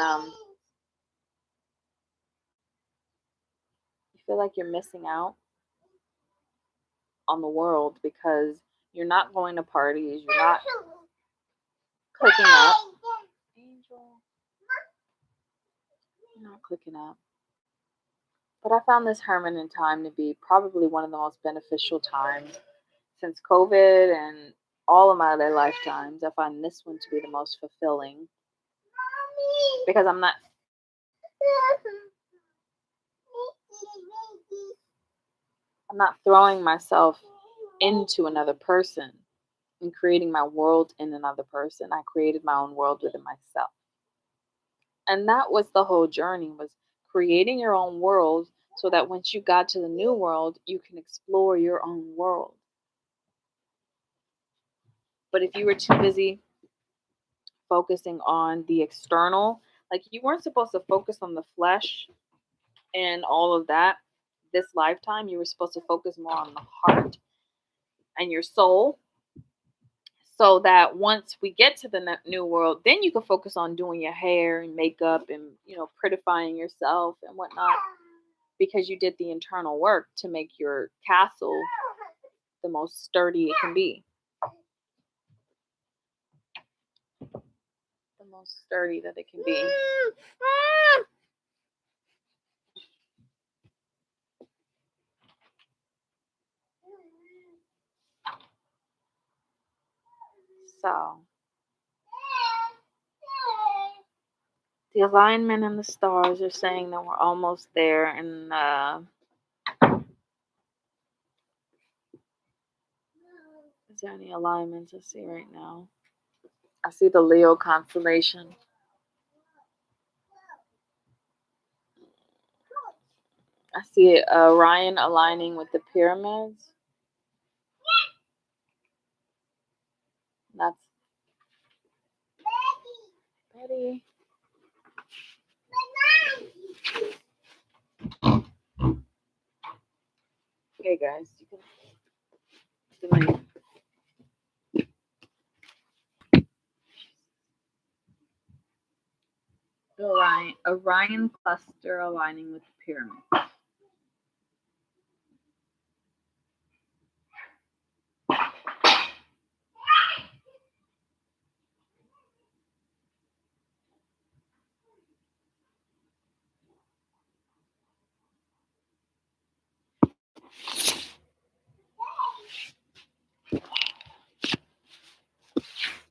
you feel like you're missing out on the world because you're not going to parties, you're not clicking up. Angel. You're not clicking up. But I found this hermit time to be probably one of the most beneficial times since COVID and all of my other lifetimes. I find this one to be the most fulfilling because I'm not throwing myself into another person and creating my world in another person. I created my own world within myself. And that was the whole journey, was creating your own world so that once you got to the new world, you can explore your own world. But if you were too busy focusing on the external, like you weren't supposed to focus on the flesh and all of that this lifetime, you were supposed to focus more on the heart and your soul, so that once we get to the new world, then you can focus on doing your hair and makeup and, prettifying yourself and whatnot, because you did the internal work to make your castle the most sturdy it can be. The most sturdy that it can be. So the alignment and the stars are saying that we're almost there. And is there any alignments I see right now? I see the Leo constellation. I see Orion aligning with the pyramids. That's Betty. Okay, guys, you can do my Orion cluster aligning with the pyramid.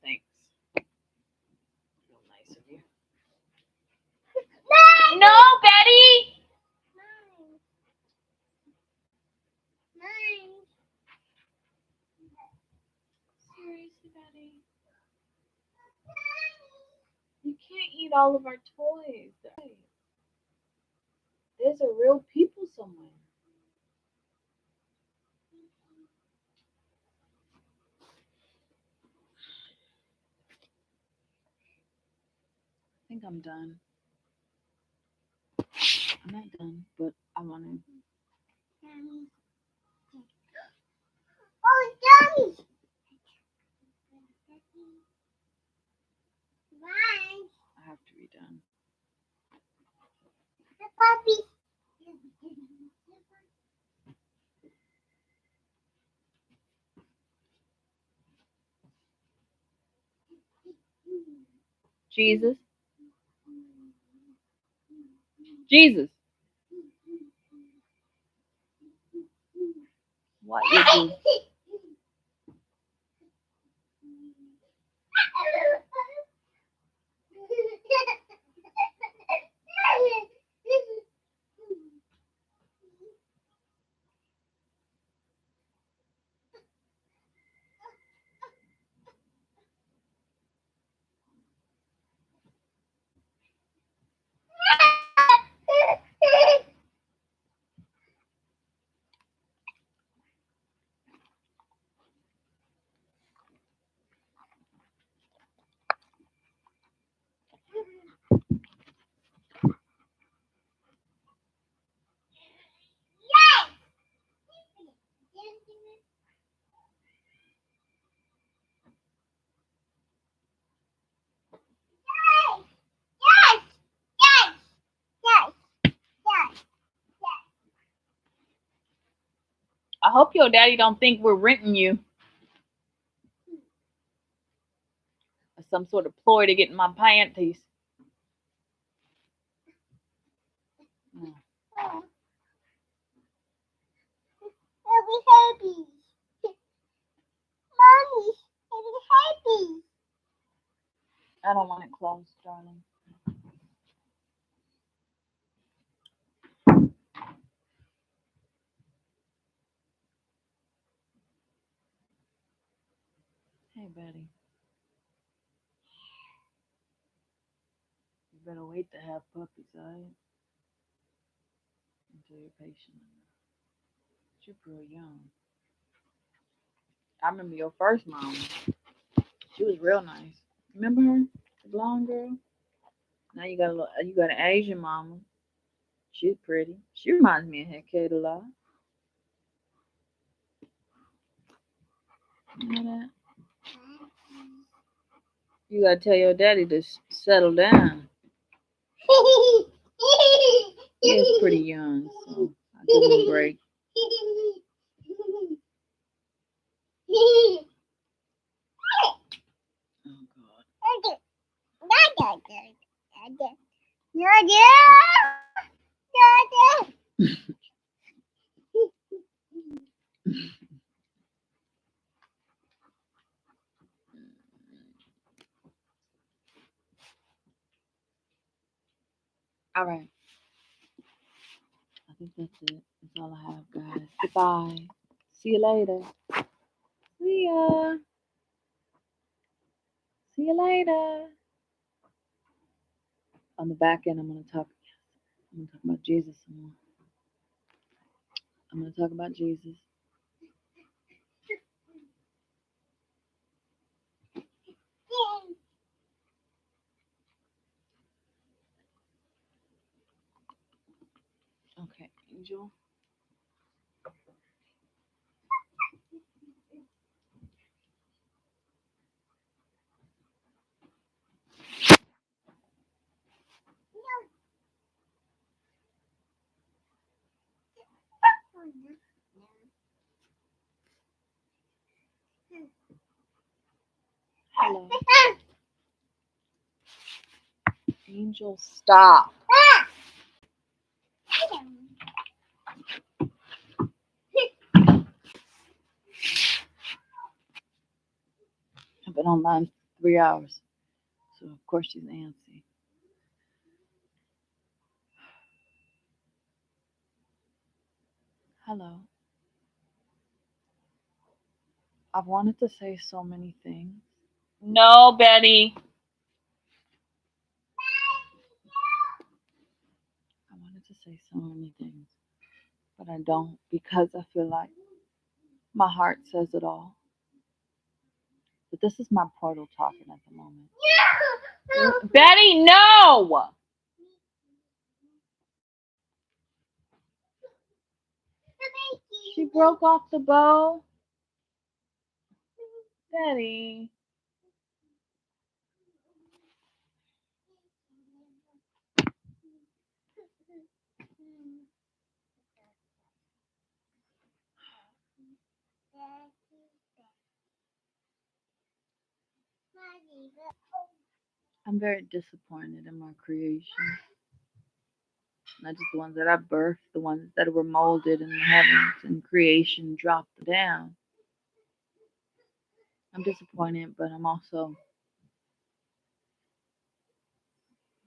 Thanks. Real nice of you. No, Betty! Seriously, Betty. You can't eat all of our toys. There's a real people somewhere. I think I'm done. I'm not done, but I want to. Oh, Daddy. Mine. I have to be done. The puppy. Jesus. Jesus. What you do? I hope your daddy don't think we're renting you. Or some sort of ploy to get in my panties. I'll be happy. Mommy, I'll be happy. I don't want it closed, darling. Hey, Betty. You better wait to have puppies, alright? Until you're patient. You're real young. I remember your first mom. She was real nice. Remember her? The blonde girl? Now you got an Asian mama. She's pretty. She reminds me of her kid a lot. You know that? You gotta tell your daddy to settle down. He is pretty young, so I'll give him a break. Oh God. All right. I think that's it. That's all I have, guys. Goodbye. See you later. See ya. See you later. On the back end, I'm gonna talk about Jesus some more. I'm gonna talk about Jesus. Okay, Angel. Hello. Angel, stop. I've been online 3 hours, so of course she's antsy. Hello. I've wanted to say so many things. No, Betty. I wanted to say so many things, but I don't because I feel like my heart says it all. But this is my portal talking at the moment. Betty, no! She broke off the bow. Betty. I'm very disappointed in my creation. Not just the ones that I birthed, the ones that were molded in the heavens and creation dropped down. I'm disappointed, but I'm also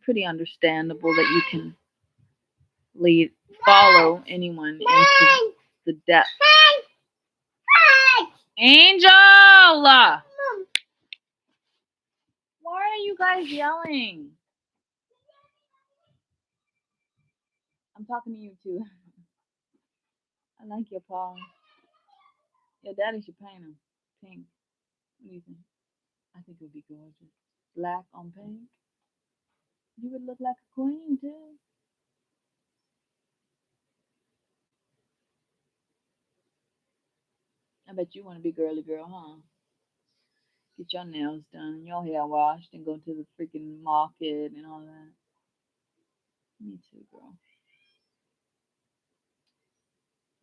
pretty understandable that you can follow anyone into the depth. Angel! Why are you guys yelling? I'm talking to you too. I like your paw. Your daddy should paint him pink. What do you think? I think it would be gorgeous. Black on pink. You would look like a queen too. I bet you want to be girly girl, huh? Get your nails done, your hair washed, and go to the freaking market and all that. Me too, girl.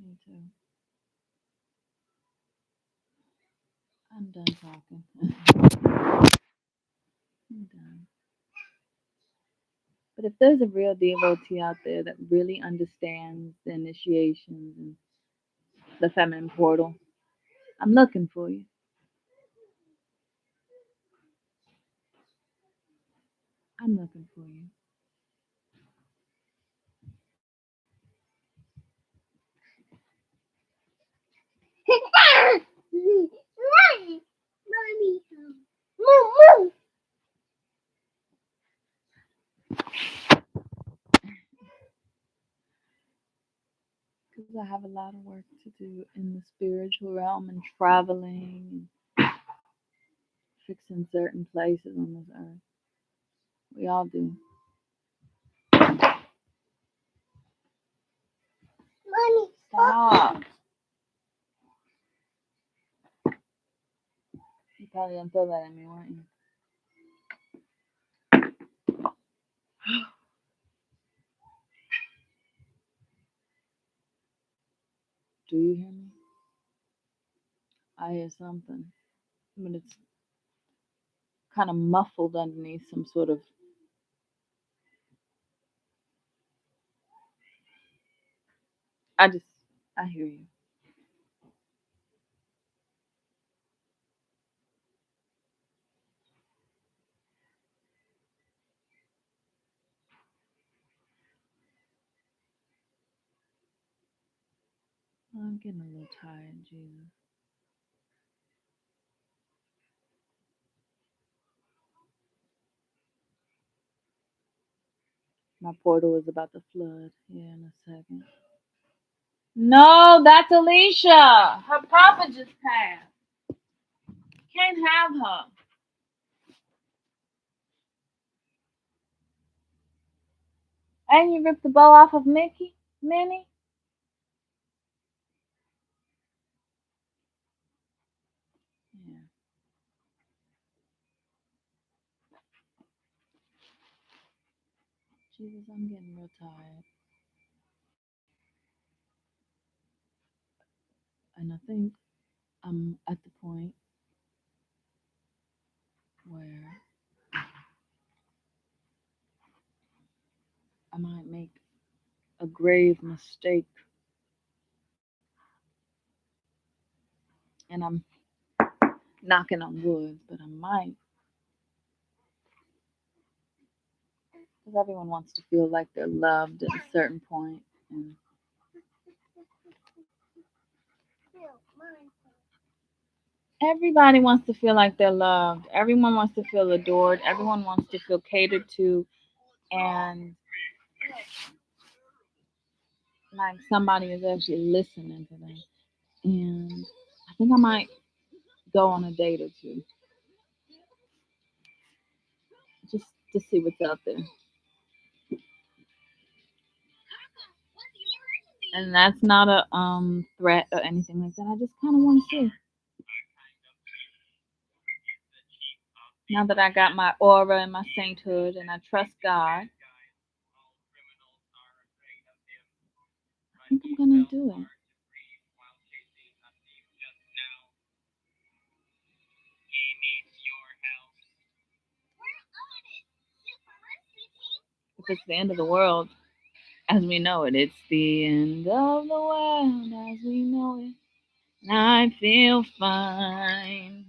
Me too. I'm done talking. I'm done. But if there's a real devotee out there that really understands the initiations and the feminine portal, I'm looking for you. I'm looking for you. Because I have a lot of work to do in the spiritual realm and traveling and fixing certain places on this earth. We all do. Stop. You probably didn't throw that at me, weren't you? Do you hear me? I hear something. But it's kind of muffled underneath some sort of. I hear you. I'm getting a little tired, Jesus. My portal is about to flood here in a second. No, that's Alicia. Her papa just passed. Can't have her. And you ripped the bow off of Mickey? Minnie? Yeah. Jesus, I'm getting real tired. And I think I'm at the point where I might make a grave mistake. And I'm knocking on wood, but I might. Because everyone wants to feel like they're loved at a certain point. And everybody wants to feel like they're loved. Everyone wants to feel adored. Everyone wants to feel catered to. And like somebody is actually listening to them. And I think I might go on a date or two just to see what's out there. And that's not a threat or anything like that. I just kind of want to see. Now that I got my aura and my sainthood and I trust God, I think I'm gonna do it. If it's the end of the world as we know it, it's the end of the world as we know it. And I feel fine.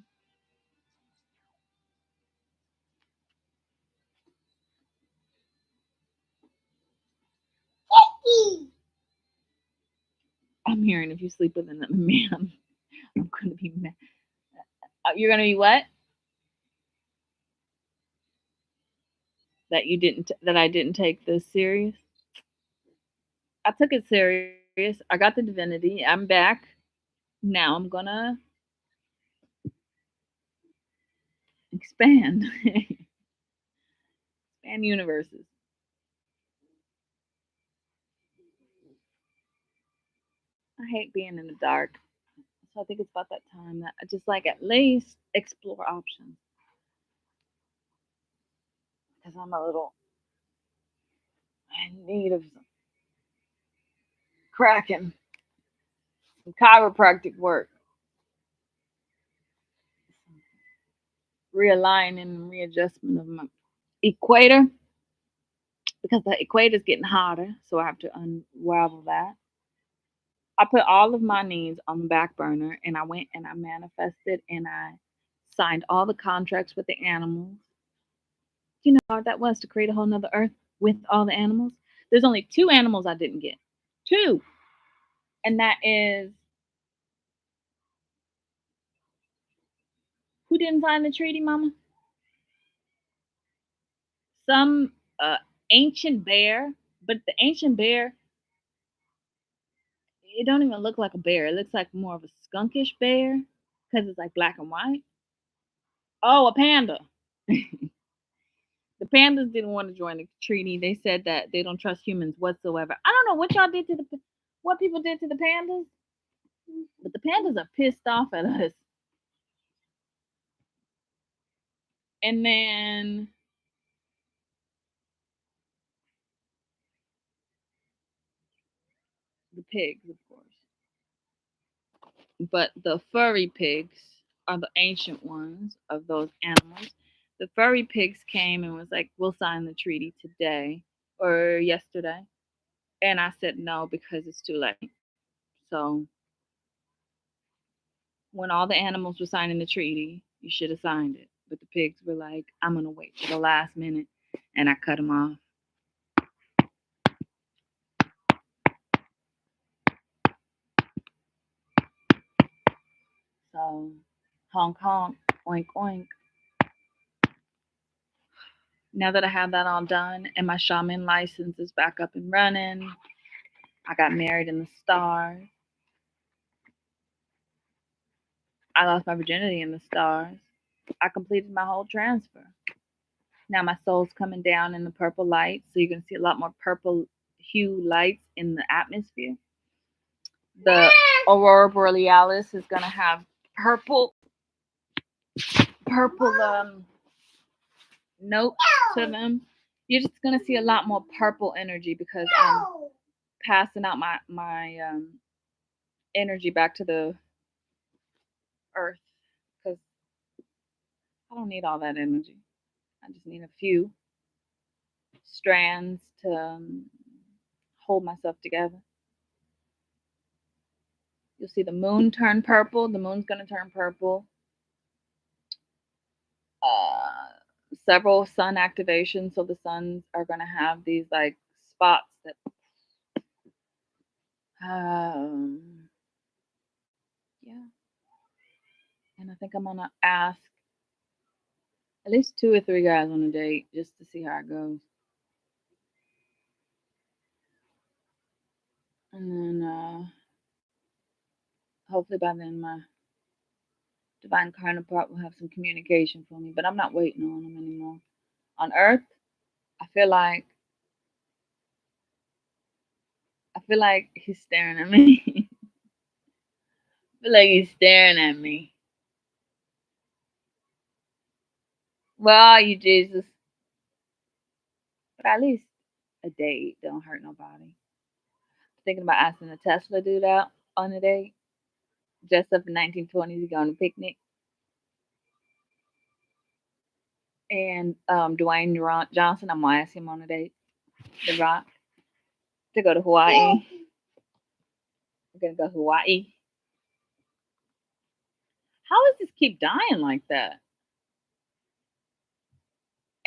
I'm hearing if you sleep with another man, I'm gonna be mad. You're gonna be what? That I didn't take this serious. I took it serious. I got the divinity. I'm back. Now I'm gonna expand, expand universes. I hate being in the dark, so I think it's about that time that I just like at least explore options because I'm a little in need of some cracking, some chiropractic work, realigning and readjustment of my equator because the equator is getting hotter, so I have to unravel that. I put all of my needs on the back burner and I went and I manifested and I signed all the contracts with the animals. Do you know how hard that was to create a whole nother earth with all the animals? There's only two animals I didn't get. Two. And that is who didn't sign the treaty, Mama? Some ancient bear, but the ancient bear, it don't even look like a bear. It looks like more of a skunkish bear because it's like black and white. Oh, a panda. The pandas didn't want to join the treaty. They said that they don't trust humans whatsoever. I don't know what y'all did to what people did to the pandas, but the pandas are pissed off at us. And then the pigs, of course. But the furry pigs are the ancient ones of those animals. The furry pigs came and was like, "We'll sign the treaty today or yesterday," and I said no because it's too late. So when all the animals were signing the treaty, you should have signed it. But the pigs were like, "I'm gonna wait till the last minute," and I cut them off. Honk honk. Oink oink. Now that I have that all done and my shaman license is back up and running, I got married in the stars. I lost my virginity in the stars. I completed my whole transfer. Now my soul's coming down in the purple light, so you're going to see a lot more purple hue lights in the atmosphere. The aurora borealis is going to have purple notes to them. You're just going to see a lot more purple energy because I'm passing out my energy back to the earth because I don't need all that energy. I just need a few strands to hold myself together. You'll see the moon turn purple. The moon's going to turn purple. Several sun activations. So the suns are going to have these like spots that yeah. And I think I'm going to ask at least 2 or 3 guys on a date just to see how it goes. And then hopefully by then my divine counterpart will have some communication for me. But I'm not waiting on him anymore. On Earth, I feel like he's staring at me. I feel like he's staring at me. Where are you, Jesus? But at least a date don't hurt nobody. Thinking about asking a Tesla dude out on a date. Dressed up in 1920s, to go on a picnic. And Dwayne Johnson, I'm gonna ask him on a date. The Rock. To go to Hawaii. We're gonna go to Hawaii. How does this keep dying like that?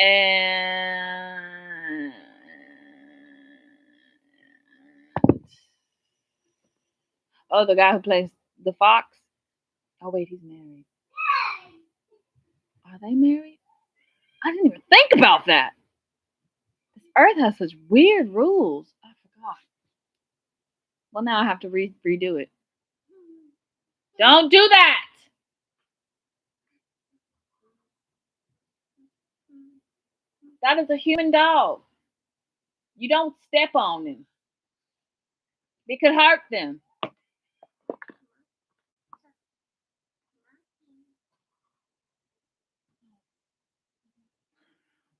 And oh, the guy who plays the fox. Oh wait, he's married. Are they married? I didn't even think about that. This Earth has such weird rules. I forgot. Well, now I have to redo it. Don't do that. That is a human dog. You don't step on them. It could hurt them.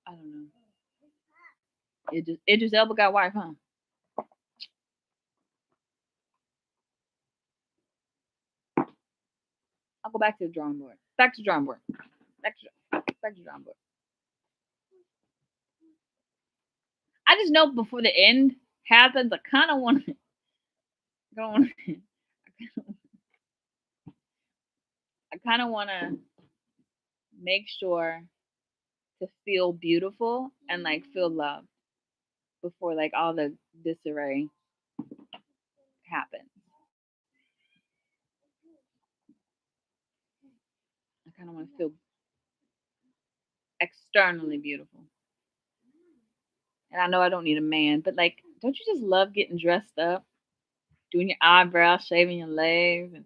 I don't know. Idris Elba got wife, huh? I'll go back to the drawing board. Back to the drawing board. Back to the drawing board. I just know before the end happens, I kind of want to go on. I kind of want to make sure to feel beautiful and like feel love before like all the disarray happens. I kind of want to feel externally beautiful. And I know I don't need a man, but like, don't you just love getting dressed up, doing your eyebrows, shaving your legs, and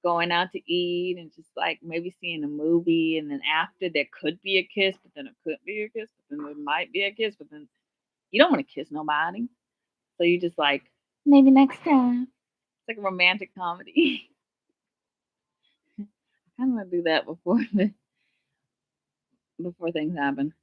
going out to eat, and just like maybe seeing a movie, and then after there could be a kiss, but then it could be a kiss, but then there might be a kiss, but then you don't want to kiss nobody, so you just like maybe next time. It's like a romantic comedy. I kind of want to do that before things happen.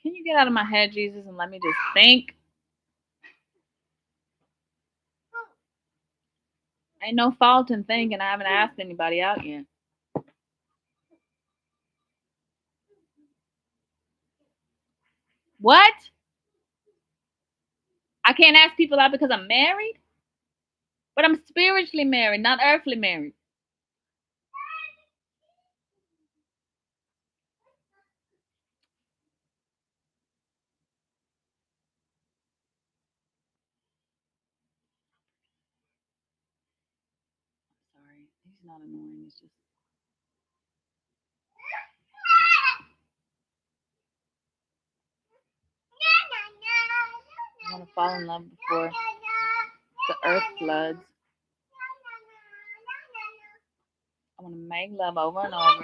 Can you get out of my head, Jesus, and let me just think? Ain't no fault in thinking. I haven't asked anybody out yet. What? I can't ask people out because I'm married? But I'm spiritually married, not earthly married. He's not annoying. It's just I want to fall in love before the earth floods. I want to make love over and over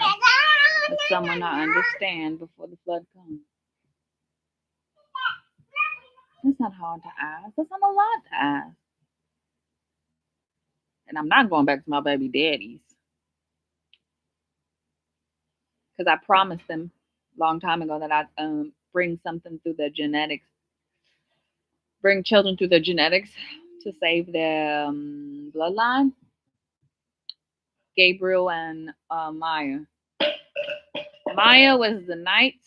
with someone I understand before the flood comes. That's not hard to ask. That's not a lot to ask. And I'm not going back to my baby daddies because I promised them a long time ago that I'd bring something through the genetics, bring children through the genetics to save their bloodline. Gabriel and Maya. Maya was the knights.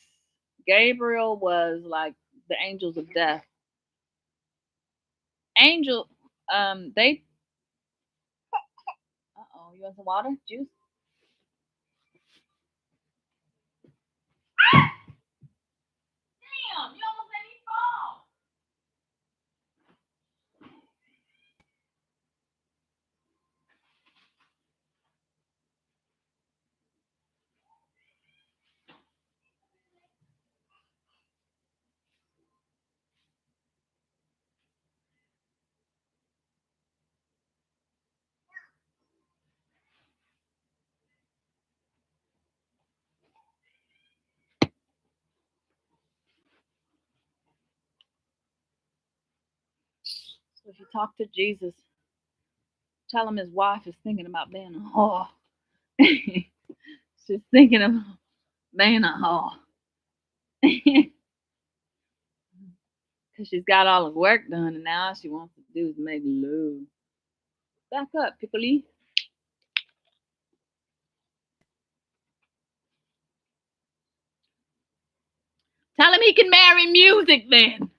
Gabriel was like the angels of death. Angel, they. You want some water, juice? Damn, you almost made me fall. So if you talk to Jesus, tell him his wife is thinking about being a whore. She's thinking of being a whore. Because she's got all the work done and now all she wants to do is make love. Back up, Piccoli. Tell him he can marry music then.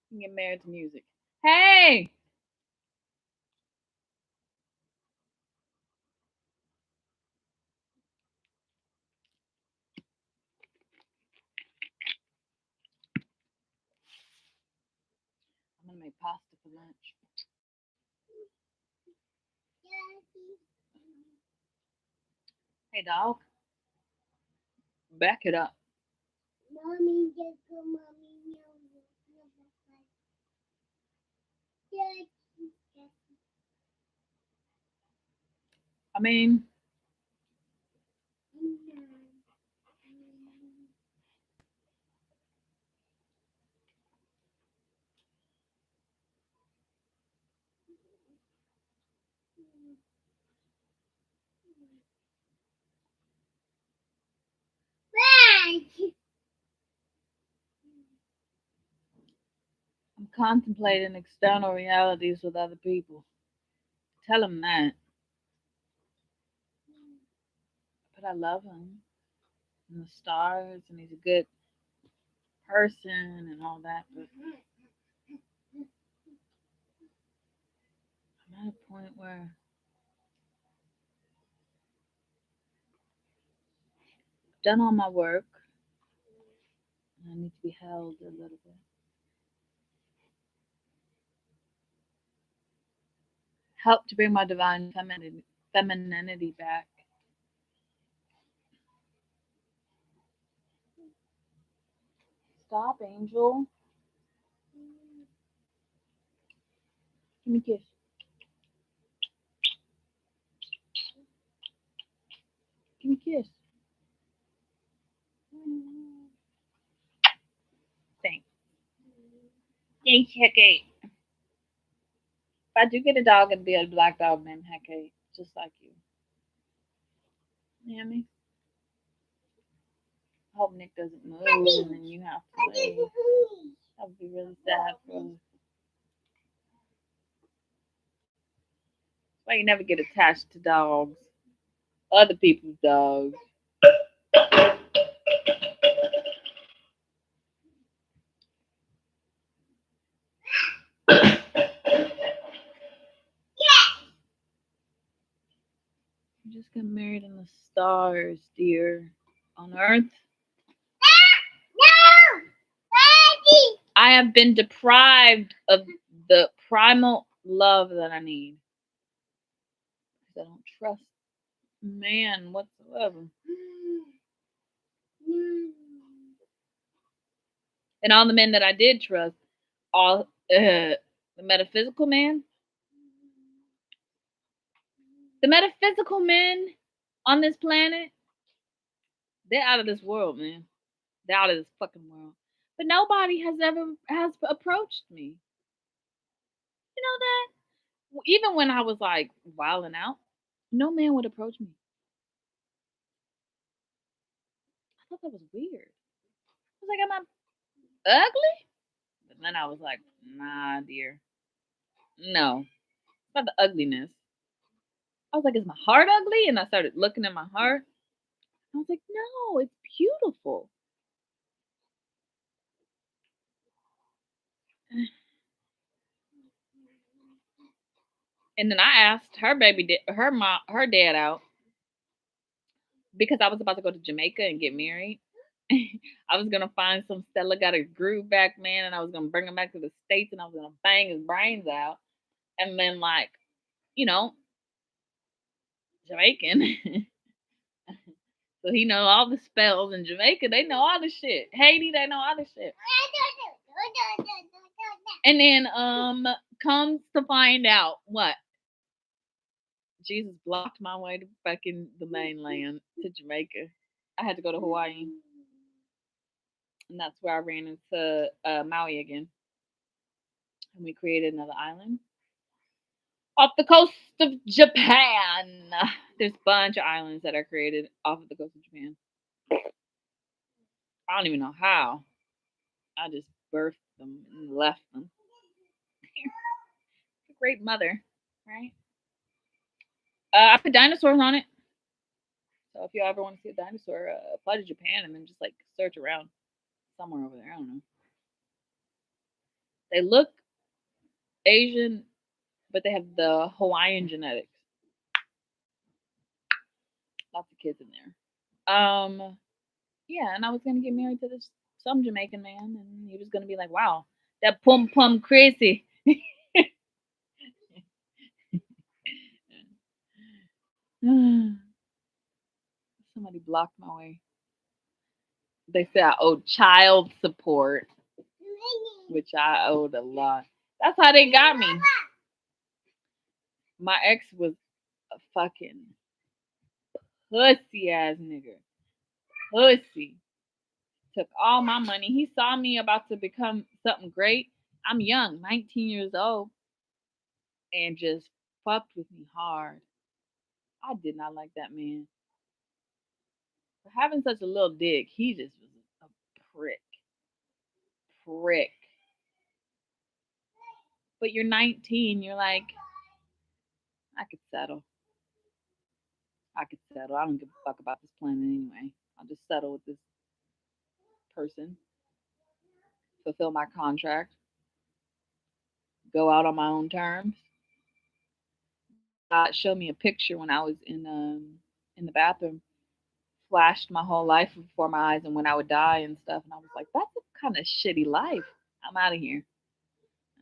He can get married to music. Hey! I'm going to make pasta for lunch. Hey, dog. Back it up. Mommy, just go, mommy. I mean, I'm contemplating external realities with other people. Tell him that. But I love him. And the stars, and he's a good person and all that. But I'm at a point where I've done all my work. And I need to be held a little bit. Help to bring my divine femininity back. Stop, Angel. Give me a kiss. Give me a kiss. Thanks. Thanks, Hecate. If I do get a dog, it'd be a black dog named Hecate, just like you. You hear me? I hope Nick doesn't move and then you have to leave. That would be really sad for us. That's why you never get attached to dogs. Other people's dogs. You just got married in the stars, dear. On Earth. No! Daddy! I have been deprived of the primal love that I need. because I don't trust man whatsoever. And all the men that I did trust, all the metaphysical man, the metaphysical men on this planet, they're out of this world, man. They're out of this fucking world. But nobody has approached me. You know that? Even when I was like wilding out, no man would approach me. I thought that was weird. I was like, am I ugly? But then I was like, nah, dear. No, it's not the ugliness. I was like, is my heart ugly? And I started looking at my heart. I was like, no, it's beautiful. And then I asked her dad out because I was about to go to Jamaica and get married. I was gonna find some Stella got a groove back man, and I was gonna bring him back to the States, and I was gonna bang his brains out, and then like, you know, Jamaican. So he know all the spells in Jamaica. They know all the shit. Haiti, they know all the shit. And then comes to find out what Jesus blocked my way to fucking the mainland to Jamaica. I had to go to Hawaii, and that's where I ran into Maui again, and we created another island off the coast of Japan. There's a bunch of islands that are created off of the coast of Japan. I don't even know how. I just birthed them and left them. A great mother, right? I put dinosaurs on it. So if you ever want to see a dinosaur, fly to Japan and then just like search around somewhere over there. I don't know. They look Asian, but they have the Hawaiian genetics. Lots of kids in there. Yeah, and I was gonna get married to this some Jamaican man, and he was gonna be like, "Wow, that pum pum crazy." Somebody blocked my way. They said I owed child support, which I owed a lot. That's how they got me. My ex was a fucking pussy ass nigga. Pussy. Took all my money. He saw me about to become something great. I'm young, 19 years old, and just fucked with me hard. I did not like that man. For having such a little dick, he just was a prick. Prick. But you're 19, you're like, I could settle. I could settle. I don't give a fuck about this planet anyway. I'll just settle with this person, fulfill my contract, go out on my own terms. God showed me a picture when I was in the bathroom, flashed my whole life before my eyes and when I would die and stuff, and I was like, that's a kind of shitty life. I'm out of here,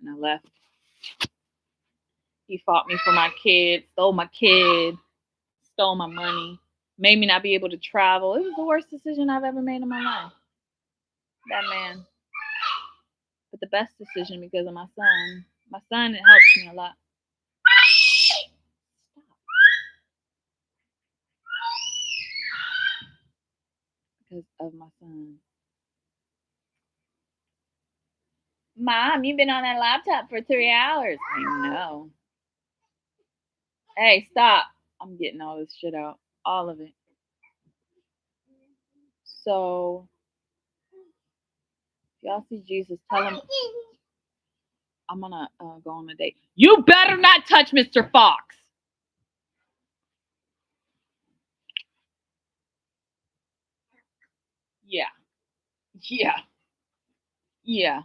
and I left. He fought me for my kid, stole my kid, stole my money, made me not be able to travel. It was the worst decision I've ever made in my life. That man. But the best decision because of my son. My son, it helps me a lot. Because of my son. Mom, you've been on that laptop for 3 hours. I know. Hey, stop. I'm getting all this shit out. All of it. So, if y'all see Jesus, tell him I'm going to go on a date. You better not touch Mr. Fox. Yeah. Yeah. Yeah.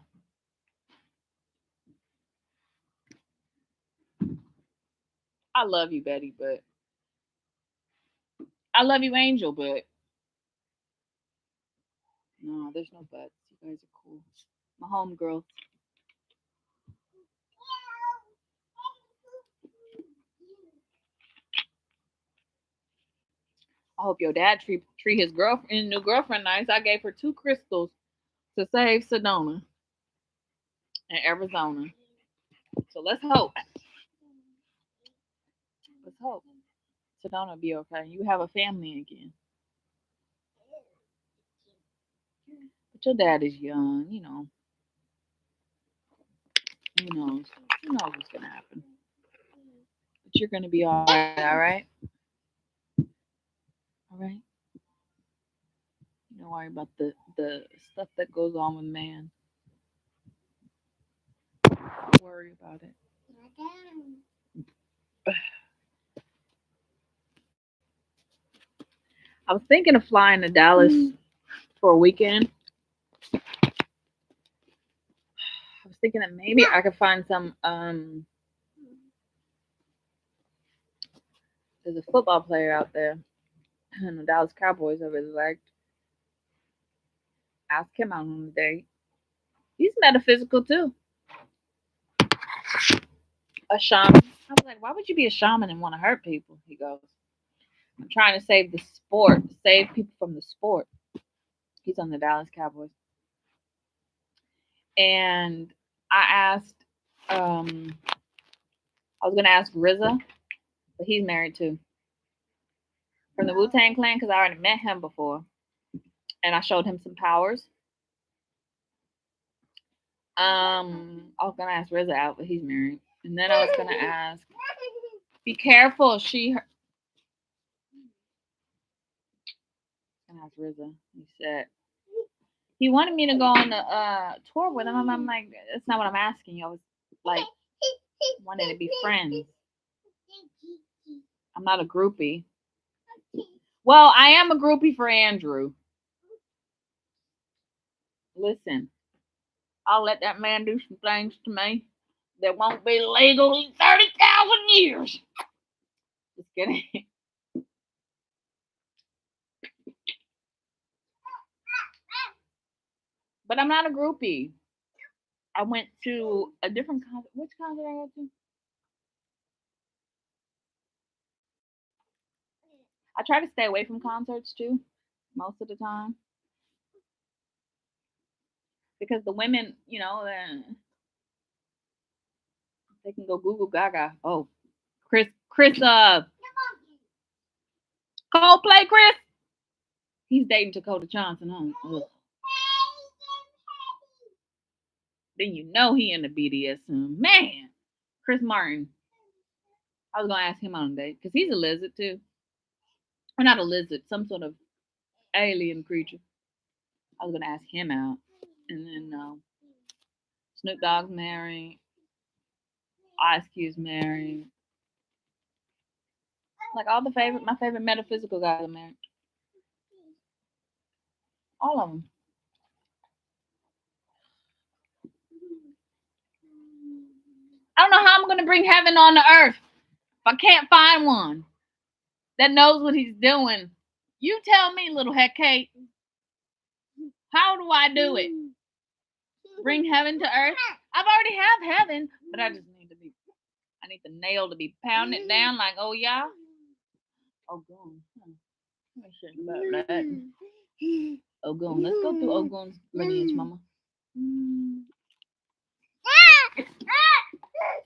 I love you, Betty, but I love you, Angel, but no, there's no buts. You guys are cool. My homegirl. I hope your dad treat his new girlfriend nice. I gave her 2 crystals to save Sedona in Arizona. So let's hope. Let's hope Sedona will be okay. You have a family again. But your dad is young, you know. Who knows? Who knows what's gonna happen? But you're gonna be all right. All right. All right. Don't worry about the stuff that goes on with man. Don't worry about it. I was thinking of flying to Dallas for a weekend. I was thinking that maybe I could find some. There's a football player out there in the Dallas Cowboys I really liked. Ask him out on a date. He's metaphysical too. A shaman. I was like, why would you be a shaman and want to hurt people? He goes, I'm trying to save the sport, save people from the sport. He's on the Dallas Cowboys. And I asked, I was gonna ask RZA, but he's married too, from the Wu-Tang Clan, because I already met him before, and I showed him some powers. I was gonna ask RZA out, but he's married, and then I was gonna ask, be careful, I asked RZA. He said he wanted me to go on the tour with him. I'm like, that's not what I'm asking you. I was like, wanted to be friends. I'm not a groupie. Well, I am a groupie for Andrew. Listen, I'll let that man do some things to me that won't be legal in 30,000 years. Just kidding. But I'm not a groupie. I went to a different concert. Which concert I went to? I try to stay away from concerts too, most of the time, because the women, they can go Google Gaga. Oh, Chris, Coldplay, Chris. He's dating Dakota Johnson, huh? Ugh. Then you know he in the BDSM. Man, Chris Martin. I was gonna ask him on a date because he's a lizard too. Or not a lizard, some sort of alien creature. I was gonna ask him out, and then Snoop Dogg's married, Ice Cube's married. Like my favorite metaphysical guys are married. All of them. I don't know how I'm gonna bring heaven on the earth if I can't find one that knows what he's doing. You tell me, little head Kate. How do I do it? Bring heaven to earth? I've already have heaven, but I just need to be. I need the nail to be pounded down like, oh yeah. Ogun. Let me think about that. Ogun. Let's go through Ogun's lineage, Mama.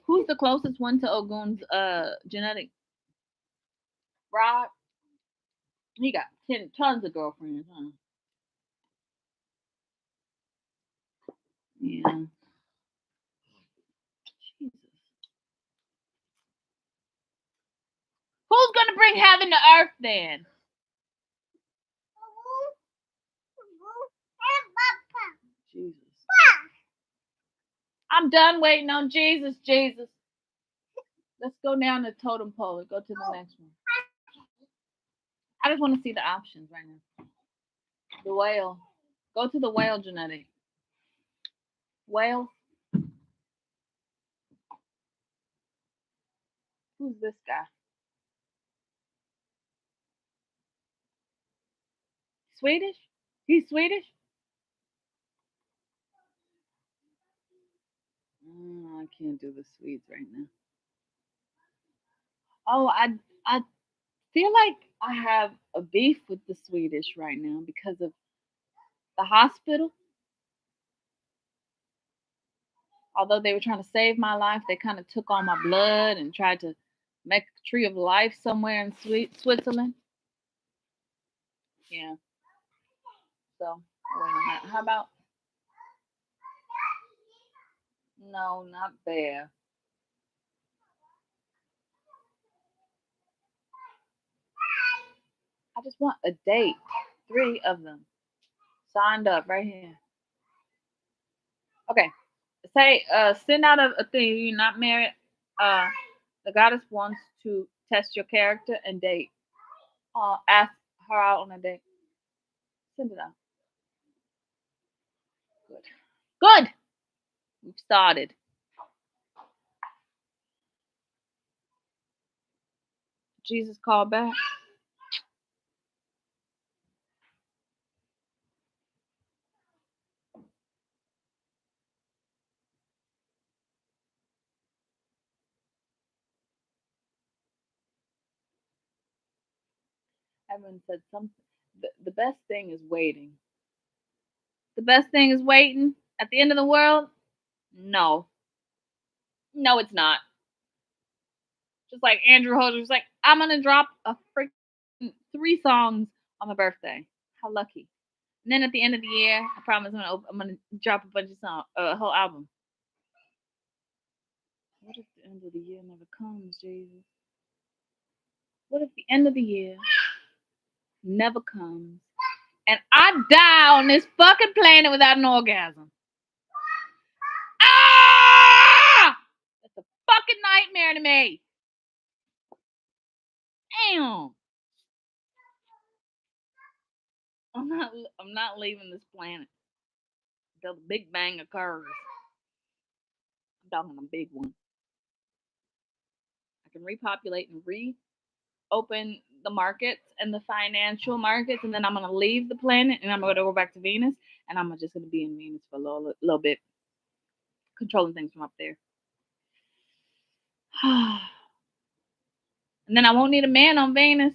Who's the closest one to Ogun's genetic? Rod. He got tons of girlfriends, huh? Yeah. Jesus. Who's gonna bring heaven to earth then? Jesus. I'm done waiting on Jesus. Jesus. Let's go down the totem pole and go to the next one. I just want to see the options right now. The whale. Go to the whale genetic. Whale. Who's this guy? Swedish? He's Swedish? Oh, I can't do the Swedes right now. Oh, I Feel like I have a beef with the Swedish right now because of the hospital. Although they were trying to save my life, they kind of took all my blood and tried to make a tree of life somewhere in Switzerland. Yeah. So wait on that. How about no, not there. I just want a date. 3 of them signed up right here. Okay. Say send out a thing. You're not married. Uh the goddess wants to test your character and date. Ask her out on a date. Send it out. Good. Good. We've started. Jesus called back. Evan said something. The best thing is waiting. The best thing is waiting. At the end of the world? No. No, it's not. Just like Andrew Holder was like, I'm gonna drop a freaking 3 songs on my birthday. How lucky. And then at the end of the year, I promise I'm gonna drop a bunch of songs, a whole album. What if the end of the year never comes, Jesus? What if the end of the year never comes and I die on this fucking planet without an orgasm? Ah! That's a fucking nightmare to me. Damn. I'm not leaving this planet until the Big Bang occurs. I'm talking a big one. I can repopulate and reopen the markets and the financial markets, and then I'm gonna leave the planet and I'm gonna go back to Venus, and I'm just gonna be in Venus for a little bit, controlling things from up there. And then I won't need a man on Venus.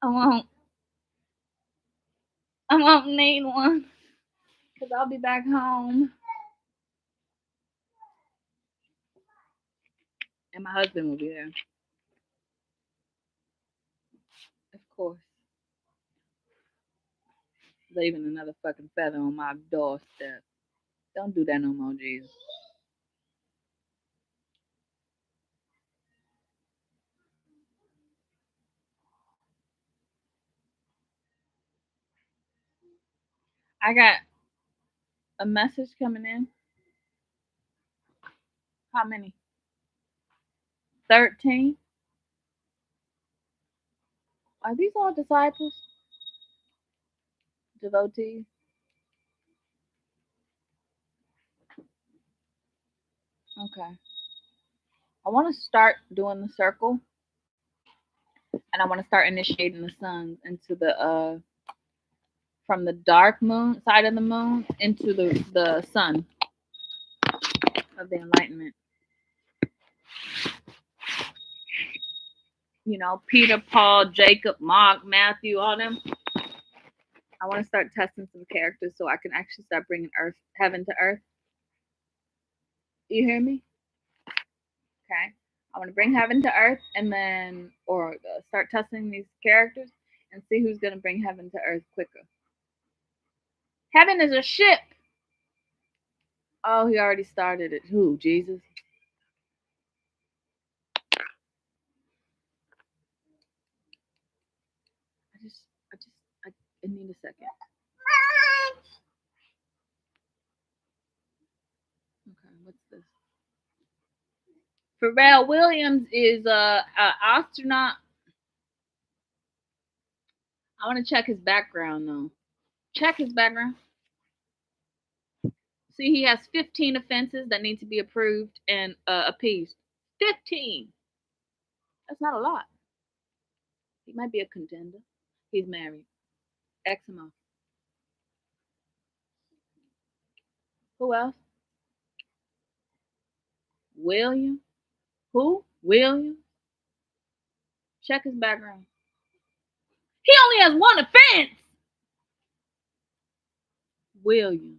I won't. I won't need one because I'll be back home, and my husband will be there, of course. Leaving another fucking feather on my doorstep. Don't do that no more, Jesus. I got a message coming in. How many? 13? Are these all disciples? Devotees? Okay. I want to start doing the circle, and I want to start initiating the suns into the from the dark moon side of the moon into the sun of the enlightenment. You know, Peter, Paul, Jacob, Mark, Matthew, all them. I want to start testing some characters so I can actually start bringing heaven to earth. You hear me? Okay. I want to bring heaven to earth and then, or start testing these characters and see who's going to bring heaven to earth quicker. Heaven is a ship. Oh, he already started it. Who? Jesus? I just, I just, I need a second. Okay, what's this? Pharrell Williams is a astronaut. I want to check his background though. Check his background. See, he has 15 offenses that need to be approved and appeased. 15. That's not a lot. He might be a contender. He's married. Eczema. Who else? William. Who? William. Check his background. He only has one offense. William.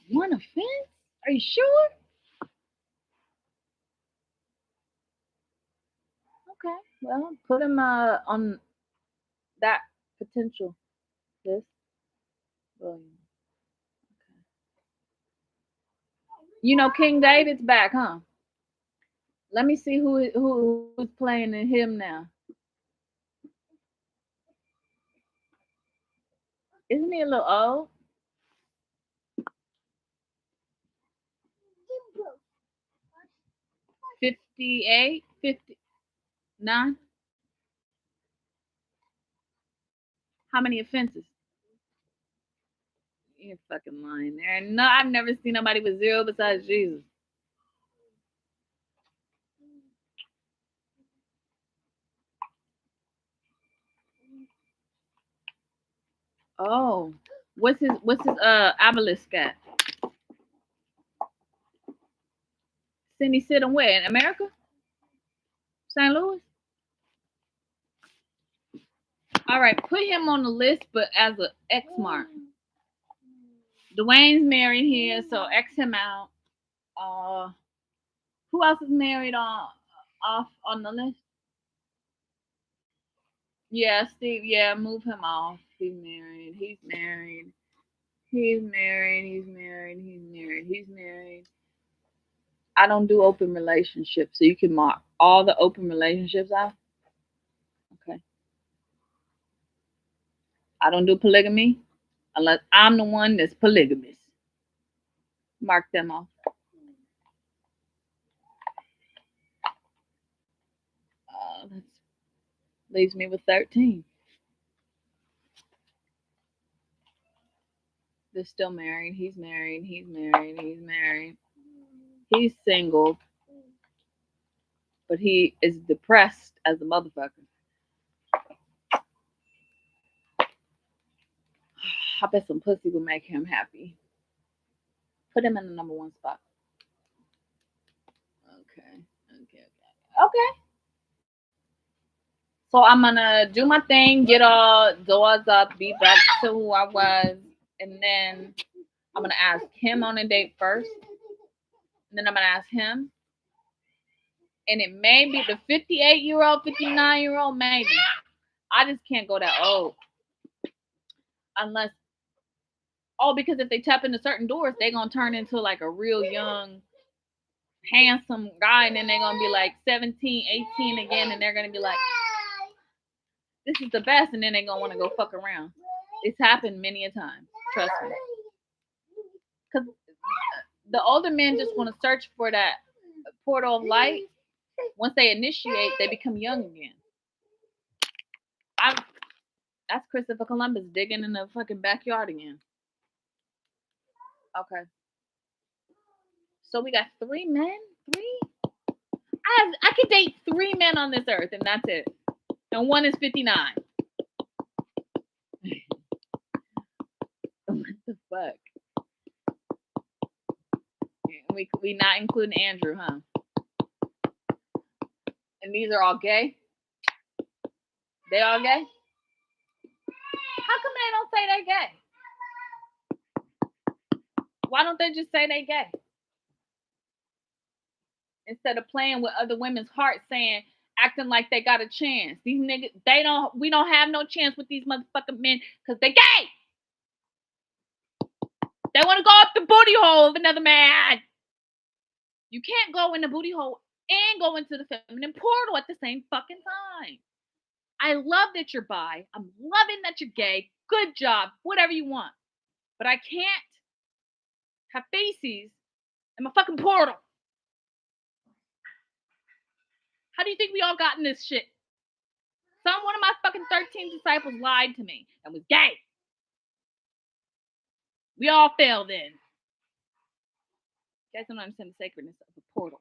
One offense? Are you sure? Okay. Well, put him on that potential list. William. Okay. You know King David's back, huh? Let me see who's playing in him now. Isn't he a little old? 58, 59? How many offenses? You're fucking lying there. No, I've never seen nobody with zero besides Jesus. Oh, what's his obelisk at? Cindy sit and where in America? St. Louis? All right, put him on the list, but as an X mark. Dwayne's married here, so X him out. Who else is married off on the list? Yeah, Steve. Yeah, move him off. He's married. He's married. He's married. He's married. He's married. He's married. I don't do open relationships, so you can mark all the open relationships out. Okay. I don't do polygamy unless I'm the one that's polygamous. Mark them off. That leaves me with 13. They're still married. He's married. He's married. He's married. He's single, but he is depressed as a motherfucker. I bet some pussy will make him happy. Put him in the number one spot. Okay. So I'm gonna do my thing, get all doors up, be back to who I was, and then I'm gonna ask him on a date first. And then I'm gonna ask him. And it may be the 58-year-old, 59-year-old, maybe. I just can't go that old. Unless because if they tap into certain doors, they're gonna turn into like a real young, handsome guy, and then they're gonna be like 17, 18 again, and they're gonna be like, this is the best, and then they're gonna want to go fuck around. It's happened many a time. Trust me. Because the older men just want to search for that portal of light. Once they initiate, they become young again. That's Christopher Columbus digging in the fucking backyard again. Okay. So we got 3 men? 3? I could date 3 men on this earth, and that's it. And one is 59. What the fuck? We not including Andrew, huh? And these are all gay? They all gay? How come they don't say they gay? Why don't they just say they gay? Instead of playing with other women's hearts, acting like they got a chance. These niggas, we don't have no chance with these motherfucking men because they gay. They want to go up the booty hole of another man. You can't go in the booty hole and go into the feminine portal at the same fucking time. I love that you're bi. I'm loving that you're gay. Good job. Whatever you want. But I can't have feces in my fucking portal. How do you think we all got in this shit? One of my fucking 13 disciples lied to me and was gay. We all fell then. You guys don't understand the sacredness of the portal.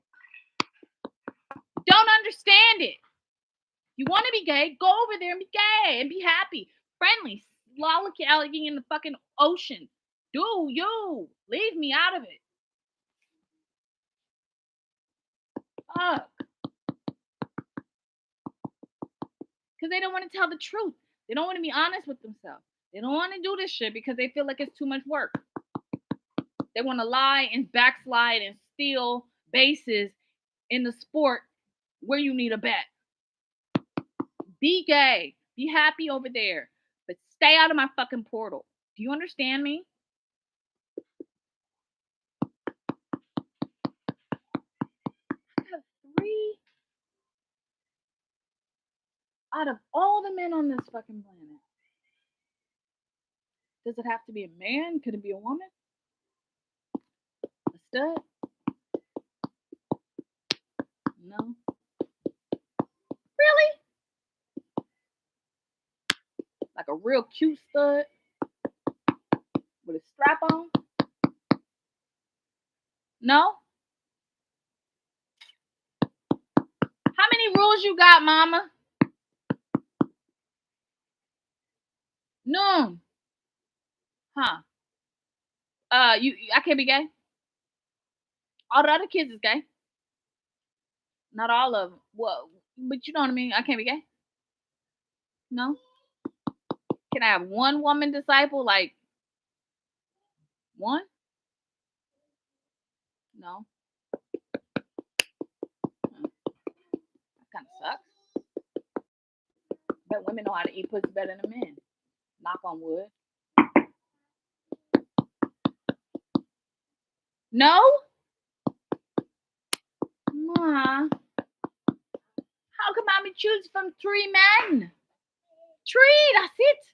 Don't understand it. You want to be gay? Go over there and be gay and be happy, friendly, lollygagging in the fucking ocean. Do you leave me out of it? Fuck. Because they don't want to tell the truth. They don't want to be honest with themselves. They don't want to do this shit because they feel like it's too much work. They want to lie and backslide and steal bases in the sport where you need a bet. Be gay. Be happy over there. But stay out of my fucking portal. Do you understand me? I have 3 out of all the men on this fucking planet. Does it have to be a man? Could it be a woman? A stud? No. Really? Like a real cute stud with a strap on? No? How many rules you got, mama? None. Huh. I can't be gay? All the other kids is gay. Not all of them. Well, but you know what I mean? I can't be gay? No? Can I have one woman disciple? Like, one? No. That kind of sucks. But women know how to eat pussy better than men. Knock on wood. No? Ma. How come mommy choose from 3 men? 3, that's it.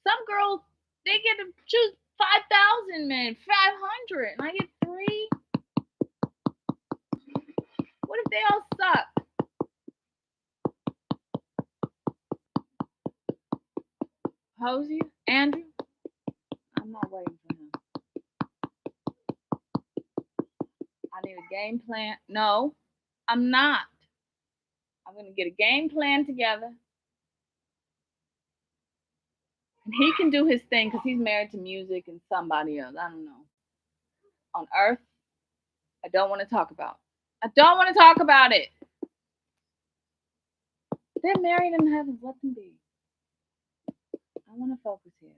Some girls, they get to choose 5,000 men, 500, and I get 3. What if they all suck? Hosey? Andrew? I'm not waiting for him. I need a game plan. No, I'm not. I'm going to get a game plan together. And he can do his thing because he's married to music and somebody else. I don't know. On earth, I don't want to talk about. I don't want to talk about it. They're married in heaven. Let them be. I want to focus here.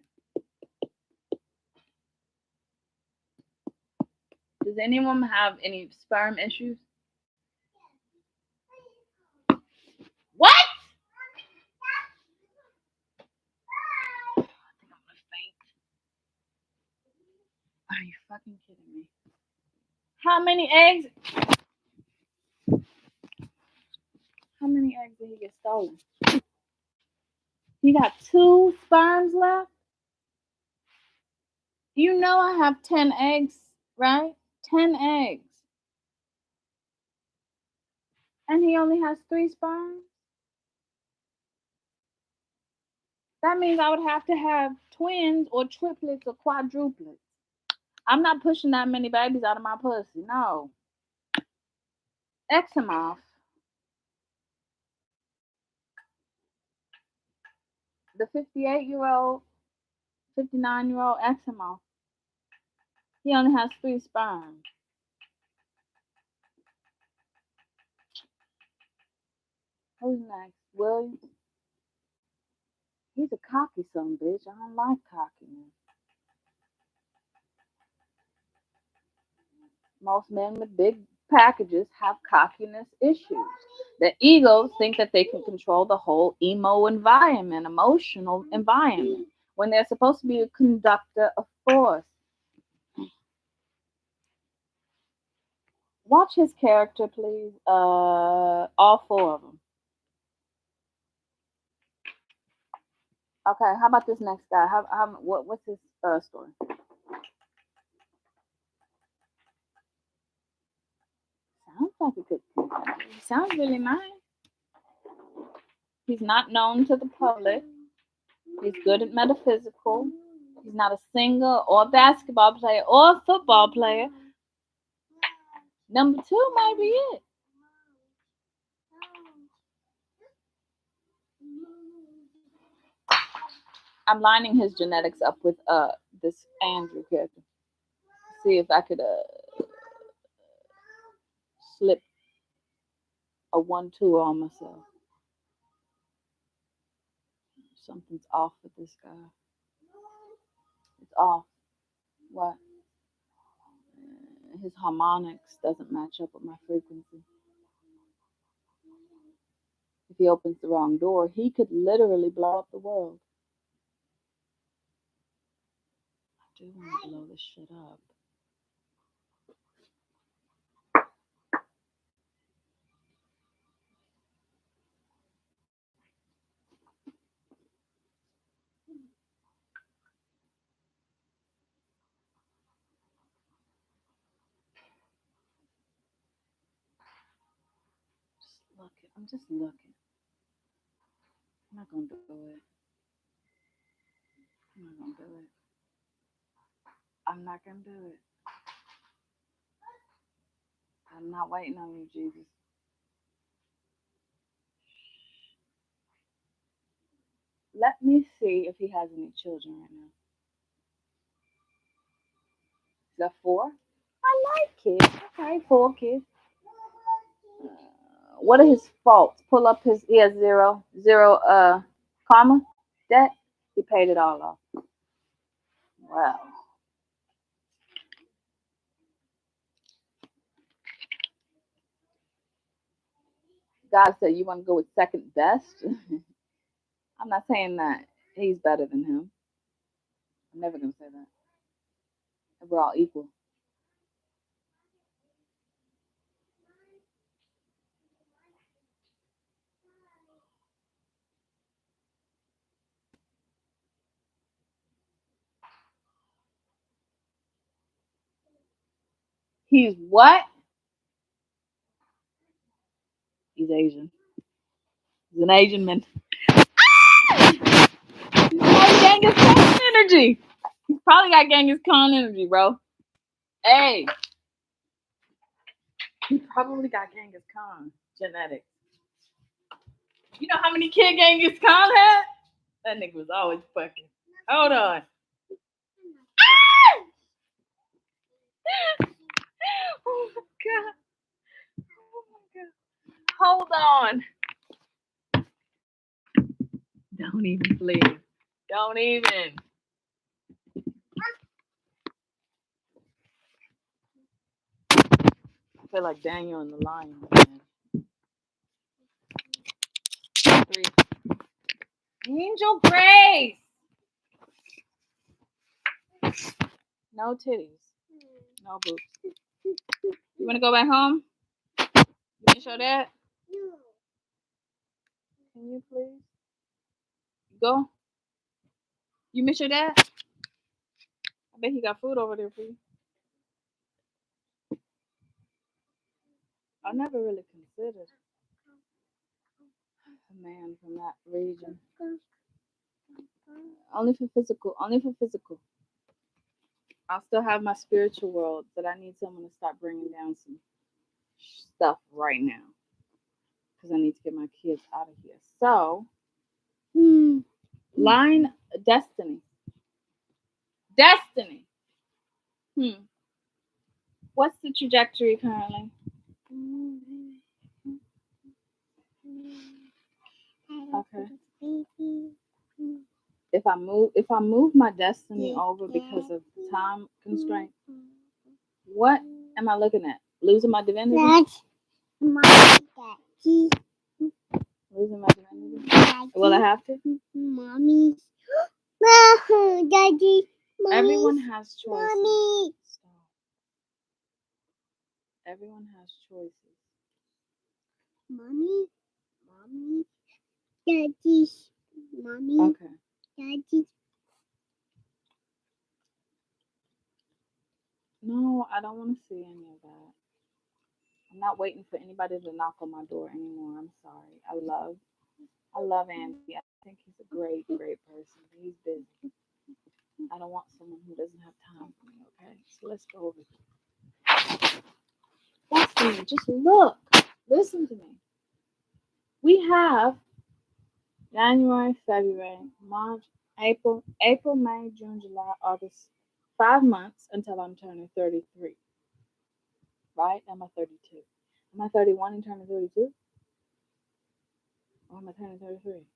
Does anyone have any sperm issues? What? I think I'm gonna faint. Are you fucking kidding me? How many eggs? How many eggs did he get stolen? He got 2 sperms left? You know I have 10 eggs, right? 10 eggs. And he only has 3 sperms? That means I would have to have twins or triplets or quadruplets. I'm not pushing that many babies out of my pussy. No. X him off. The 58-year-old, 59-year-old, X him off. He only has 3 sperms. Who's next? William? He's a cocky son of a bitch. I don't like cockiness. Most men with big packages have cockiness issues. Their egos think that they can control the whole emotional environment, when they're supposed to be a conductor of force. Watch his character, please. All 4 of them. Okay, how about this next guy? What's his story? Sounds like a good thing. He sounds really nice. He's not known to the public. He's good at metaphysical. He's not a singer or basketball player or football player. Number 2 might be it. I'm lining his genetics up with this Andrew character. See if I could slip a 1-2 on myself. Something's off with this guy. It's off. What? His harmonics doesn't match up with my frequency. If he opens the wrong door, he could literally blow up the world. I do want to blow this shit up. I'm just looking. I'm not gonna do it. I'm not gonna do it. I'm not gonna do it. I'm not waiting on you, Jesus. Let me see if he has any children right now. Is that 4? I like kids. Okay, 4 kids. What are his faults? Pull up his. He has zero comma debt. He paid it all off. Wow. God said you want to go with second best. I'm not saying that he's better than him. I'm never gonna say that. We're all equal. He's what? He's Asian. He's an Asian man. He's probably Genghis Khan energy. He's probably got Genghis Khan energy, bro. Hey. He probably got Genghis Khan genetics. You know how many kids Genghis Khan had? That nigga was always fucking. Hold on. Oh my god. Oh my god. Hold on. Don't even please. Don't even. I feel like Daniel and the lion. Man. 3. Angel Grace. No titties. No boobs. You want to go back home? You miss your dad? No. Can you please? Go. You miss your dad? I bet he got food over there for you. I never really considered a man from that region. Only for physical. Only for physical. I'll still have my spiritual world, but I need someone to start bringing down some stuff right now. Because I need to get my kids out of here. So, line destiny. Destiny. What's the trajectory currently? Okay. If I move my destiny over because of time constraint, what am I looking at? Losing my divinity? Losing my divinity? Will I have to? Mommy. Daddy. Mommy. Everyone has choices. Mommy. Stop. Everyone has choices. Mommy. Mommy. Daddy. Mommy. Okay. Daddy. No, I don't want to see any of that. I'm not waiting for anybody to knock on my door anymore. I'm sorry. I love Andy. I think he's a great, great person. He's busy. I don't want someone who doesn't have time for me, okay? So let's go over here. Destiny, just look. Listen to me. We have January, February, March, April, May, June, July, August. 5 months until I'm turning 33. Right? Am I 32? Am I 31 and turning 32? Or am I turning 33?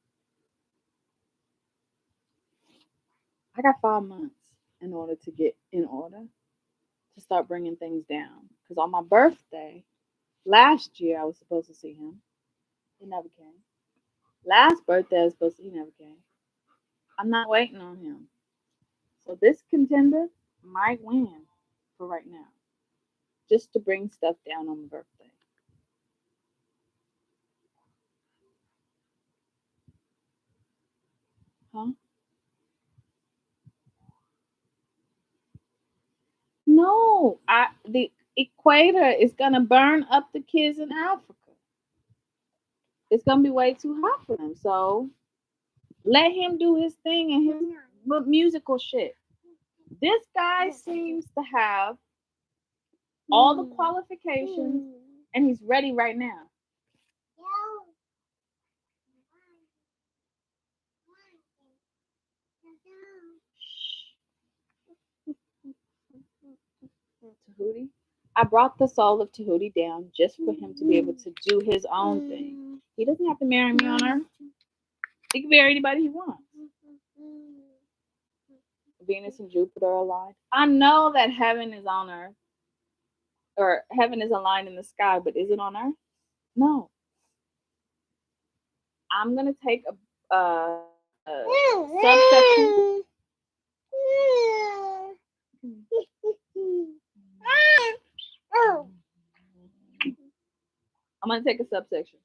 I got 5 months in order to get in order to start bringing things down. Because on my birthday last year, I was supposed to see him. He never came. Last birthday, I was supposed to. He never came. I'm not waiting on him. So this contender might win for right now, just to bring stuff down on my birthday. Huh? No, the equator is gonna burn up the kids in Africa. It's gonna be way too hot for them. So let him do his thing and his musical shit. This guy seems to have all the qualifications and he's ready right now. Tahuti. I brought the soul of Tahuti down just for him to be able to do his own thing. He doesn't have to marry me on earth. He can marry anybody he wants. Venus and Jupiter are aligned. I know that heaven is on earth, or heaven is aligned in the sky, but is it on earth? No. I'm gonna take a subsection. I'm gonna take a subsection.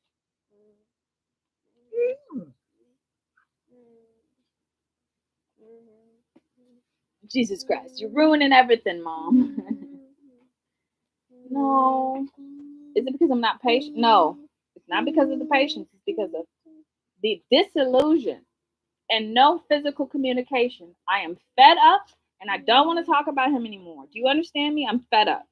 Jesus Christ, you're ruining everything, Mom. No. Is it because I'm not patient? No. It's not because of the patience. It's because of the disillusion and no physical communication. I am fed up and I don't want to talk about him anymore. Do you understand me? I'm fed up.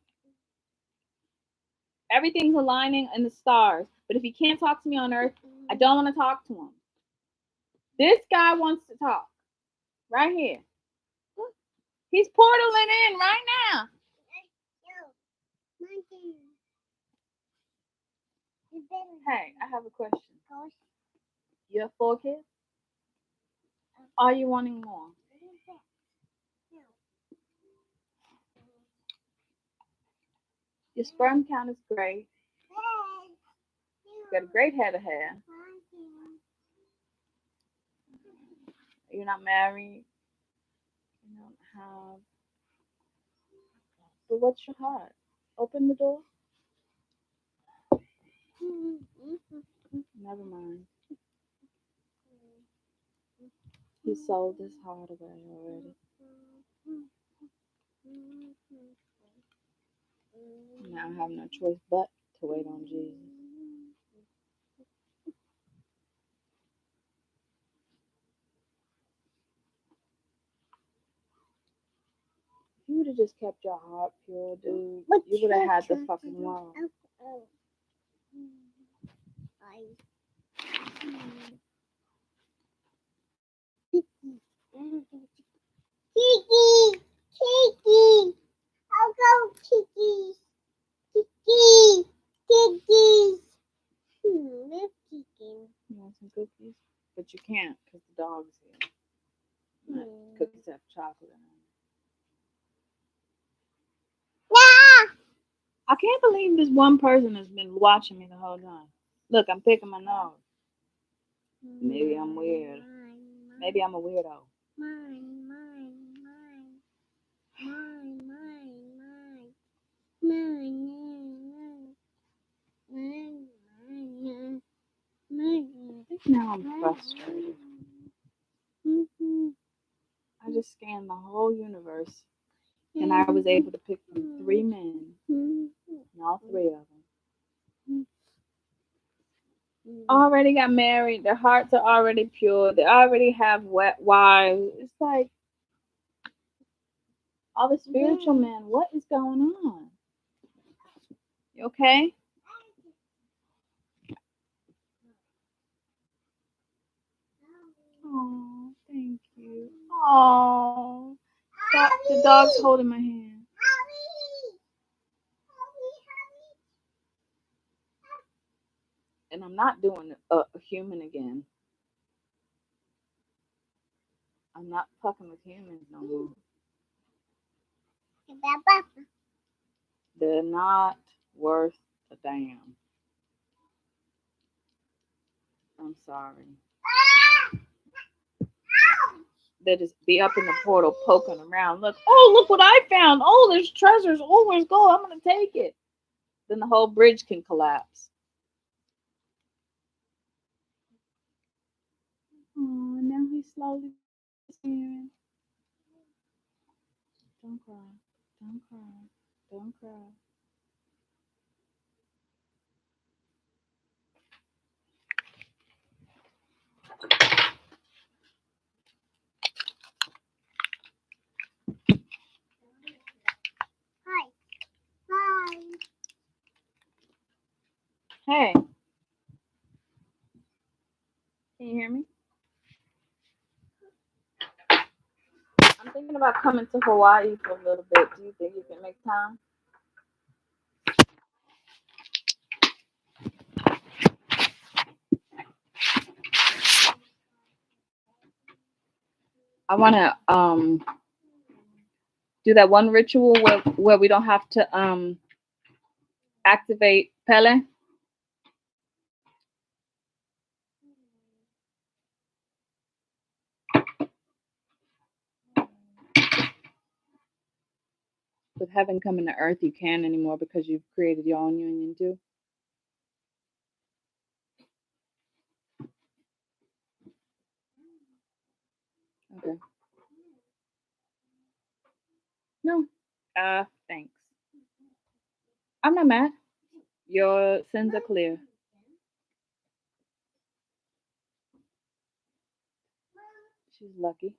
Everything's aligning in the stars. But if he can't talk to me on earth, I don't want to talk to him. This guy wants to talk. Right here. He's portaling in right now. Hey, I have a question. You have 4 kids? Are you wanting more? Your sperm count is great. You got a great head of hair. You're not married. You don't have. But what's your heart? Open the door. Never mind. He sold his heart away already. Now I have no choice but to wait on Jesus. If you would have just kept your heart pure, dude, you would have had the fucking world. Kiki, Kiki, I'll go Kiki, Kiki, Kiki. Let's Kiki. You want some cookies? But you can't because the dog's here. Cookies have chocolate in them. Yeah. I can't believe this one person has been watching me the whole time. Look, I'm picking my nose. Maybe I'm weird. Maybe I'm a weirdo. Mine, mine, mine, mine, mine, mine, mine, mine, mine, mine. I think now I'm frustrated. I just scanned the whole universe and I was able to pick from 3 men, and all 3 of them already got married. Their hearts are already pure. They already have wet wives. It's like all the spiritual men. What is going on? You okay? Oh, thank you. Oh, the dog's holding my hand. And I'm not doing a human again. I'm not fucking with humans no more. They're not worth a damn. I'm sorry. They just be up in the portal poking around. Look what I found. Oh, there's treasures. Oh, where's gold? I'm gonna take it. Then the whole bridge can collapse. Oh, now he's slowly disappearing. Don't cry. Don't cry. Don't cry. Hi. Hi. Hey, can you hear me? I'm thinking about coming to Hawaii for a little bit. Do you think you can make time? I want to do that one ritual where we don't have to activate Pele. With heaven coming to earth, you can't anymore because you've created your own union too. Okay. No. Thanks. I'm not mad. Your sins are clear. She's lucky.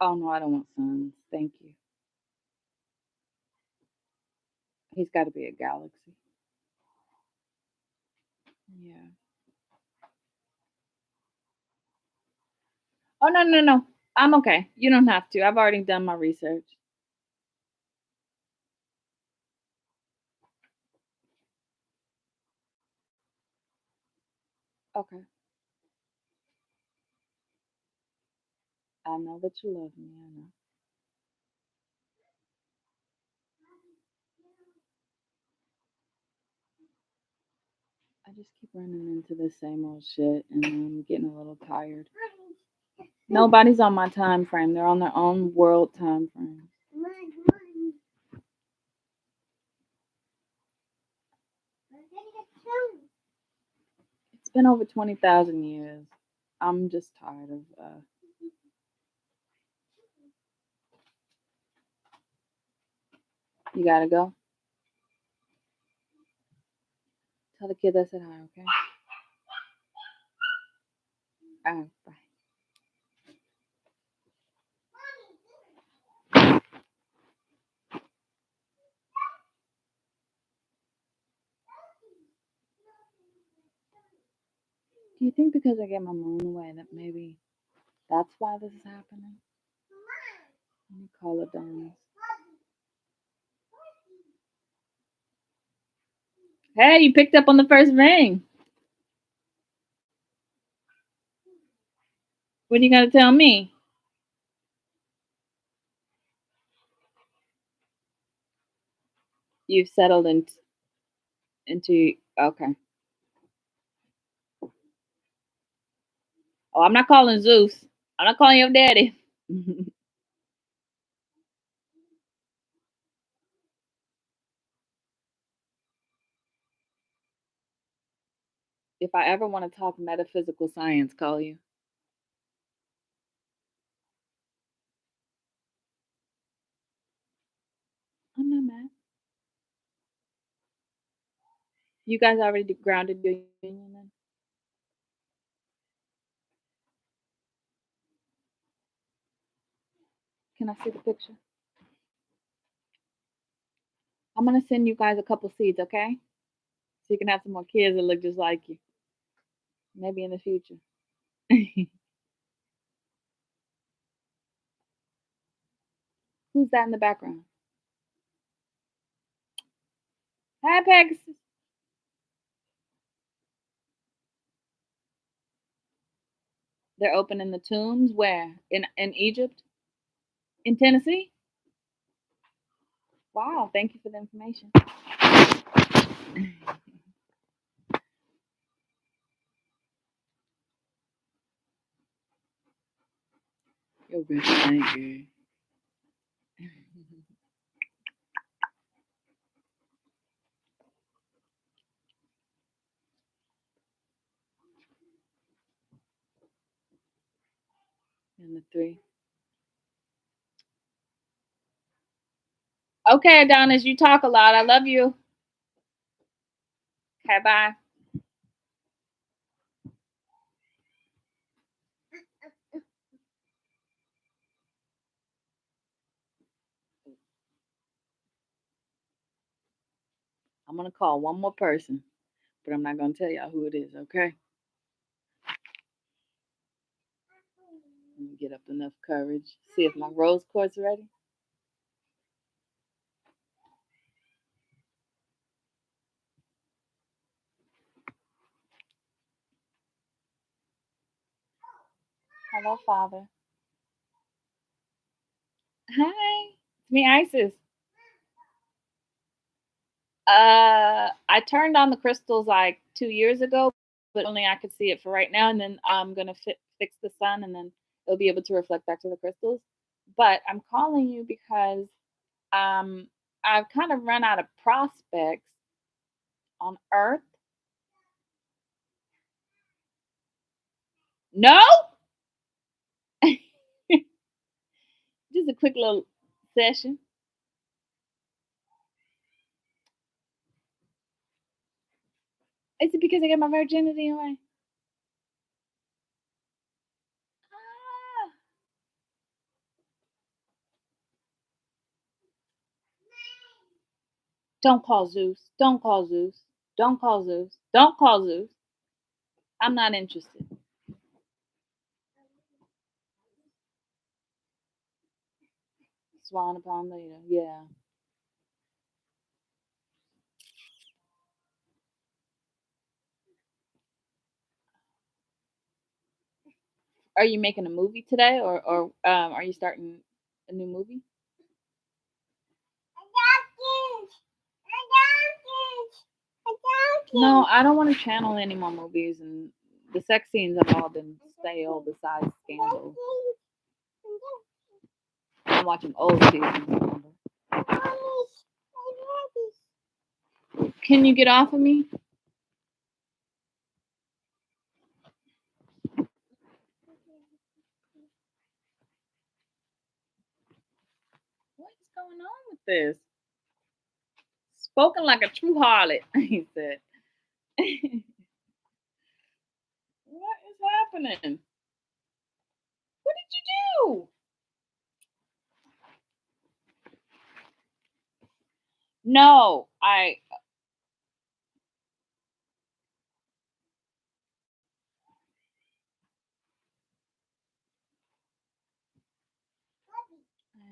Oh no, I don't want sons. Thank you. He's got to be a galaxy. Yeah. Oh no, no, no. I'm okay. You don't have to. I've already done my research. Okay. I know that you love me. I know. I just keep running into the same old shit, and I'm getting a little tired. Nobody's on my time frame. They're on their own world time frame. It's been over 20,000 years. I'm just tired of. You gotta go. Tell the kids I said hi, okay? All right, bye. Do you think because I get my moon away that maybe that's why this is happening? Let me call it down. Hey, you picked up on the first ring. What are you gonna tell me? You've settled into okay. Oh, I'm not calling Zeus. I'm not calling your daddy. If I ever want to talk metaphysical science, call you. I'm not mad. You guys already grounded your union then? Can I see the picture? I'm gonna send you guys a couple seeds, okay? So you can have some more kids that look just like you. Maybe in the future. Who's that in the background? Hi, Pegasus. They're opening the tombs where? In Egypt? In Tennessee? Wow, thank you for the information. You're rich, thank you. And the 3. Okay, Adonis, you talk a lot. I love you. Okay, bye. I'm gonna call one more person, but I'm not gonna tell y'all who it is, okay? Let me get up enough courage. See if my rose quartz ready. Hello, Father. Hi, it's me, Isis. I turned on the crystals like 2 years ago, but only I could see it for right now. And then I'm gonna fix the sun, and then it'll be able to reflect back to the crystals. But I'm calling you because I've kind of run out of prospects on Earth. No, just a quick little session. Is it because I got my virginity away? Ah. Don't call Zeus. Don't call Zeus. Don't call Zeus. Don't call Zeus. I'm not interested. Swan upon later. Yeah. Are you making a movie today, or are you starting a new movie? No, I don't want to channel any more movies, and the sex scenes have all been stale. Besides Scandal, I'm watching old seasons. Can you get off of me? What's going on with this? Spoken like a true harlot, he said. What is happening? What did you do? No,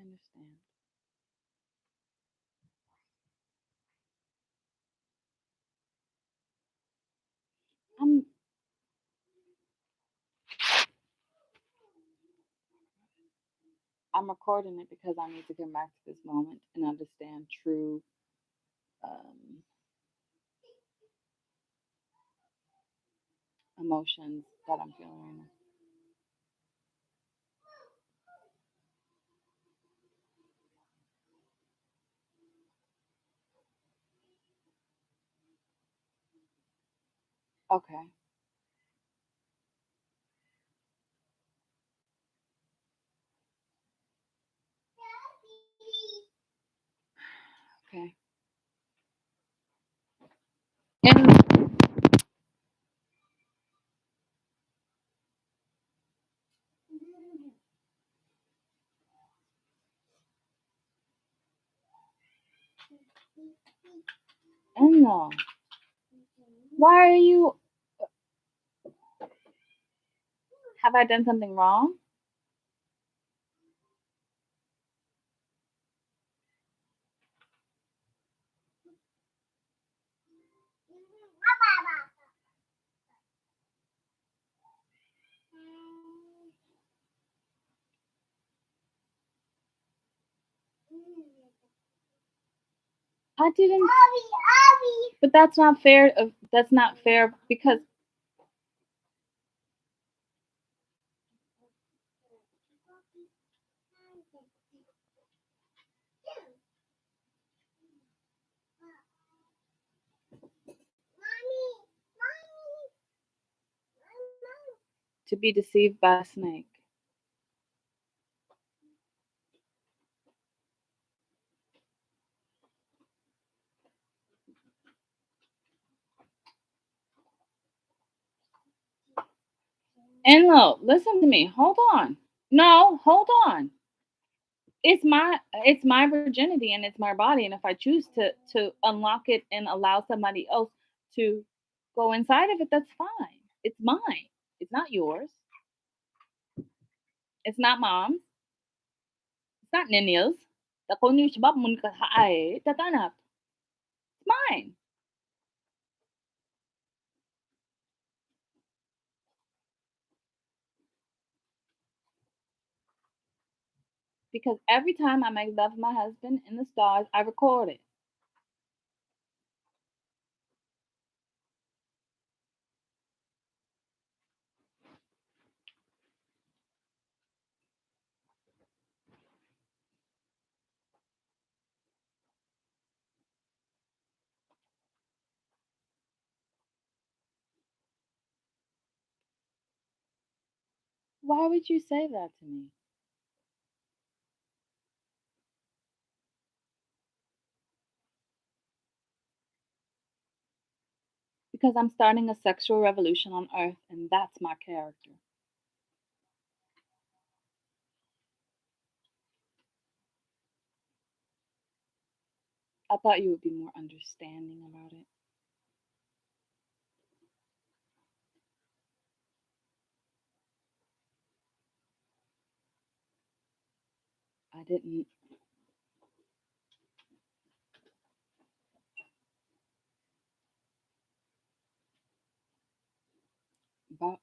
understand. I'm I'm recording it because I need to come back to this moment and understand true um, emotions that I'm feeling right now. Okay. Okay. And no, why are you? Have I done something wrong? I didn't. But that's not fair. That's not fair because to be deceived by a snake. And look, listen to me. Hold on. No, hold on. It's my virginity and it's my body, and if I choose to unlock it and allow somebody else to go inside of it, that's fine. It's mine. It's not yours. It's not mom's. It's not Nini's. It's mine. Because every time I make love with my husband in the stars, I record it. Why would you say that to me? Because I'm starting a sexual revolution on Earth, and that's my character. I thought you would be more understanding about it. I didn't. But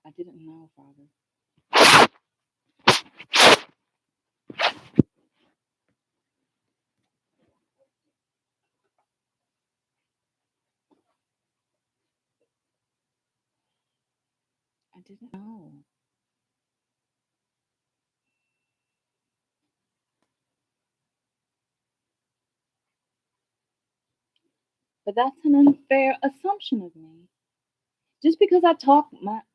I didn't know, Father. I didn't know. But that's an unfair assumption of me. Just because I talk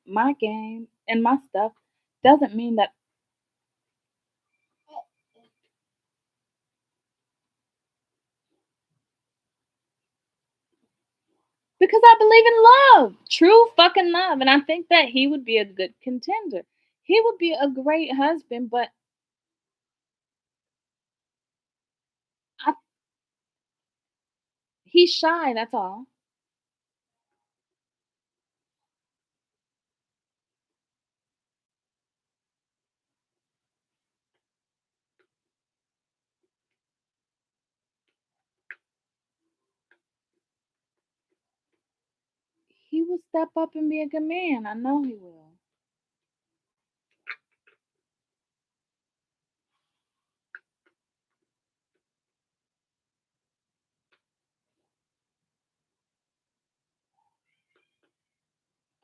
my game and my stuff doesn't mean that because I believe in love, true fucking love, and I think that he would be a good contender. He would be a great husband, but I, he's shy. That's all. He will step up and be a good man. I know he will.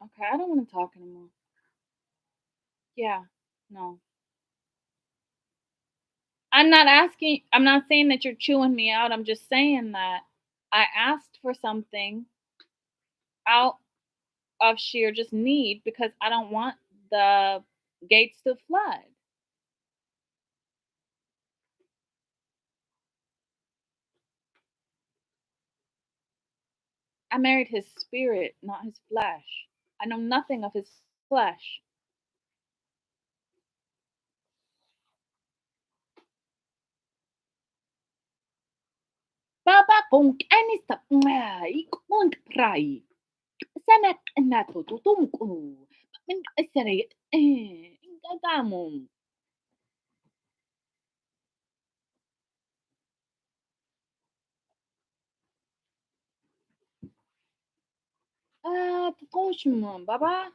Okay, I don't want to talk anymore. Yeah, no. I'm not asking. I'm not saying that you're chewing me out. I'm just saying that I asked for something out of sheer just need because I don't want the gates to flood. I married his spirit, not his flesh. I know nothing of his flesh. Baba kung anista ikon prai. Sana nato tutumko. Min asari ingagamo. Tukosh mo, baba.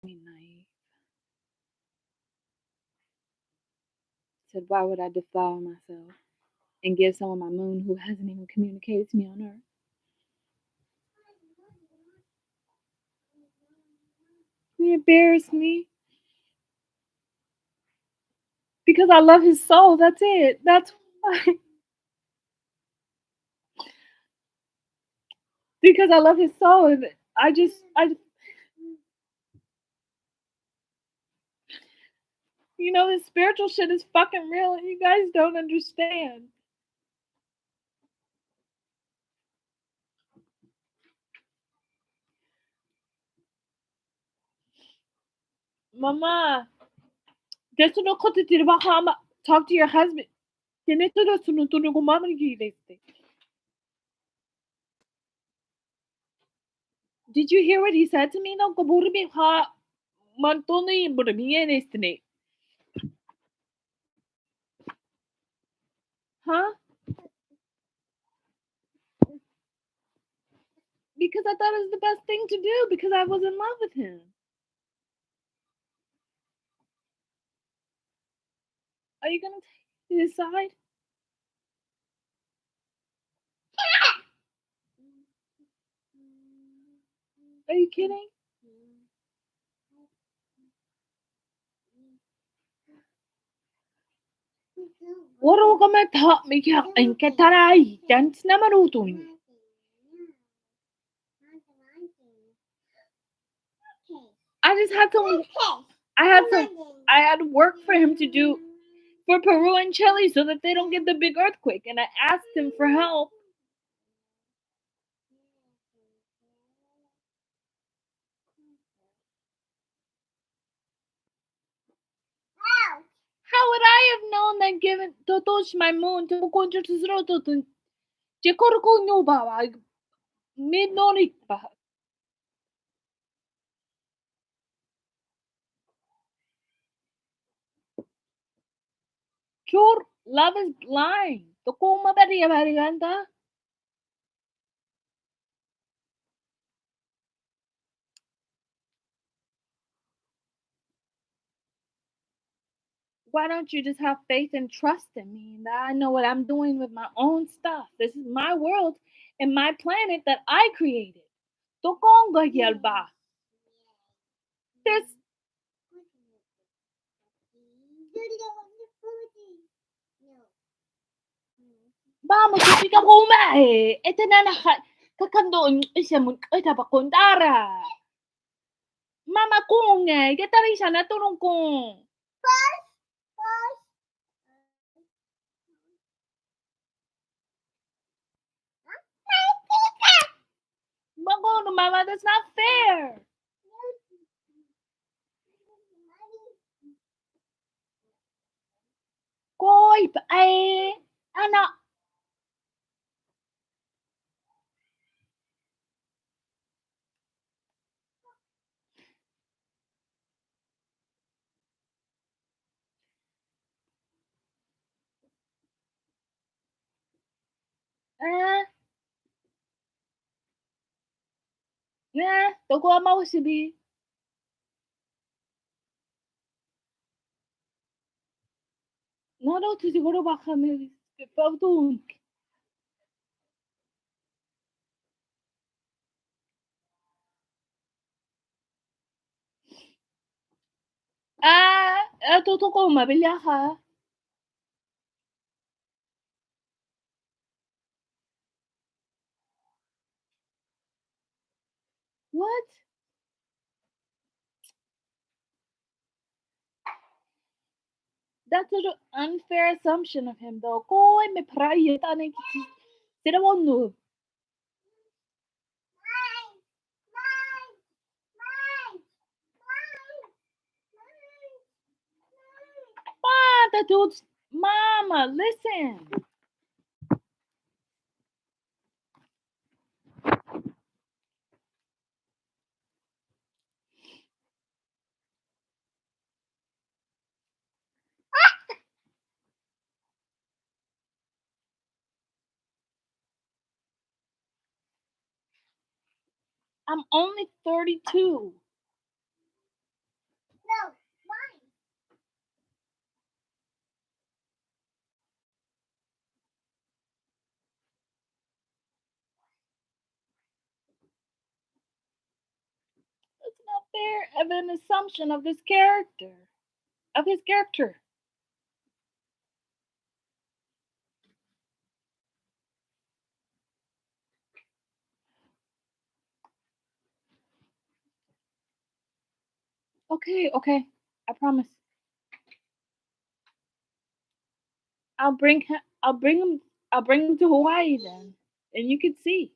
naive. Said, why would I defile myself and give someone my moon who hasn't even communicated to me on Earth? He embarrassed me because I love his soul. That's it. That's why. Because I love his soul, and this spiritual shit is fucking real, and you guys don't understand. Mama, just no talk to your husband. Did you hear what he said to me? No, huh? Because I thought it was the best thing to do because I was in love with him. Are you gonna take his side? Are you kidding? ورغم طعمك إنك ترى تنسى مرودون. I just had some. I had work for him to do for Peru and Chile so that they don't get the big earthquake, and I asked him for help. How would I have known that given totosh my moon to conjure to zero to Jekorko no baba mid nonik bah. Sure, love is blind. To kuma bari bariganda. Why don't you just have faith and trust in me and that I know what I'm doing with my own stuff? This is my world and my planet that I created. Tokonga yelba. There's vamos chica kuma ete na kakandon isya mun ita pa kontara. Mama kung getari sana turong kung. Bago no mama, that's not fair. Koy pa anak. Toko mau sibi. No, no, tu siguro baka may pagtung. Totoo ko, mabili ka. What? That's an unfair assumption of him, though. Koy may prayet anay sila mo no. That dude's mama, listen. I'm only 32. aware of an assumption of this character, of his character. Okay, I promise. I'll bring him. I'll bring him. I'll bring him to Hawaii then, and you can see.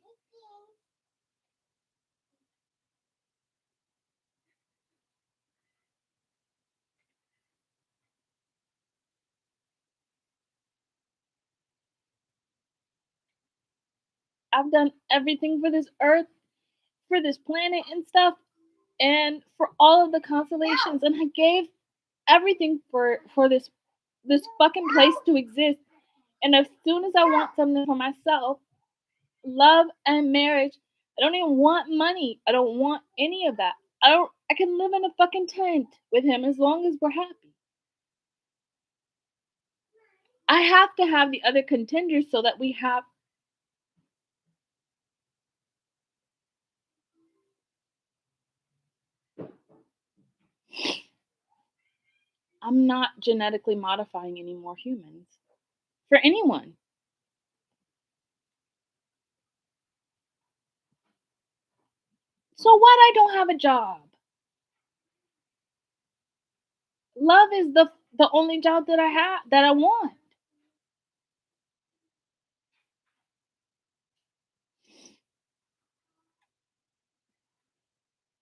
I've done everything for this earth, for this planet and stuff, and for all of the constellations, and I gave everything for this fucking place to exist. And as soon as I want something for myself, love and marriage, I don't even want money. I don't want any of that. I can live in a fucking tent with him as long as we're happy. I have to have the other contenders so that we have. I'm not genetically modifying any more humans for anyone. So what? I don't have a job. Love is the only job that I have that I want.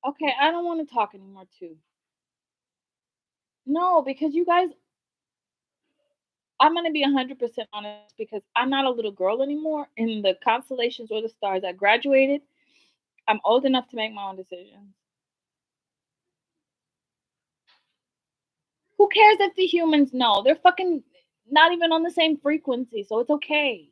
Okay, I don't want to talk anymore too. No, because you guys, I'm gonna be 100% honest because I'm not a little girl anymore in the constellations or the stars. I graduated. I'm old enough to make my own decisions. Who cares if the humans know? They're fucking not even on the same frequency, so it's okay.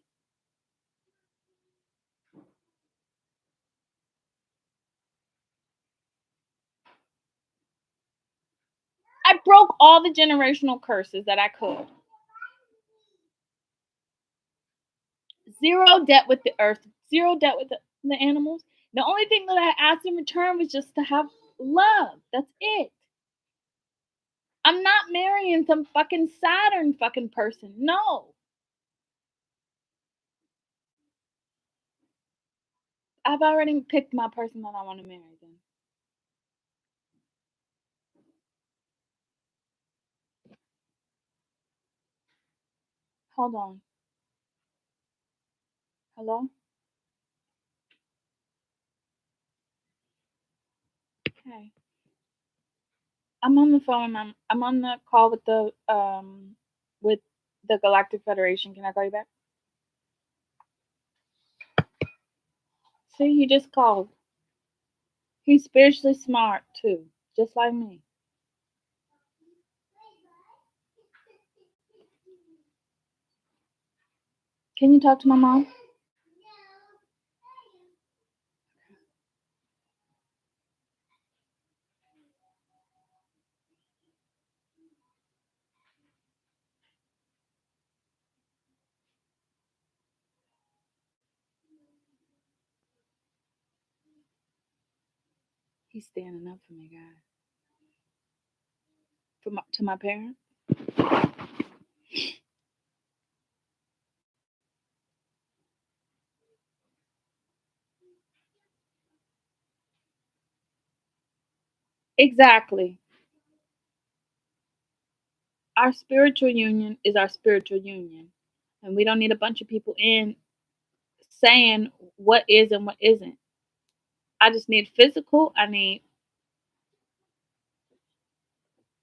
I broke all the generational curses that I could. Zero debt with the earth, zero debt with the animals. The only thing that I asked in return was just to have love. That's it. I'm not marrying some fucking Saturn fucking person. No. I've already picked my person that I want to marry then. Hold on. Hello? Okay. I'm on the phone. I'm on the call with the Galactic Federation. Can I call you back? See, he just called. He's spiritually smart too, just like me. Can you talk to my mom? He's standing up for me, guys. To my parents. Exactly. Our spiritual union is our spiritual union, and we don't need a bunch of people in saying what is and what isn't. I just need physical. I need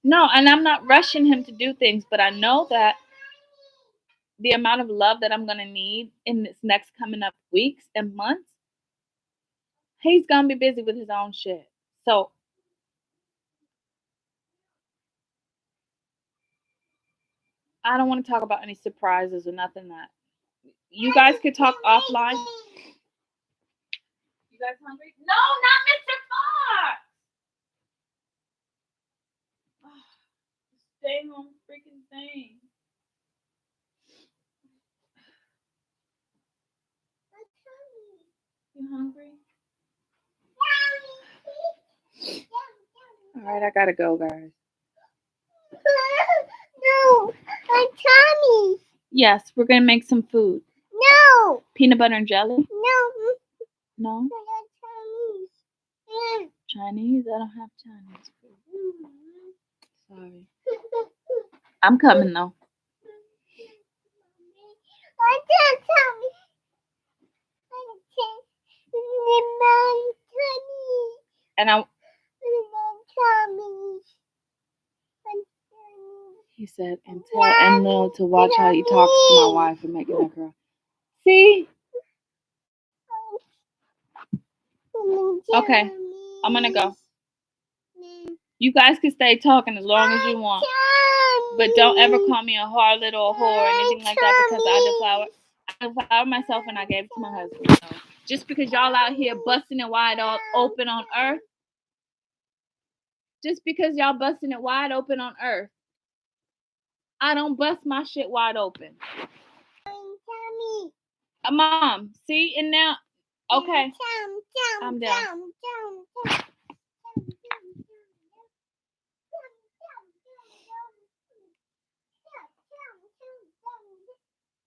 no, and I'm not rushing him to do things, but I know that the amount of love that I'm gonna need in this next coming up weeks and months, he's gonna be busy with his own shit. So I don't want to talk about any surprises or nothing that you guys could talk offline. You guys hungry? No, not Mr. Fox. Stay on freaking thing. You hungry? All right, I gotta go, guys. No, my tummy. Yes, we're gonna make some food. No. Peanut butter and jelly? No. No? My tummy. Chinese? I don't have Chinese food. Sorry. I'm coming though. I can't tell me. I can't. My tummy. And I My tummy. he said, and tell Enlil to watch how he talks to my wife and making her cry. See? Okay. I'm gonna go. You guys can stay talking as long as you want. But don't ever call me a harlot or a whore or anything like that, because I deflowered myself and I gave it to my husband. So just because y'all out here busting it wide open on earth, just because y'all busting it wide open on earth, I don't bust my shit wide open. Mom, see, and now, okay, I'm done.